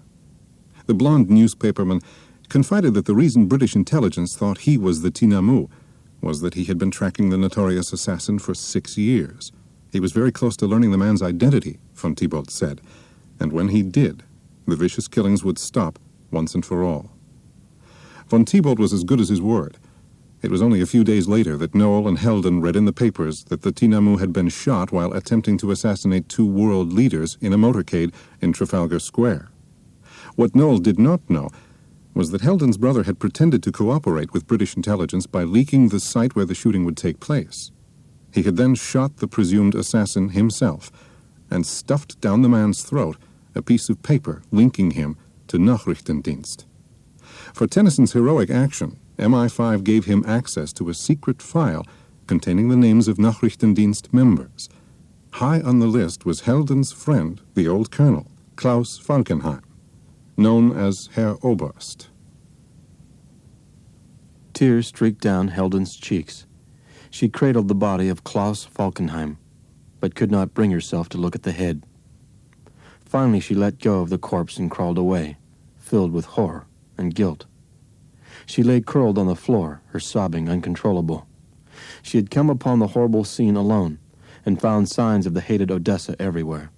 The blond newspaperman confided that the reason British intelligence thought he was the Tinamu was that he had been tracking the notorious assassin for 6 years. He was very close to learning the man's identity, von Thibault said, and when he did, the vicious killings would stop once and for all. Von Thibault was as good as his word. It was only a few days later that Noel and Helden read in the papers that the Tinamu had been shot while attempting to assassinate 2 world leaders in a motorcade in Trafalgar Square. What Noel did not know was that Helden's brother had pretended to cooperate with British intelligence by leaking the site where the shooting would take place. He had then shot the presumed assassin himself and stuffed down the man's throat a piece of paper linking him to Nachrichtendienst. For Tennyson's heroic action, MI5 gave him access to a secret file containing the names of Nachrichtendienst members. High on the list was Helden's friend, the old colonel, Klaus Falkenhayn, known as Herr Oberst. Tears streaked down Helden's cheeks. She cradled the body of Klaus Falkenhayn, but could not bring herself to look at the head. Finally, she let go of the corpse and crawled away, filled with horror and guilt. She lay curled on the floor, her sobbing uncontrollable. She had come upon the horrible scene alone and found signs of the hated Odessa everywhere.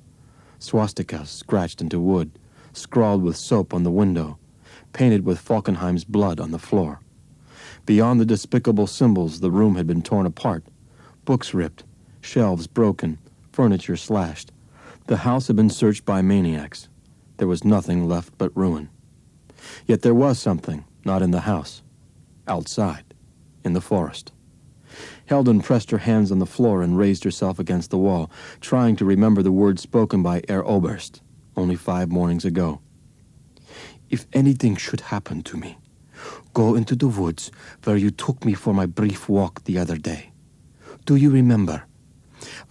Swastikas scratched into wood, scrawled with soap on the window, painted with Falkenhayn's blood on the floor. Beyond the despicable symbols, the room had been torn apart, books ripped, shelves broken, furniture slashed. The house had been searched by maniacs. There was nothing left but ruin. Yet there was something, not in the house, outside, in the forest. Helden pressed her hands on the floor and raised herself against the wall, trying to remember the words spoken by Herr Oberst only 5 mornings ago. "If anything should happen to me, go into the woods where you took me for my brief walk the other day. Do you remember?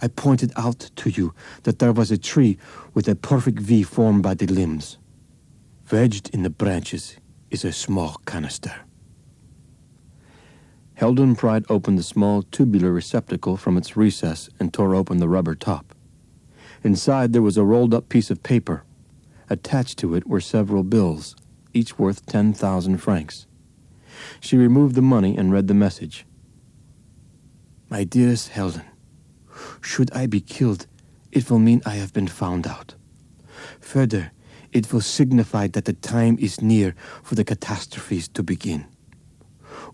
I pointed out to you that there was a tree with a perfect V formed by the limbs. Wedged in the branches is a small canister." Helden pried open the small tubular receptacle from its recess and tore open the rubber top. Inside there was a rolled-up piece of paper. Attached to it were several bills, each worth 10,000 francs. She removed the money and read the message. "My dearest Helden, should I be killed, it will mean I have been found out. Further, It will signify that the time is near for the catastrophes to begin.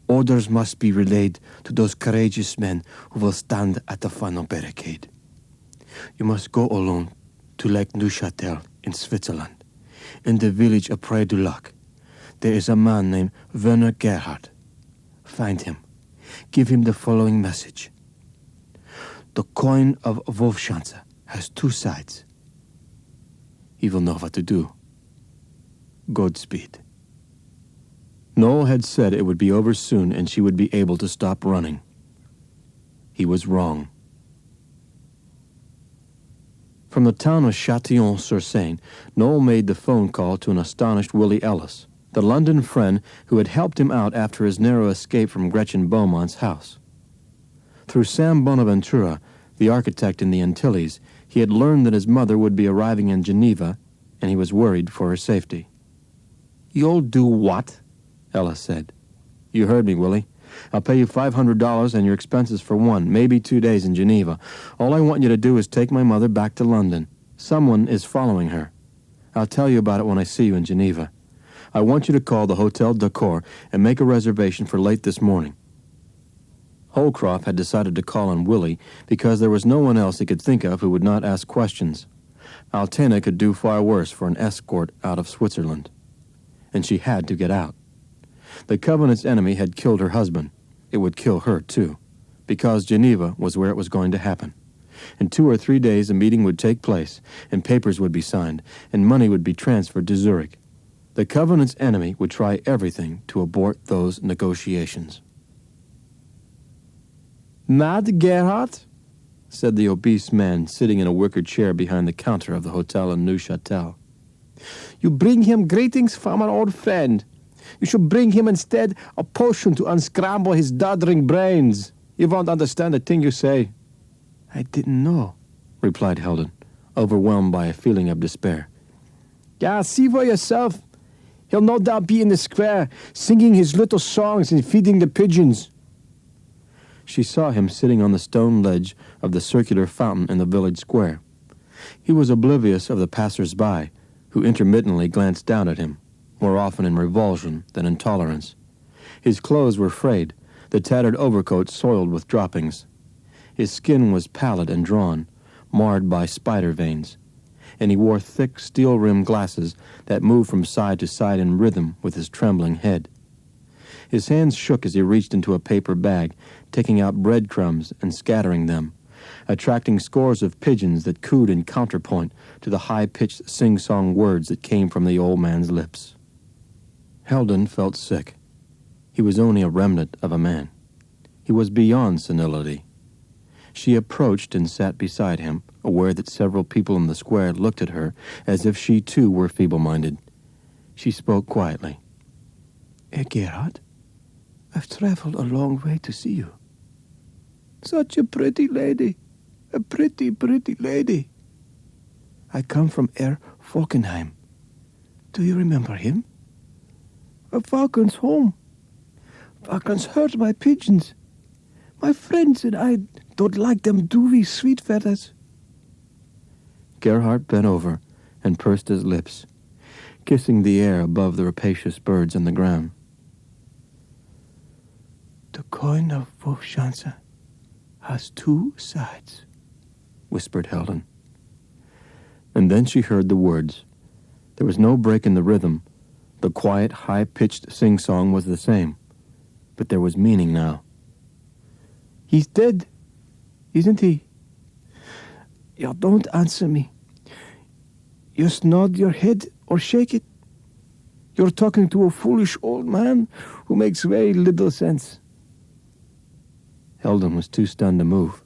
Orders must be relayed to those courageous men who will stand at the final barricade. You must go alone to Lake Neuchâtel in Switzerland. In the village of Près du Lac, there is a man named Werner Gerhard. Find him. Give him the following message. The coin of Wolfschanze has two sides. He will know what to do. Godspeed. Noel had said it would be over soon and she would be able to stop running. He was wrong. From the town of Châtillon-sur-Seine, Noel made the phone call to an astonished Willie Ellis, the London friend who had helped him out after his narrow escape from Gretchen Beaumont's house. Through Sam Bonaventura, the architect in the Antilles, he had learned that his mother would be arriving in Geneva, and he was worried for her safety. "You'll do what?" Ellis said. "You heard me, Willie. I'll pay you $500 and your expenses for 1, maybe 2 days in Geneva. All I want you to do is take my mother back to London. Someone is following her. I'll tell you about it when I see you in Geneva. I want you to call the Hotel d'Accord and make a reservation for late this morning." Holcroft had decided to call on Willie because there was no one else he could think of who would not ask questions. Altena could do far worse for an escort out of Switzerland. And she had to get out. The Covenant's enemy had killed her husband. It would kill her, too, because Geneva was where it was going to happen. In 2 or 3 days, a meeting would take place, and papers would be signed, and money would be transferred to Zurich. The Covenant's enemy would try everything to abort those negotiations. "Mad, Gerhard?" said the obese man sitting in a wicker chair behind the counter of the hotel in Neuchâtel. "You bring him greetings from an old friend. You should bring him instead a potion to unscramble his doddering brains. He won't understand a thing you say." "I didn't know," replied Heldon, overwhelmed by a feeling of despair. "Yeah, see for yourself. He'll no doubt be in the square, singing his little songs and feeding the pigeons." She saw him sitting on the stone ledge of the circular fountain in the village square. He was oblivious of the passers-by, who intermittently glanced down at him, more often in revulsion than intolerance. His clothes were frayed, the tattered overcoat soiled with droppings. His skin was pallid and drawn, marred by spider veins, and he wore thick steel-rimmed glasses that moved from side to side in rhythm with his trembling head. His hands shook as he reached into a paper bag, taking out breadcrumbs and scattering them, attracting scores of pigeons that cooed in counterpoint to the high-pitched sing-song words that came from the old man's lips. Heldon felt sick. He was only a remnant of a man. He was beyond senility. She approached and sat beside him, aware that several people in the square looked at her as if she too were feeble-minded. She spoke quietly. "Gerhard, I've traveled a long way to see you." "Such a pretty lady, a pretty, pretty lady." "I come from Herr Falkenheim. Do you remember him?" "Falken's home. Falken's hurt my pigeons. My friends and I don't like them dewy sweet feathers." Gerhard bent over and pursed his lips, kissing the air above the rapacious birds on the ground. "The coin of Wolfschanze has two sides," whispered Heldon. And then she heard the words. There was no break in the rhythm. The quiet, high-pitched sing-song was the same, but there was meaning now. "He's dead, isn't he? You don't answer me. Just nod your head or shake it. You're talking to a foolish old man who makes very little sense." Heldon was too stunned to move,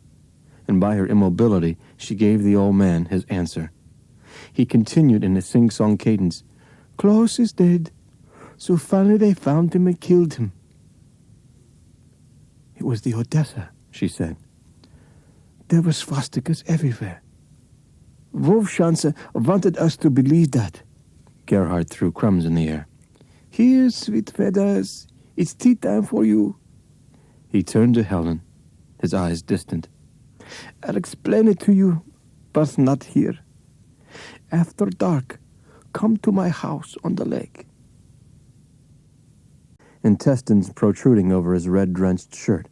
and by her immobility she gave the old man his answer. He continued in a sing-song cadence. "Klaus is dead, so finally they found him and killed him." "It was the Odessa," she said. "There were swastikas everywhere. Wolfschanze wanted us to believe that." Gerhard threw crumbs in the air. "Here, sweet feathers, it's tea time for you." He turned to Heldon, his eyes distant. "I'll explain it to you, but not here. After dark, come to my house on the lake." Intestines protruding over his red-drenched shirt,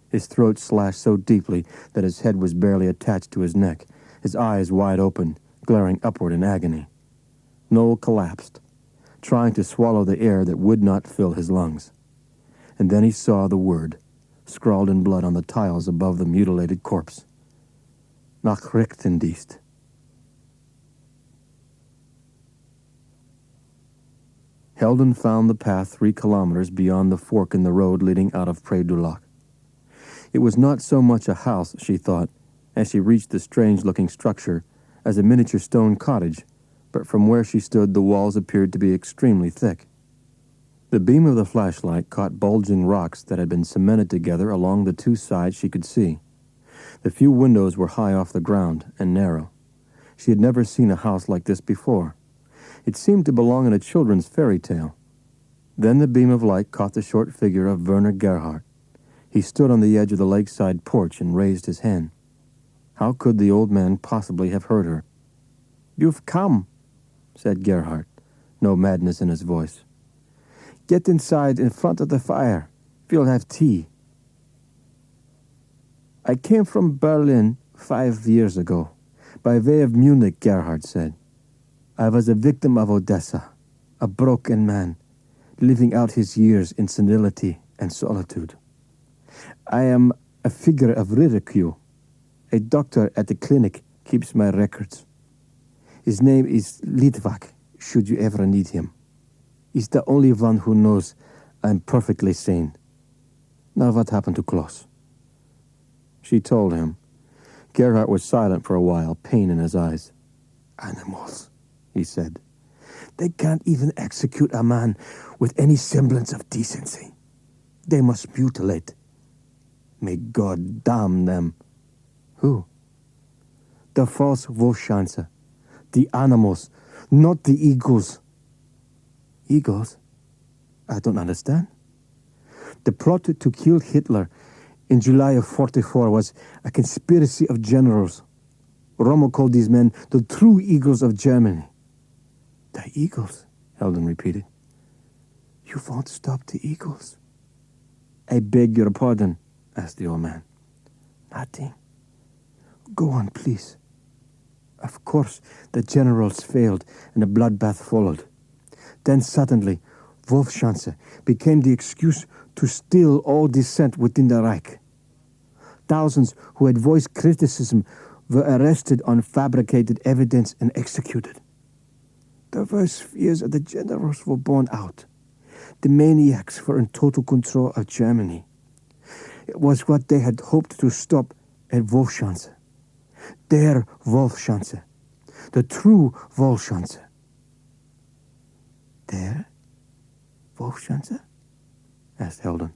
his throat slashed so deeply that his head was barely attached to his neck, his eyes wide open, glaring upward in agony. Noel collapsed, trying to swallow the air that would not fill his lungs. And then he saw the word, scrawled in blood on the tiles above the mutilated corpse. Nachrichtendienst. Heldon found the path 3 kilometers beyond the fork in the road leading out of Pré du Lac. It was not so much a house, she thought, as she reached the strange-looking structure, as a miniature stone cottage, but from where she stood the walls appeared to be extremely thick. The beam of the flashlight caught bulging rocks that had been cemented together along the 2 sides she could see. The few windows were high off the ground and narrow. She had never seen a house like this before. It seemed to belong in a children's fairy tale. Then the beam of light caught the short figure of Werner Gerhardt. He stood on the edge of the lakeside porch and raised his hand. How could the old man possibly have heard her? "You've come," said Gerhardt, no madness in his voice. "Get inside in front of the fire. We'll have tea." "I came from Berlin 5 years ago, by way of Munich," Gerhardt said. "I was a victim of Odessa, a broken man, living out his years in senility and solitude. I am a figure of ridicule. A doctor at the clinic keeps my records. His name is Litvak, should you ever need him. He's the only one who knows I'm perfectly sane. Now what happened to Klaus?" She told him. Gerhardt was silent for a while, pain in his eyes. "Animals," he said. "They can't even execute a man with any semblance of decency. They must mutilate. May God damn them." "Who?" "The false Wolfschanze. The animals, not the eagles." "Eagles? I don't understand." "The plot to kill Hitler in July of 44 was a conspiracy of generals. Rommel called these men the true eagles of Germany." "The eagles?" Heldon repeated. "You won't stop the eagles?" "I beg your pardon," asked the old man. "Nothing. Go on, please." Of course, the generals failed, and a bloodbath followed. Then suddenly, Wolfschanze became the excuse to still all dissent within the Reich. Thousands who had voiced criticism were arrested on fabricated evidence and executed. The worst fears of the generals were borne out. The maniacs were in total control of Germany. It was what they had hoped to stop at Wolfschanze. Their Wolfschanze. The true Wolfschanze. "Their Wolfschanze?" asked Heldon.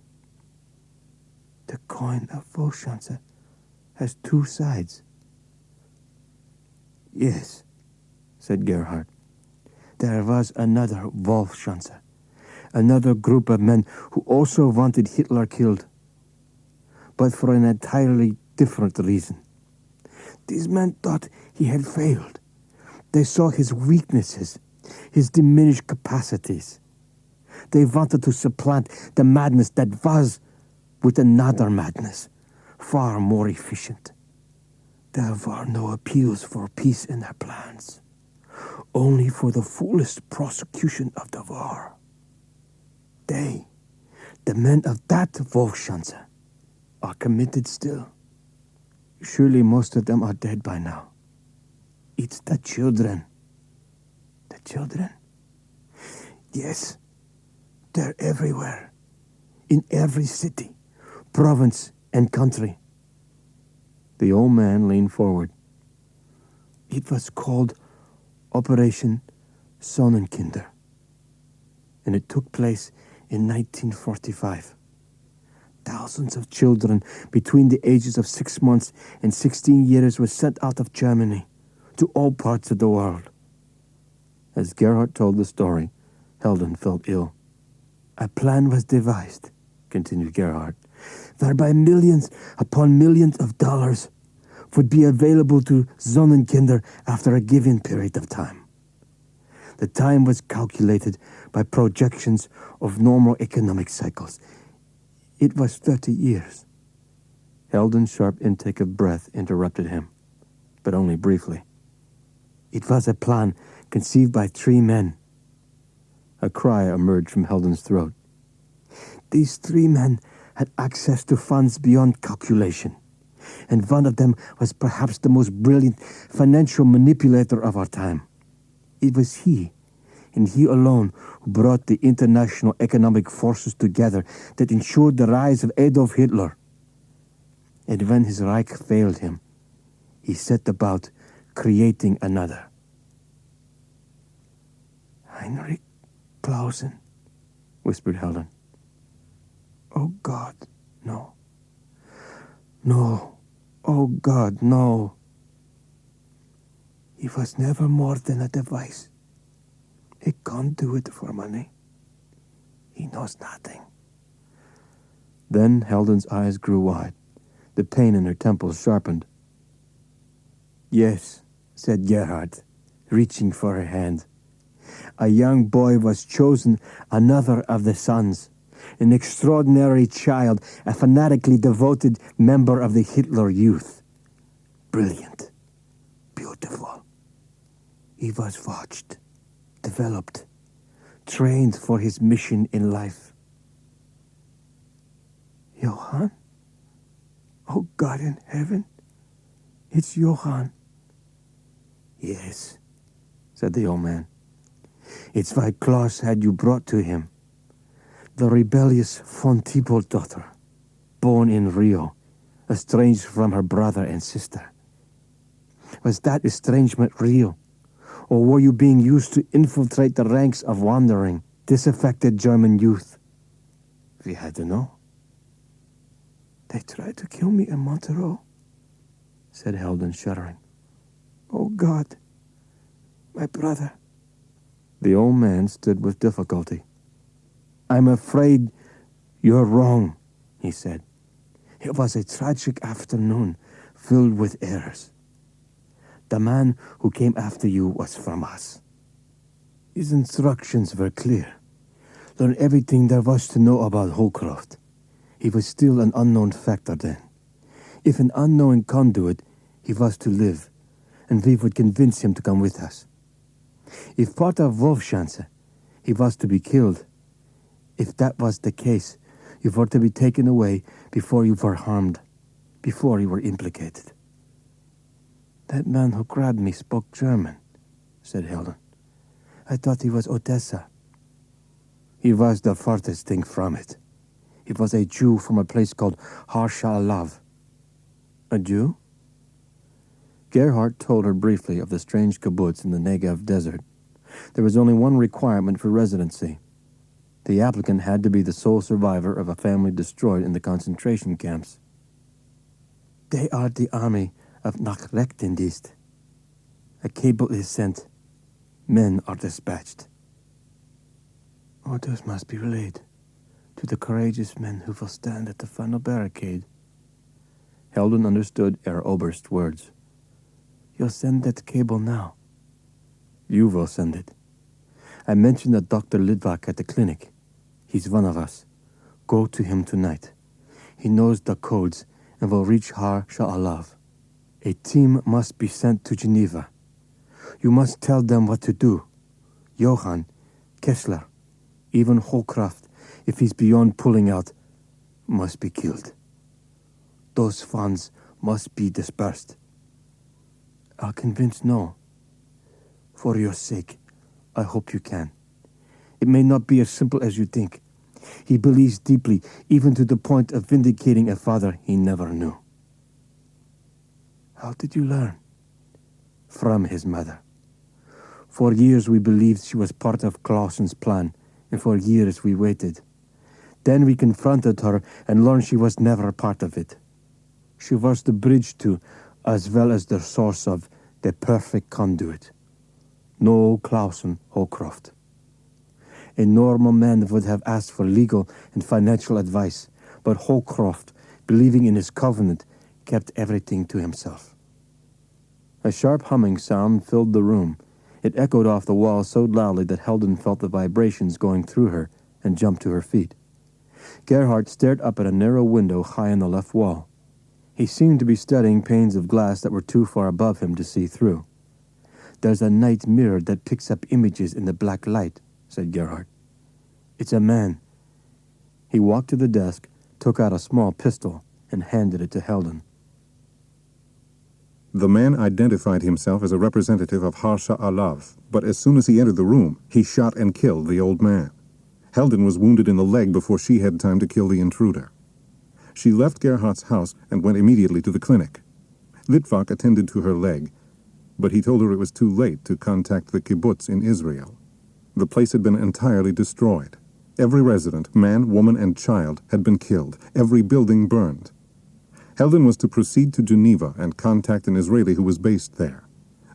"The coin of Wolfschanze has 2 sides." "Yes," said Gerhardt. "There was another Wolfschanze, another group of men who also wanted Hitler killed, but for an entirely different reason. These men thought he had failed. They saw his weaknesses, his diminished capacities. They wanted to supplant the madness that was with another madness, far more efficient. There were no appeals for peace in their plans, only for the fullest prosecution of the war. They, the men of that Wolfschanze, are committed still. Surely most of them are dead by now. It's the children." "The children?" "Yes, they're everywhere, in every city, province, and country." The old man leaned forward. "It was called Operation Sonnenkinder, and it took place in 1945. Thousands of children between the ages of 6 months and 16 years were sent out of Germany to all parts of the world." As Gerhardt told the story, Heldon felt ill. "A plan was devised," continued Gerhardt, "whereby millions upon millions of dollars would be available to Sonnenkinder after a given period of time. The time was calculated by projections of normal economic cycles. It was 30 years. Heldon's sharp intake of breath interrupted him, but only briefly. It was a plan conceived by 3 men. A cry emerged from Heldon's throat. These 3 men had access to funds beyond calculation, and one of them was perhaps the most brilliant financial manipulator of our time. It was he, and he alone, who brought the international economic forces together that ensured the rise of Adolf Hitler. And when his Reich failed him, he set about creating another. Heinrich Clausen, whispered Heldon. Oh God, no. No. Oh God, no. He was never more than a device. A conduit for money. He knows nothing. Then Heldon's eyes grew wide. The pain in her temples sharpened. Yes, said Gerhard, reaching for her hand. A young boy was chosen, another of the sons. An extraordinary child, a fanatically devoted member of the Hitler Youth. Brilliant. Beautiful. He was watched, developed, trained for his mission in life. Johann? Oh God in heaven, it's Johann. Yes, said the old man. It's why Klaus had you brought to him. The rebellious von Thibault daughter, born in Rio, estranged from her brother and sister. Was that estrangement real? Or were you being used to infiltrate the ranks of wandering, disaffected German youth? We had to know. They tried to kill me in Montereau, said Heldon, shuddering. Oh God, my brother. The old man stood with difficulty. I'm afraid you're wrong, he said. It was a tragic afternoon filled with errors. The man who came after you was from us. His instructions were clear. Learn everything there was to know about Holcroft. He was still an unknown factor then. If an unknown conduit, he was to live, and we would convince him to come with us. If part of Wolfschanze, he was to be killed. If that was the case, you were to be taken away before you were harmed, before you were implicated. That man who grabbed me spoke German, said Heldon. I thought he was Odessa. He was the farthest thing from it. He was a Jew from a place called Har Sha'alav. A Jew? Gerhardt told her briefly of the strange kibbutz in the Negev desert. There was only one requirement for residency. The applicant had to be the sole survivor of a family destroyed in the concentration camps. They are the army of Nachrichtendienst. A cable is sent. Men are dispatched. Orders must be relayed to the courageous men who will stand at the final barricade. Heldon understood Herr Oberst's words. You'll send that cable now. You will send it. I mentioned that Dr. Lidwak at the clinic. He's one of us. Go to him tonight. He knows the codes and will reach Har Sha'alav. A team must be sent to Geneva. You must tell them what to do. Johann, Kessler, even Holcroft, if he's beyond pulling out, must be killed. Those funds must be dispersed. I'll convince no. For your sake, I hope you can. It may not be as simple as you think. He believes deeply, even to the point of vindicating a father he never knew. How did you learn? From his mother. For years we believed she was part of Clausen's plan, and for years we waited. Then we confronted her and learned she was never a part of it. She was the bridge to, as well as the source of, the perfect conduit. No Clausen Holcroft. A normal man would have asked for legal and financial advice, but Holcroft, believing in his covenant, kept everything to himself. A sharp humming sound filled the room, It echoed off the wall so loudly that Heldon felt the vibrations going through her and jumped to her feet. Gerhardt stared up at a narrow window high in the left wall. He seemed to be studying panes of glass that were too far above him to see through. "There's a night mirror that picks up images in the black light," said Gerhardt. "It's a man." He walked to the desk, took out a small pistol, and handed it to Heldon. The man identified himself as a representative of Harsha Alav, but as soon as he entered the room, he shot and killed the old man. Heldon was wounded in the leg before she had time to kill the intruder. She left Gerhardt's house and went immediately to the clinic. Litvak attended to her leg, but he told her it was too late to contact the kibbutz in Israel. The place had been entirely destroyed. Every resident, man, woman, and child, had been killed. Every building burned. Heldon was to proceed to Geneva and contact an Israeli who was based there.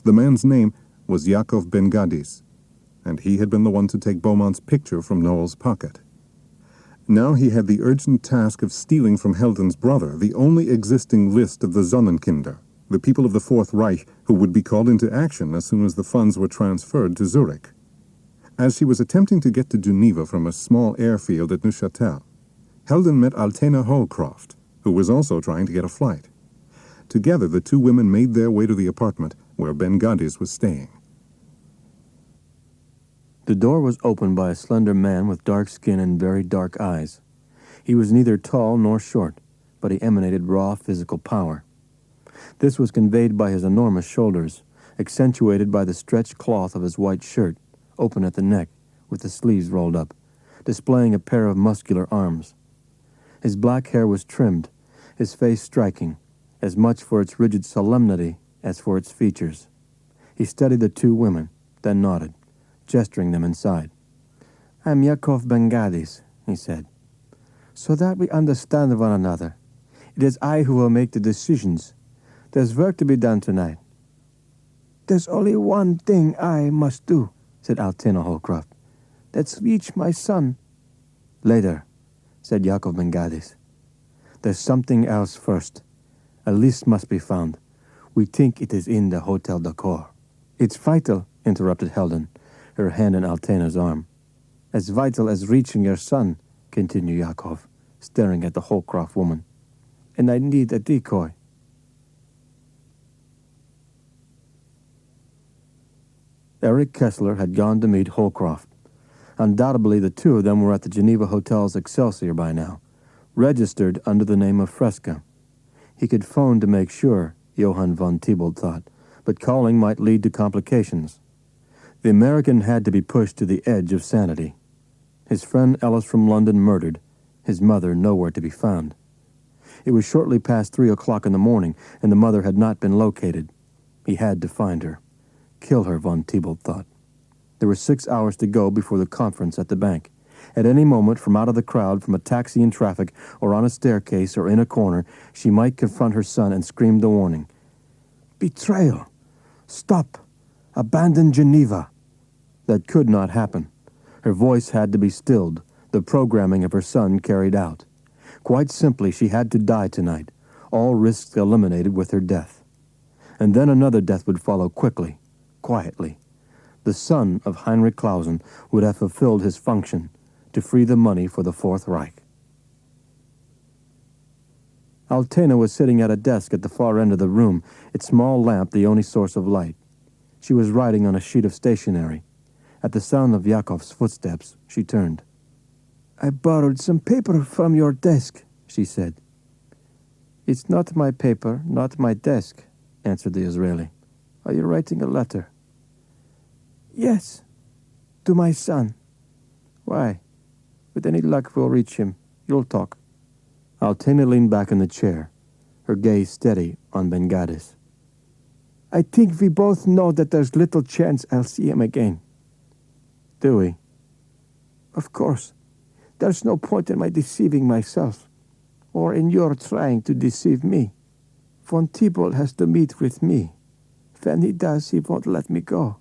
The man's name was Yaakov Ben Gadis, and he had been the one to take Beaumont's picture from Noel's pocket. Now he had the urgent task of stealing from Heldon's brother the only existing list of the Sonnenkinder, the people of the Fourth Reich who would be called into action as soon as the funds were transferred to Zurich. As she was attempting to get to Geneva from a small airfield at Neuchâtel, Heldon met Altena Holcroft, who was also trying to get a flight. Together, the two women made their way to the apartment where Ben Gadis was staying. The door was opened by a slender man with dark skin and very dark eyes. He was neither tall nor short, but he emanated raw physical power. This was conveyed by his enormous shoulders, accentuated by the stretched cloth of his white shirt, open at the neck, with the sleeves rolled up, displaying a pair of muscular arms. His black hair was trimmed, his face striking, as much for its rigid solemnity as for its features. He studied the two women, then nodded, gesturing them inside. "I'm Yaakov Ben Gadis," he said. "So that we understand one another, it is I who will make the decisions. There's work to be done tonight." "There's only one thing I must do," said Altena Holcroft. "That's reach my son." "Later," said Yaakov Ben Gadis. "There's something else first. A list must be found. We think it is in the Hotel d'Accord." "It's vital," interrupted Heldon, her hand on Altena's arm. "As vital as reaching your son," continued Yaakov, staring at the Holcroft woman. "And I need a decoy." Eric Kessler had gone to meet Holcroft. Undoubtedly, the two of them were at the Geneva Hotel's Excelsior by now, registered under the name of Fresca. He could phone to make sure, Johann von Thibault thought, but calling might lead to complications. The American had to be pushed to the edge of sanity. His friend Ellis from London murdered, his mother nowhere to be found. It was shortly past 3 o'clock in the morning, and the mother had not been located. He had to find her. Kill her, von Thibault thought. There were 6 hours to go before the conference at the bank. At any moment, from out of the crowd, from a taxi in traffic, or on a staircase, or in a corner, she might confront her son and scream the warning. "Betrayal! Stop! Abandon Geneva!" That could not happen. Her voice had to be stilled, the programming of her son carried out. Quite simply, she had to die tonight, all risks eliminated with her death. And then another death would follow quickly, quietly. The son of Heinrich Clausen would have fulfilled his function, to free the money for the Fourth Reich. Altena was sitting at a desk at the far end of the room, its small lamp the only source of light. She was writing on a sheet of stationery. At the sound of Yakov's footsteps, she turned. "I borrowed some paper from your desk," she said. "It's not my paper, not my desk," answered the Israeli. "Are you writing a letter?" "Yes, to my son." "Why? With any luck we'll reach him. You'll talk." Altena leaned back in the chair, her gaze steady on Ben Gadis. "I think we both know that there's little chance I'll see him again." "Do we?" "Of course. There's no point in my deceiving myself, or in your trying to deceive me. Von Thibault has to meet with me. When he does, he won't let me go.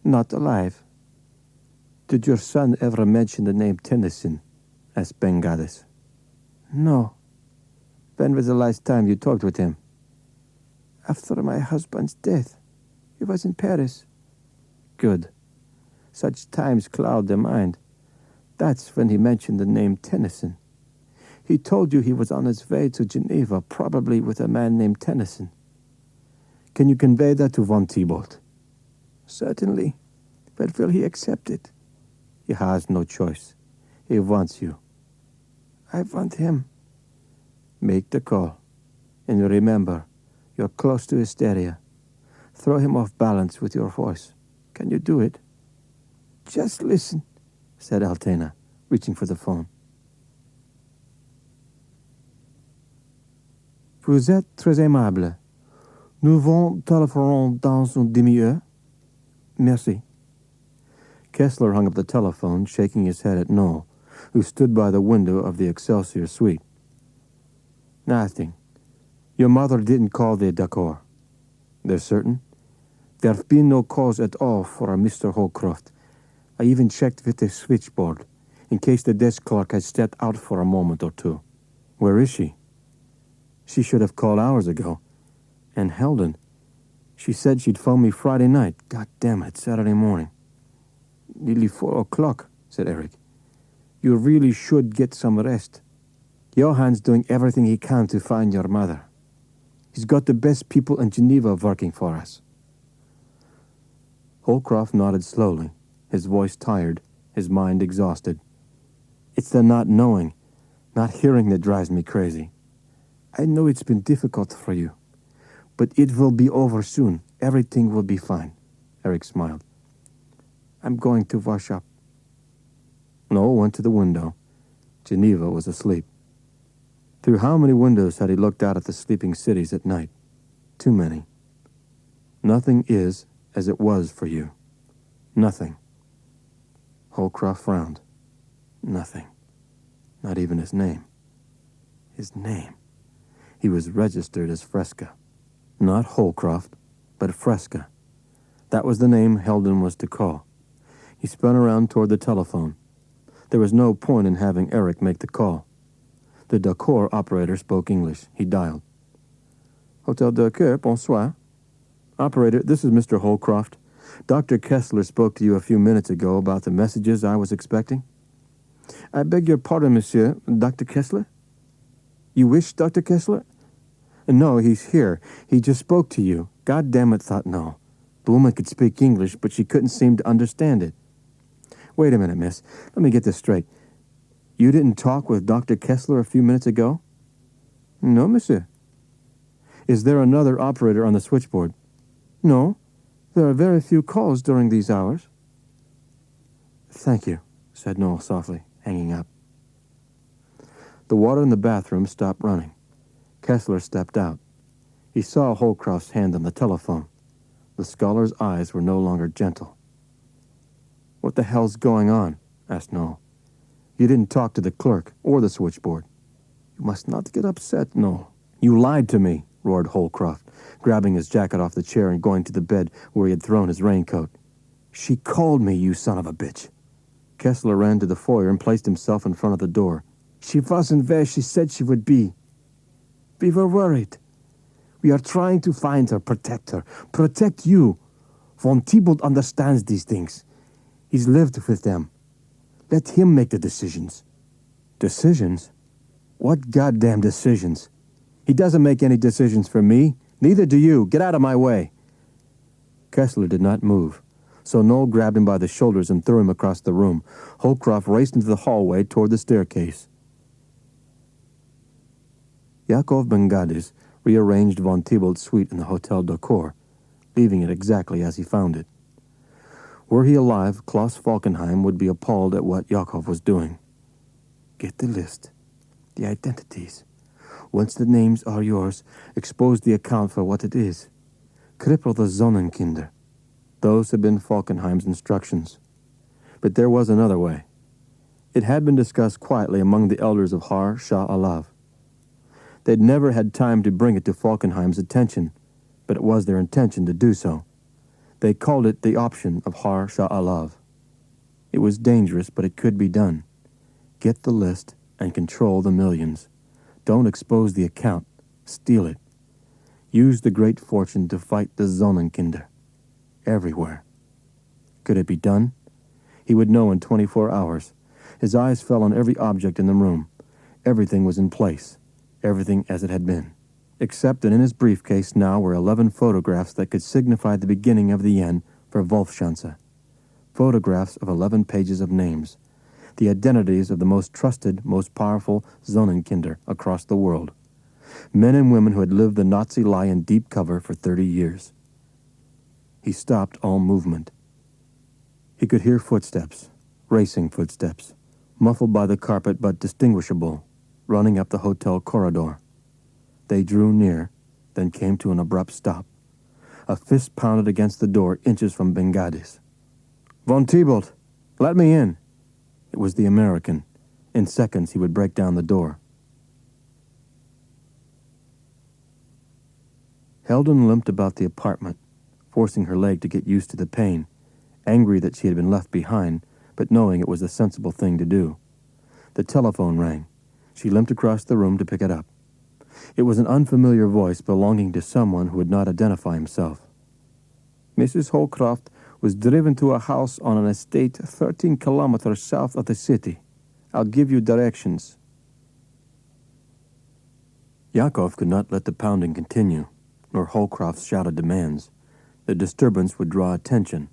Not alive." "Did your son ever mention the name Tennyson?" asked Ben Gadis. "No." "When was the last time you talked with him?" "After my husband's death. He was in Paris." good. Such times cloud their mind. That's when he mentioned the name Tennyson. He told you he was on his way to Geneva, probably with a man named Tennyson. Can you convey that to von Thibault? Certainly. But will he accept it? He has no choice. He wants you. I want him. Make the call. And remember, you're close to hysteria. Throw him off balance with your voice. Can you do it? Just listen, said Altena, reaching for the phone. Vous êtes très aimable. Nous vous téléphonerons dans une demi-heure. Merci. Kessler hung up the telephone, shaking his head at Noel, who stood by the window of the Excelsior suite. Nothing. Your mother didn't call the D'accord. They're certain? There have been no calls at all for a Mr. Holcroft. I even checked with the switchboard, in case the desk clerk had stepped out for a moment or two. Where is she? She should have called hours ago. And Heldon. She said she'd phone me Friday night. God damn it, Saturday morning. Nearly 4 o'clock, said Eric. You really should get some rest. Johann's doing everything he can to find your mother. He's got the best people in Geneva working for us. Holcroft nodded slowly, his voice tired, his mind exhausted. It's the not knowing, not hearing that drives me crazy. I know it's been difficult for you, but it will be over soon. Everything will be fine. Eric smiled. I'm going to wash up. Noel went to the window. Geneva was asleep. Through how many windows had he looked out at the sleeping cities at night? Too many. Nothing is as it was for you. Nothing. Holcroft frowned. Nothing. Not even his name. His name. He was registered as Fresca. Not Holcroft, but Fresca. That was the name Heldon was to call. He spun around toward the telephone. There was no point in having Eric make the call. The D'accord operator spoke English. He dialed. Hotel D'accord, bonsoir. Operator, this is Mr. Holcroft. Dr. Kessler spoke to you a few minutes ago about the messages I was expecting. I beg your pardon, monsieur. Dr. Kessler? You wish Dr. Kessler? No, he's here. He just spoke to you. God damn it, thought Noel. The woman could speak English, but she couldn't seem to understand it. Wait a minute, miss. Let me get this straight. You didn't talk with Dr. Kessler a few minutes ago? No, monsieur. Is there another operator on the switchboard? No. There are very few calls during these hours. Thank you, said Noel softly, hanging up. The water in the bathroom stopped running. Kessler stepped out. He saw Holcroft's hand on the telephone. The scholar's eyes were no longer gentle. What the hell's going on? Asked Noel. You didn't talk to the clerk or the switchboard. You must not get upset, Noel. You lied to me, roared Holcroft, grabbing his jacket off the chair and going to the bed where he had thrown his raincoat. She called me, you son of a bitch. Kessler ran to the foyer and placed himself in front of the door. She wasn't where she said she would be. We were worried. We are trying to find her, protect her, protect you. Von Thibault understands these things. He's lived with them. Let him make the decisions. Decisions? What goddamn decisions? He doesn't make any decisions for me. Neither do you. Get out of my way. Kessler did not move, so Noel grabbed him by the shoulders and threw him across the room. Holcroft raced into the hallway toward the staircase. Yakov Bengadis rearranged von Thibault's suite in the Hotel D'accord, leaving it exactly as he found it. Were he alive, Klaus Falkenheim would be appalled at what Yakov was doing. Get the list, the identities. Once the names are yours, expose the account for what it is. Cripple the Sonnenkinder. Those had been Falkenheim's instructions. But there was another way. It had been discussed quietly among the elders of Har Shah Alav. They'd never had time to bring it to Falkenheim's attention, but it was their intention to do so. They called it the option of Har Shah Alav. It was dangerous, but it could be done. Get the list and control the millions. Don't expose the account. Steal it. Use the great fortune to fight the Sonnenkinder. Everywhere. Could it be done? He would know in 24 hours. His eyes fell on every object in the room. Everything was in place, everything as it had been, except that in his briefcase now were 11 photographs that could signify the beginning of the end for Wolfschanze. Photographs of 11 pages of names, the identities of the most trusted, most powerful Sonnenkinder across the world. Men and women who had lived the Nazi lie in deep cover for 30 years. He stopped all movement. He could hear footsteps, racing footsteps, muffled by the carpet but distinguishable, running up the hotel corridor. They drew near, then came to an abrupt stop. A fist pounded against the door inches from Bengadis. "Von Thibault, let me in." It was the American. In seconds he would break down the door. Heldon limped about the apartment, forcing her leg to get used to the pain, angry that she had been left behind, but knowing it was the sensible thing to do. The telephone rang. She limped across the room to pick it up. It was an unfamiliar voice belonging to someone who would not identify himself. "Mrs. Holcroft was driven to a house on an estate 13 kilometers south of the city. I'll give you directions." Yakov could not let the pounding continue, nor Holcroft's shouted demands. The disturbance would draw attention.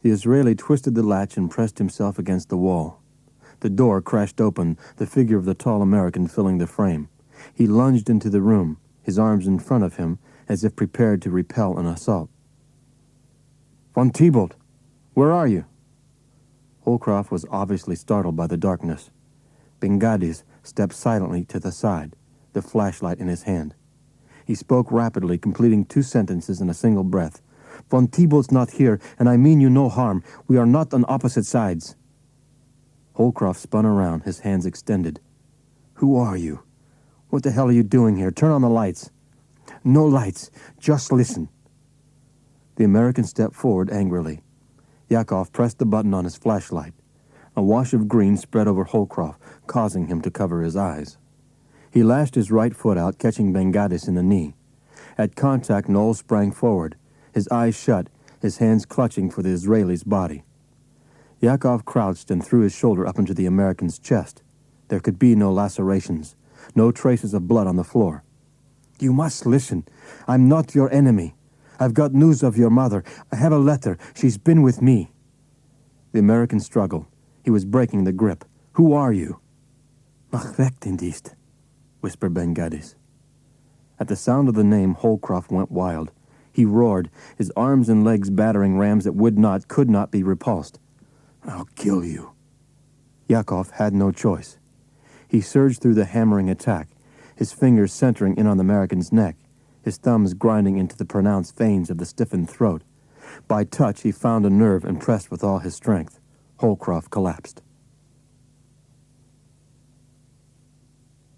The Israeli twisted the latch and pressed himself against the wall. The door crashed open, the figure of the tall American filling the frame. He lunged into the room, his arms in front of him, as if prepared to repel an assault. "Von Thibault, where are you?" Holcroft was obviously startled by the darkness. Bengadis stepped silently to the side, the flashlight in his hand. He spoke rapidly, completing 2 sentences in a single breath. "Von Thibault's not here, and I mean you no harm. We are not on opposite sides." Holcroft spun around, his hands extended. "Who are you? What the hell are you doing here? Turn on the lights." "No lights. Just listen." The American stepped forward angrily. Yakov pressed the button on his flashlight. A wash of green spread over Holcroft, causing him to cover his eyes. He lashed his right foot out, catching Bengadis in the knee. At contact, Noel sprang forward, his eyes shut, his hands clutching for the Israeli's body. Yakov crouched and threw his shoulder up into the American's chest. There could be no lacerations, no traces of blood on the floor. "You must listen. I'm not your enemy. I've got news of your mother. I have a letter. She's been with me." The American struggled. He was breaking the grip. "Who are you?" "Nachrichtendienst," whispered Bengadis. At the sound of the name, Holcroft went wild. He roared, his arms and legs battering rams that could not be repulsed. "I'll kill you." Yakov had no choice. He surged through the hammering attack, his fingers centering in on the American's neck, his thumbs grinding into the pronounced veins of the stiffened throat. By touch, he found a nerve and pressed with all his strength. Holcroft collapsed.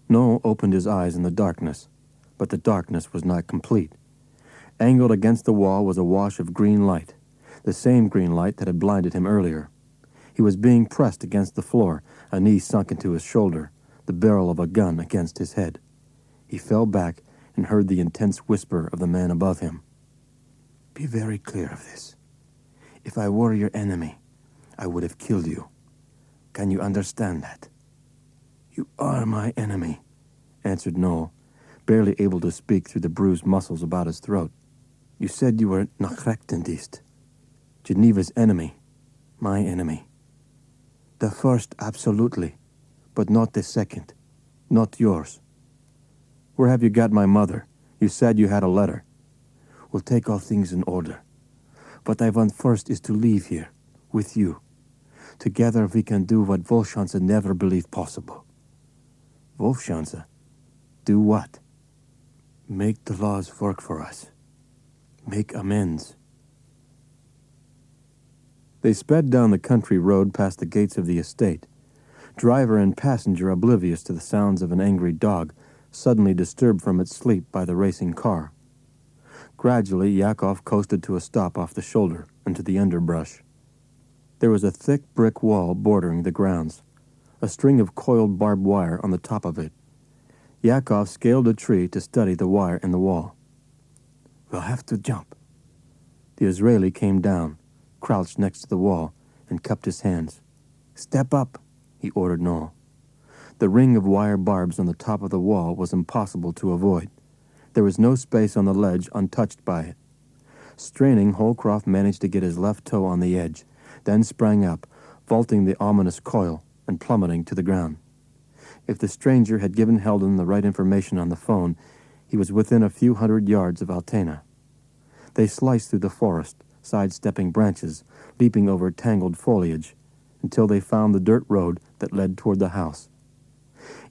Noel opened his eyes in the darkness, but the darkness was not complete. Angled against the wall was a wash of green light, the same green light that had blinded him earlier. He was being pressed against the floor, a knee sunk into his shoulder, the barrel of a gun against his head. He fell back and heard the intense whisper of the man above him. "Be very clear of this. If I were your enemy, I would have killed you. Can you understand that?" "You are my enemy," answered Noel, barely able to speak through the bruised muscles about his throat. "You said you were Nachrichtendienst. Geneva's enemy. My enemy. The first, absolutely, but not the second. Not yours. Where have you got my mother? You said you had a letter." "We'll take all things in order. What I want first is to leave here, with you. Together we can do what Wolfschanze never believed possible." "Wolfschanze? Do what?" "Make the laws work for us. Make amends." They sped down the country road past the gates of the estate. Driver and passenger oblivious to the sounds of an angry dog, suddenly disturbed from its sleep by the racing car. Gradually, Yakov coasted to a stop off the shoulder and to the underbrush. There was a thick brick wall bordering the grounds, a string of coiled barbed wire on the top of it. Yakov scaled a tree to study the wire in the wall. "We'll have to jump." The Israeli came down, crouched next to the wall and cupped his hands. "Step up," he ordered Noel. The ring of wire barbs on the top of the wall was impossible to avoid. There was no space on the ledge untouched by it. Straining, Holcroft managed to get his left toe on the edge, then sprang up, vaulting the ominous coil and plummeting to the ground. If the stranger had given Heldon the right information on the phone, he was within a few hundred yards of Altena. They sliced through the forest, sidestepping branches, leaping over tangled foliage, until they found the dirt road that led toward the house.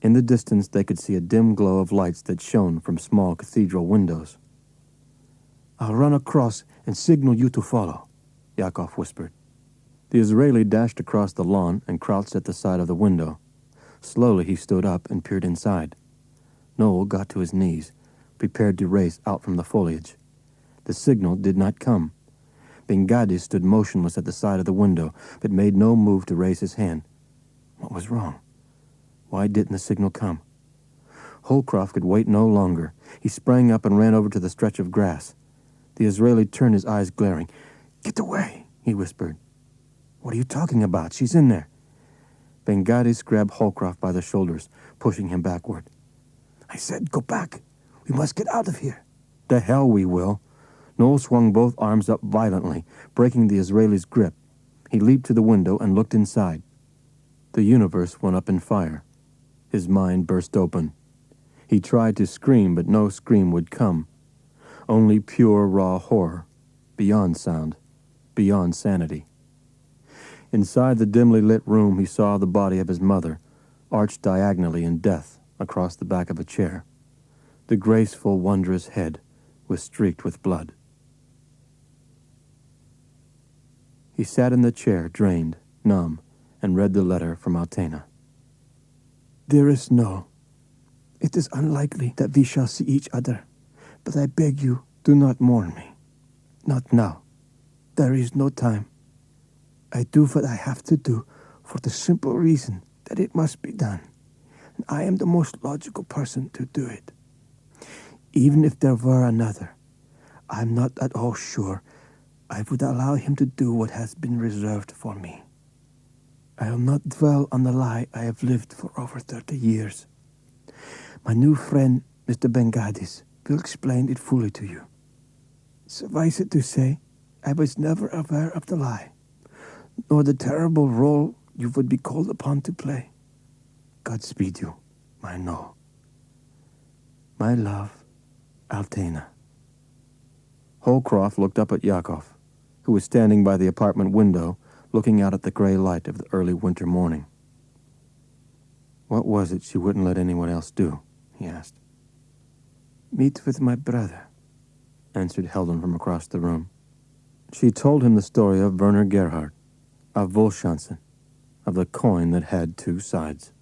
In the distance they could see a dim glow of lights that shone from small cathedral windows. "I'll run across and signal you to follow," Yakov whispered. The Israeli dashed across the lawn and crouched at the side of the window. Slowly he stood up and peered inside. Noel got to his knees, prepared to race out from the foliage. The signal did not come. Bengadi stood motionless at the side of the window, but made no move to raise his hand. What was wrong? Why didn't the signal come? Holcroft could wait no longer. He sprang up and ran over to the stretch of grass. The Israeli turned, his eyes glaring. "Get away," he whispered. "What are you talking about? She's in there." Bengadi grabbed Holcroft by the shoulders, pushing him backward. "I said go back. We must get out of here." "The hell we will." Noel swung both arms up violently, breaking the Israeli's grip. He leaped to the window and looked inside. The universe went up in fire. His mind burst open. He tried to scream, but no scream would come. Only pure, raw horror, beyond sound, beyond sanity. Inside the dimly lit room, he saw the body of his mother, arched diagonally in death across the back of a chair. The graceful, wondrous head was streaked with blood. He sat in the chair, drained, numb, and read the letter from Altena. "Dearest Noel, it is unlikely that we shall see each other, but I beg you, do not mourn me. Not now. There is no time. I do what I have to do for the simple reason that it must be done, and I am the most logical person to do it. Even if there were another, I am not at all sure I would allow him to do what has been reserved for me. I will not dwell on the lie I have lived for over 30 years. My new friend, Mr. Bengadis, will explain it fully to you. Suffice it to say, I was never aware of the lie, nor the terrible role you would be called upon to play. Godspeed you, my Noel. My love, Altena." Holcroft looked up at Yakov, who was standing by the apartment window, looking out at the gray light of the early winter morning. "What was it she wouldn't let anyone else do?" he asked. "Meet with my brother," answered Heldon from across the room. She told him the story of Werner Gerhard, of Wohlschanze, of the coin that had two sides.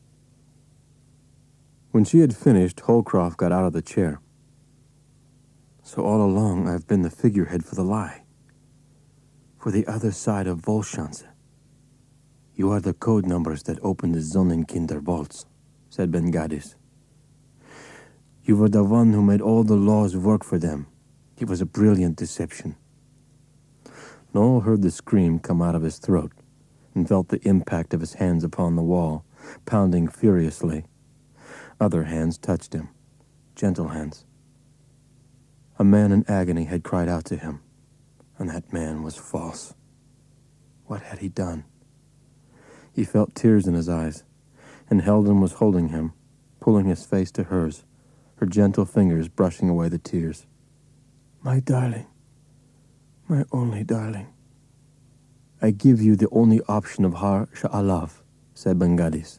When she had finished, Holcroft got out of the chair. "So all along I've been the figurehead for the lie. For the other side of Wohlschanze. You are the code numbers that opened the Sonnenkinder vaults," said Bengadis. "You were the one who made all the laws work for them. It was a brilliant deception." Noel heard the scream come out of his throat and felt the impact of his hands upon the wall, pounding furiously. Other hands touched him, gentle hands. A man in agony had cried out to him, and that man was false. What had he done? He felt tears in his eyes, and Heldon was holding him, pulling his face to hers, her gentle fingers brushing away the tears. "My darling, my only darling." "I give you the only option of Har Sha'alav," said Bengadis.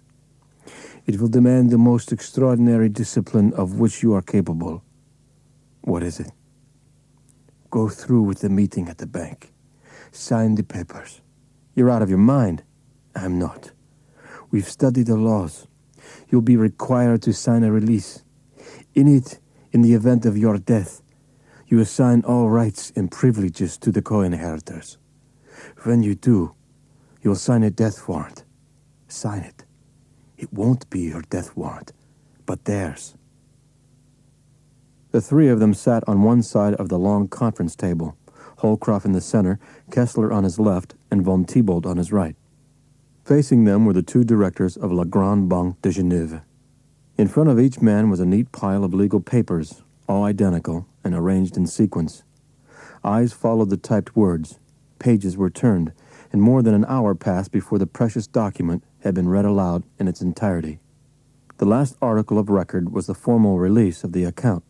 "It will demand the most extraordinary discipline of which you are capable." "What is it?" "Go through with the meeting at the bank. Sign the papers." "You're out of your mind." "I'm not. We've studied the laws. You'll be required to sign a release. In it, in the event of your death, you assign all rights and privileges to the co-inheritors. When you do, you'll sign a death warrant. Sign it. It won't be your death warrant, but theirs." The three of them sat on one side of the long conference table, Holcroft in the center, Kessler on his left, and von Thibault on his right. Facing them were the two directors of La Grande Banque de Genève. In front of each man was a neat pile of legal papers, all identical and arranged in sequence. Eyes followed the typed words. Pages were turned, and more than an hour passed before the precious document had been read aloud in its entirety. The last article of record was the formal release of the account.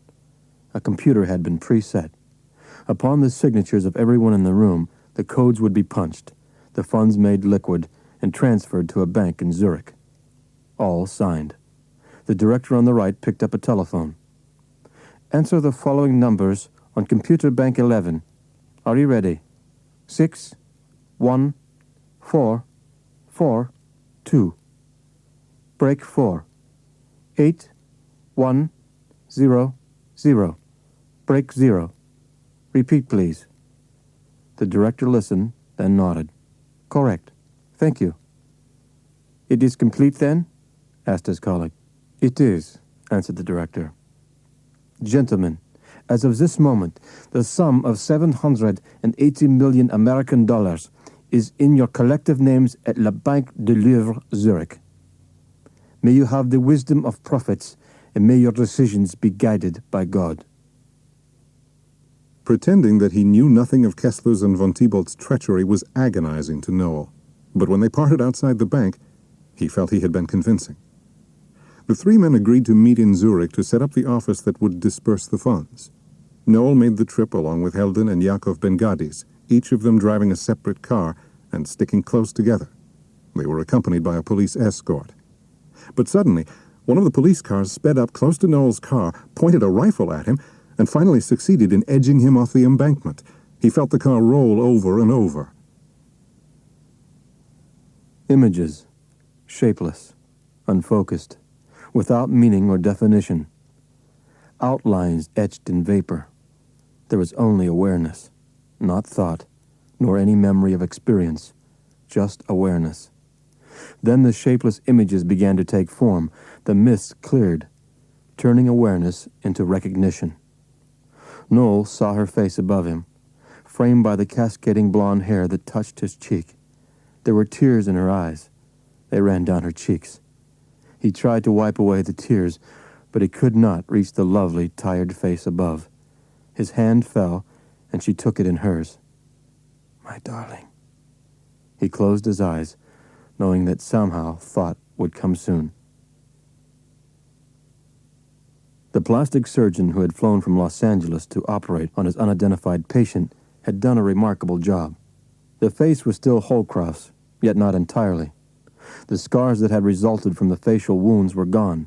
A computer had been preset. Upon the signatures of everyone in the room, the codes would be punched, the funds made liquid, and transferred to a bank in Zurich. All signed. The director on the right picked up a telephone. "Answer the following numbers on computer bank 11. Are you ready? 6, 1, 4, 4, 2. Break 4. 8, 1, 0, 0. Break 0. Repeat, please." The director listened, then nodded. "Correct. Thank you." "It is complete, then?" asked his colleague. "It is," answered the director. "Gentlemen, as of this moment, the sum of 780 million American dollars is in your collective names at La Banque de Louvre, Zurich. May you have the wisdom of prophets, and may your decisions be guided by God." Pretending that he knew nothing of Kessler's and von Thibault's treachery was agonizing to Noel. But when they parted outside the bank, he felt he had been convincing. The three men agreed to meet in Zurich to set up the office that would disperse the funds. Noel made the trip along with Helden and Yakov Ben-Gadis, each of them driving a separate car and sticking close together. They were accompanied by a police escort. But suddenly, one of the police cars sped up close to Noel's car, pointed a rifle at him, and finally succeeded in edging him off the embankment. He felt the car roll over and over. Images, shapeless, unfocused, without meaning or definition. Outlines etched in vapor. There was only awareness, not thought, nor any memory of experience, just awareness. Then the shapeless images began to take form. The mists cleared, turning awareness into recognition. Noel saw her face above him, framed by the cascading blonde hair that touched his cheek. There were tears in her eyes. They ran down her cheeks. He tried to wipe away the tears, but he could not reach the lovely, tired face above. His hand fell, and she took it in hers. "My darling." He closed his eyes, knowing that somehow thought would come soon. The plastic surgeon who had flown from Los Angeles to operate on his unidentified patient had done a remarkable job. The face was still Holcroft's, yet not entirely. The scars that had resulted from the facial wounds were gone.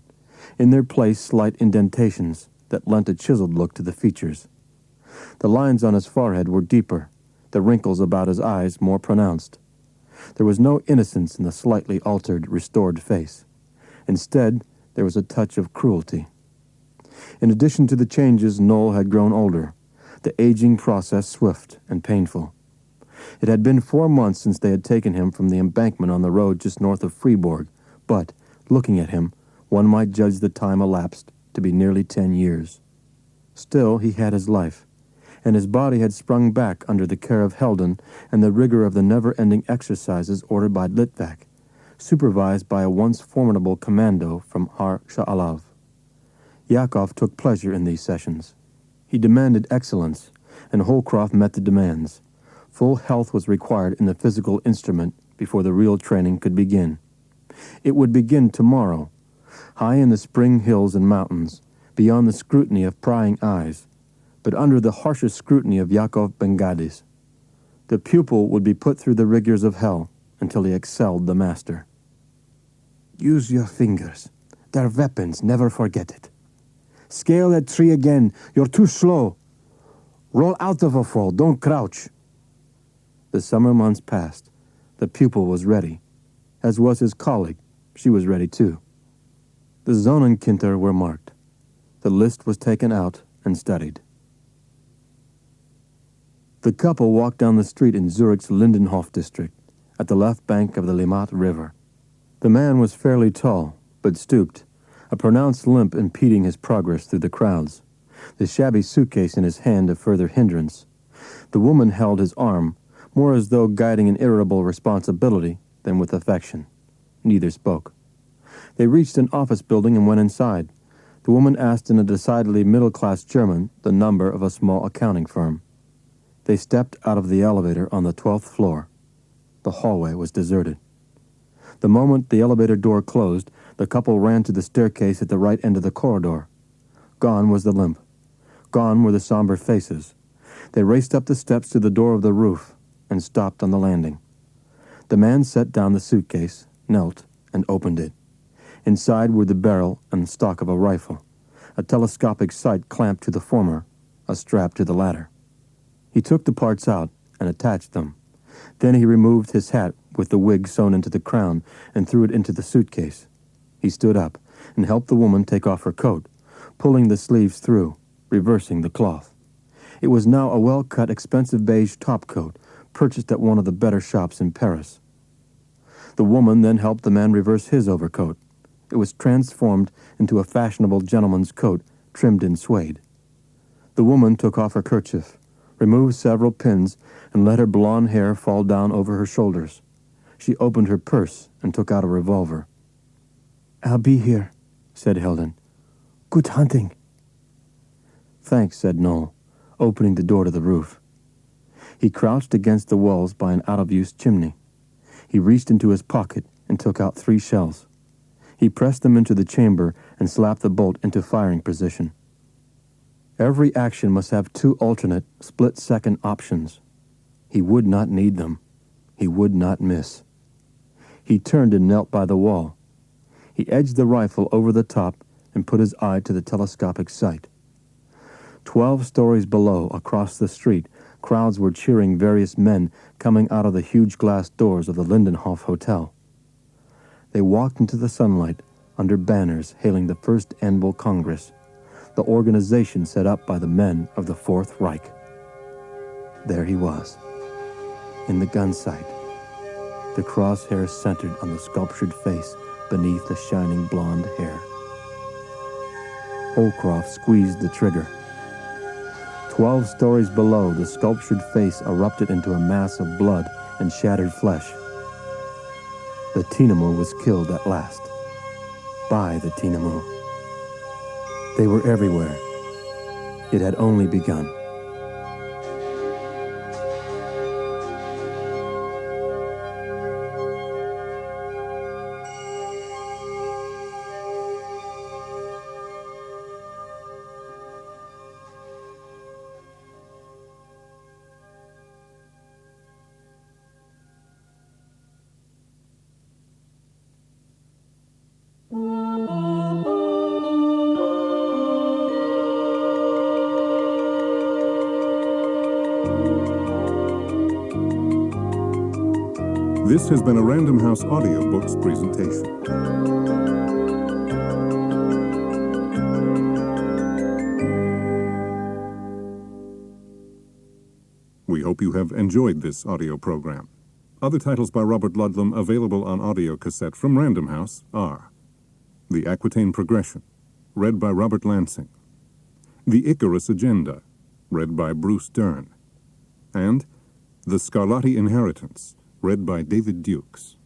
In their place, slight indentations that lent a chiseled look to the features. The lines on his forehead were deeper, the wrinkles about his eyes more pronounced. There was no innocence in the slightly altered, restored face. Instead, there was a touch of cruelty. In addition to the changes, Noel had grown older, the aging process swift and painful. It had been 4 months since they had taken him from the embankment on the road just north of Fribourg, but, looking at him, one might judge the time elapsed to be nearly 10 years. Still, he had his life, and his body had sprung back under the care of Helden and the rigor of the never-ending exercises ordered by Litvak, supervised by a once formidable commando from Har Sha'alav. Yakov took pleasure in these sessions. He demanded excellence, and Holcroft met the demands. Full health was required in the physical instrument before the real training could begin. It would begin tomorrow, high in the spring hills and mountains, beyond the scrutiny of prying eyes, but under the harshest scrutiny of Yakov Ben-Gadis. The pupil would be put through the rigors of hell until he excelled the master. "Use your fingers. They're weapons, never forget it. Scale that tree again. You're too slow. Roll out of a fall. Don't crouch." The summer months passed. The pupil was ready. As was his colleague. She was ready too. The Zonenkinder were marked. The list was taken out and studied. The couple walked down the street in Zurich's Lindenhof district, at the left bank of the Limmat River. The man was fairly tall, but stooped, a pronounced limp impeding his progress through the crowds, the shabby suitcase in his hand a further hindrance. The woman held his arm, more as though guiding an irritable responsibility than with affection. Neither spoke. They reached an office building and went inside. The woman asked in a decidedly middle-class German the number of a small accounting firm. They stepped out of the elevator on the 12th floor. The hallway was deserted. The moment the elevator door closed, the couple ran to the staircase at the right end of the corridor. Gone was the limp. Gone were the somber faces. They raced up the steps to the door of the roof and stopped on the landing. The man set down the suitcase, knelt, and opened it. Inside were the barrel and stock of a rifle, a telescopic sight clamped to the former, a strap to the latter. He took the parts out and attached them. Then he removed his hat with the wig sewn into the crown and threw it into the suitcase. He stood up and helped the woman take off her coat, pulling the sleeves through, reversing the cloth. It was now a well-cut, expensive beige topcoat, purchased at one of the better shops in Paris. The woman then helped the man reverse his overcoat. It was transformed into a fashionable gentleman's coat, trimmed in suede. The woman took off her kerchief, removed several pins, and let her blonde hair fall down over her shoulders. She opened her purse and took out a revolver. "I'll be here," said Hilden. "Good hunting." "Thanks," said Noel, opening the door to the roof. He crouched against the walls by an out-of-use chimney. He reached into his pocket and took out 3 shells. He pressed them into the chamber and slapped the bolt into firing position. Every action must have 2 alternate, split-second options. He would not need them. He would not miss. He turned and knelt by the wall. He edged the rifle over the top and put his eye to the telescopic sight. 12 stories below, across the street, crowds were cheering various men coming out of the huge glass doors of the Lindenhof Hotel. They walked into the sunlight under banners hailing the First Annual Congress, the organization set up by the men of the Fourth Reich. There he was, in the gun sight, the crosshairs centered on the sculptured face beneath the shining blonde hair. Holcroft squeezed the trigger. 12 stories below, the sculptured face erupted into a mass of blood and shattered flesh. The Tinamo was killed at last. By the Tinamo. They were everywhere. It had only begun. This has been a Random House Audiobooks presentation. We hope you have enjoyed this audio program. Other titles by Robert Ludlum available on audio cassette from Random House are The Aquitaine Progression, read by Robert Lansing; The Icarus Agenda, read by Bruce Dern; and The Scarlatti Inheritance, read by David Dukes.